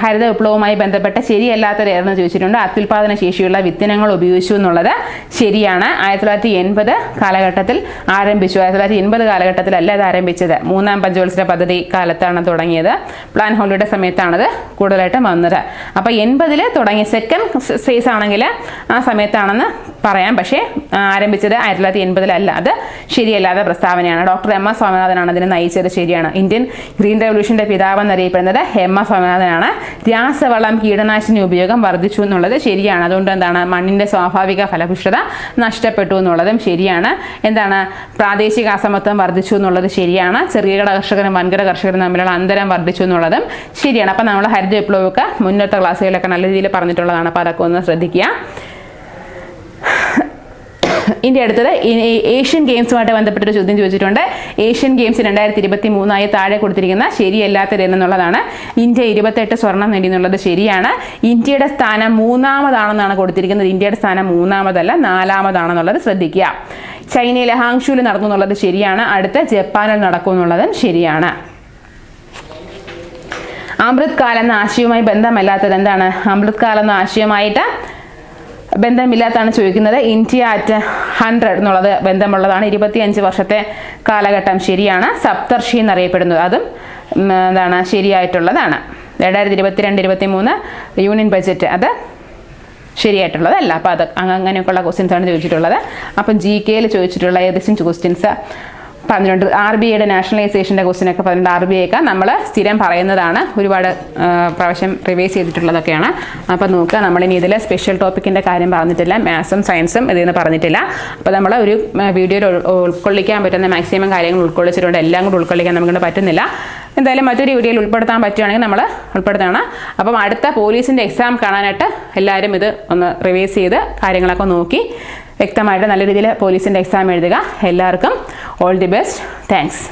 A: ഹരിത വിപ്ലവവുമായി ബന്ധപ്പെട്ട ശരിയല്ലാത്തതായിരുന്നു ചോദിച്ചിട്ടുണ്ട്. അത്യുൽപാദന ശേഷിയുള്ള വിത്തിനങ്ങൾ ഉപയോഗിച്ചു എന്നുള്ളത് ശരിയാണ്. 1980 കാലഘട്ടത്തിൽ ആരംഭിച്ചു. 1980 കാലഘട്ടത്തിലല്ല ഇത് ആരംഭിച്ചത്, 3ാം പഞ്ചവത്സര പദ്ധതി കാലത്താണ് തുടങ്ങിയത്. പ്ലാൻ ഹോളിഡേ സമയത്താണത് കൂടുതലായിട്ടും വന്നത്. അപ്പോൾ 80-ൽ തുടങ്ങി, സെക്കൻഡ് ഫേസ് ആണെങ്കിൽ ആ സമയത്താണെന്ന് പറയാം. പക്ഷേ ആരംഭിച്ചത് 1980-ലല്ല. അത് ശരിയല്ലാത്ത പ്രസ്താവനയാണ്. ഡോക്ടർ MS സ്വാമിനാഥനാണ് അതിനെ നയിച്ചത്. ശരിയാണ്. ഇന്ത്യൻ ഗ്രീൻ റവല്യൂഷൻ്റെ പിതാവ് എന്നറിയപ്പെടുന്നത് MS സ്വാമിനാഥനാണ്. രാസവളം കീടനാശിനി ഉപയോഗം വർദ്ധിച്ചു എന്നുള്ളത് ശരിയാണ്. അതുകൊണ്ട് എന്താണ് മണ്ണിൻ്റെ സ്വാഭാവിക ഫലപുഷ്ടത നഷ്ടപ്പെട്ടു എന്നുള്ളതും ശരിയാണ്. എന്താണ് പ്രാദേശിക അസമത്വം വർദ്ധിച്ചു എന്നുള്ളത് ശരിയാണ്. ചെറുകിട കർഷകരും വൻകിട കർഷകരും തമ്മിലുള്ള അന്തരം വർദ്ധിച്ചു എന്നുള്ളതും ശരിയാണ്. അപ്പം നമ്മൾ ഹരിത വിപ്ലവമൊക്കെ മുന്നത്തെ ക്ലാസ്സുകളിലൊക്കെ നല്ല രീതിയിൽ പറഞ്ഞിട്ടുള്ളതാണ്. അപ്പോൾ അതൊക്കെ ഒന്ന് ശ്രദ്ധിക്കുക. ഇനി അടുത്തത് ഏഷ്യൻ ഗെയിംസുമായിട്ട് ബന്ധപ്പെട്ടൊരു ചോദ്യം ചോദിച്ചിട്ടുണ്ട്. ഏഷ്യൻ ഗെയിംസ് 2023 താഴെ കൊടുത്തിരിക്കുന്ന ശരിയല്ലാത്തത് എന്നുള്ളതാണ്. ഇന്ത്യ 28 സ്വർണം നേടി എന്നുള്ളത് ശരിയാണ്. ഇന്ത്യയുടെ സ്ഥാനം 3-ാമതാണെന്നാണ് കൊടുത്തിരിക്കുന്നത്. ഇന്ത്യയുടെ സ്ഥാനം 3-ാമതല്ല 4-ാമതാണെന്നുള്ളത് ശ്രദ്ധിക്കുക. ചൈനയിലെ ഹാങ്ഷുവിൽ നടന്നു എന്നുള്ളത് ശരിയാണ്. അടുത്ത ജപ്പാനിൽ നടക്കും എന്നുള്ളതും ശരിയാണ്. അമൃത് കാലം എന്ന ആശയവുമായി ബന്ധമല്ലാത്തത് എന്താണ്? അമൃത് കാലം എന്ന ആശയമായിട്ട് ബന്ധമില്ലാത്തതാണ് ചോദിക്കുന്നത്. ഇന്ത്യ അറ്റ് 100 എന്നുള്ളത് ബന്ധമുള്ളതാണ്. 25 വർഷത്തെ കാലഘട്ടം ശരിയാണ്. സപ്തർഷി എന്നറിയപ്പെടുന്നത് അതും എന്താണ് ശരിയായിട്ടുള്ളതാണ്. 2022-23 യൂണിയൻ ബഡ്ജറ്റ് അത് ശരിയായിട്ടുള്ളതല്ല. അപ്പോൾ അത് അങ്ങനെയൊക്കെയുള്ള ക്വസ്റ്റ്യൻസാണ് ചോദിച്ചിട്ടുള്ളത്. അപ്പം GK-യിൽ ചോദിച്ചിട്ടുള്ള ഏകദേശം ക്വസ്റ്റ്യൻസ് പറഞ്ഞിട്ടുണ്ട്. RBIയുടെ നാഷണലൈസേഷൻ്റെ ക്വസ്റ്റ്യനൊക്കെ പറഞ്ഞിട്ടുണ്ട്. RBI നമ്മൾ സ്ഥിരം പറയുന്നതാണ്, ഒരുപാട് പ്രാവശ്യം റിവൈസ് ചെയ്തിട്ടുള്ളതൊക്കെയാണ്. അപ്പോൾ നോക്കുക, നമ്മളിനി ഇതിൽ സ്പെഷ്യൽ ടോപ്പിക്കിൻ്റെ കാര്യം പറഞ്ഞിട്ടില്ല, മാത്സും സയൻസും ഇതിൽ നിന്ന് പറഞ്ഞിട്ടില്ല. അപ്പോൾ നമ്മൾ ഒരു വീഡിയോയിൽ ഉൾക്കൊള്ളിക്കാൻ പറ്റുന്ന മാക്സിമം കാര്യങ്ങൾ ഉൾക്കൊള്ളിച്ചിട്ടുണ്ട്. എല്ലാം കൂടി ഉൾക്കൊള്ളിക്കാൻ നമുക്ക് പറ്റുന്നില്ല. എന്തായാലും മറ്റൊരു വീഡിയോയിൽ ഉൾപ്പെടുത്താൻ പറ്റുകയാണെങ്കിൽ നമ്മൾ ഉൾപ്പെടുത്തണം. അപ്പം അടുത്ത പോലീസിൻ്റെ എക്സാം കാണാനായിട്ട് എല്ലാവരും ഇത് ഒന്ന് റിവൈസ് ചെയ്ത് കാര്യങ്ങളൊക്കെ നോക്കി വ്യക്തമായിട്ട് നല്ല രീതിയിൽ പോലീസിൻ്റെ എക്സാം എഴുതുക. എല്ലാവർക്കും ഓൾ ദി ബെസ്റ്റ്. താങ്ക്സ്.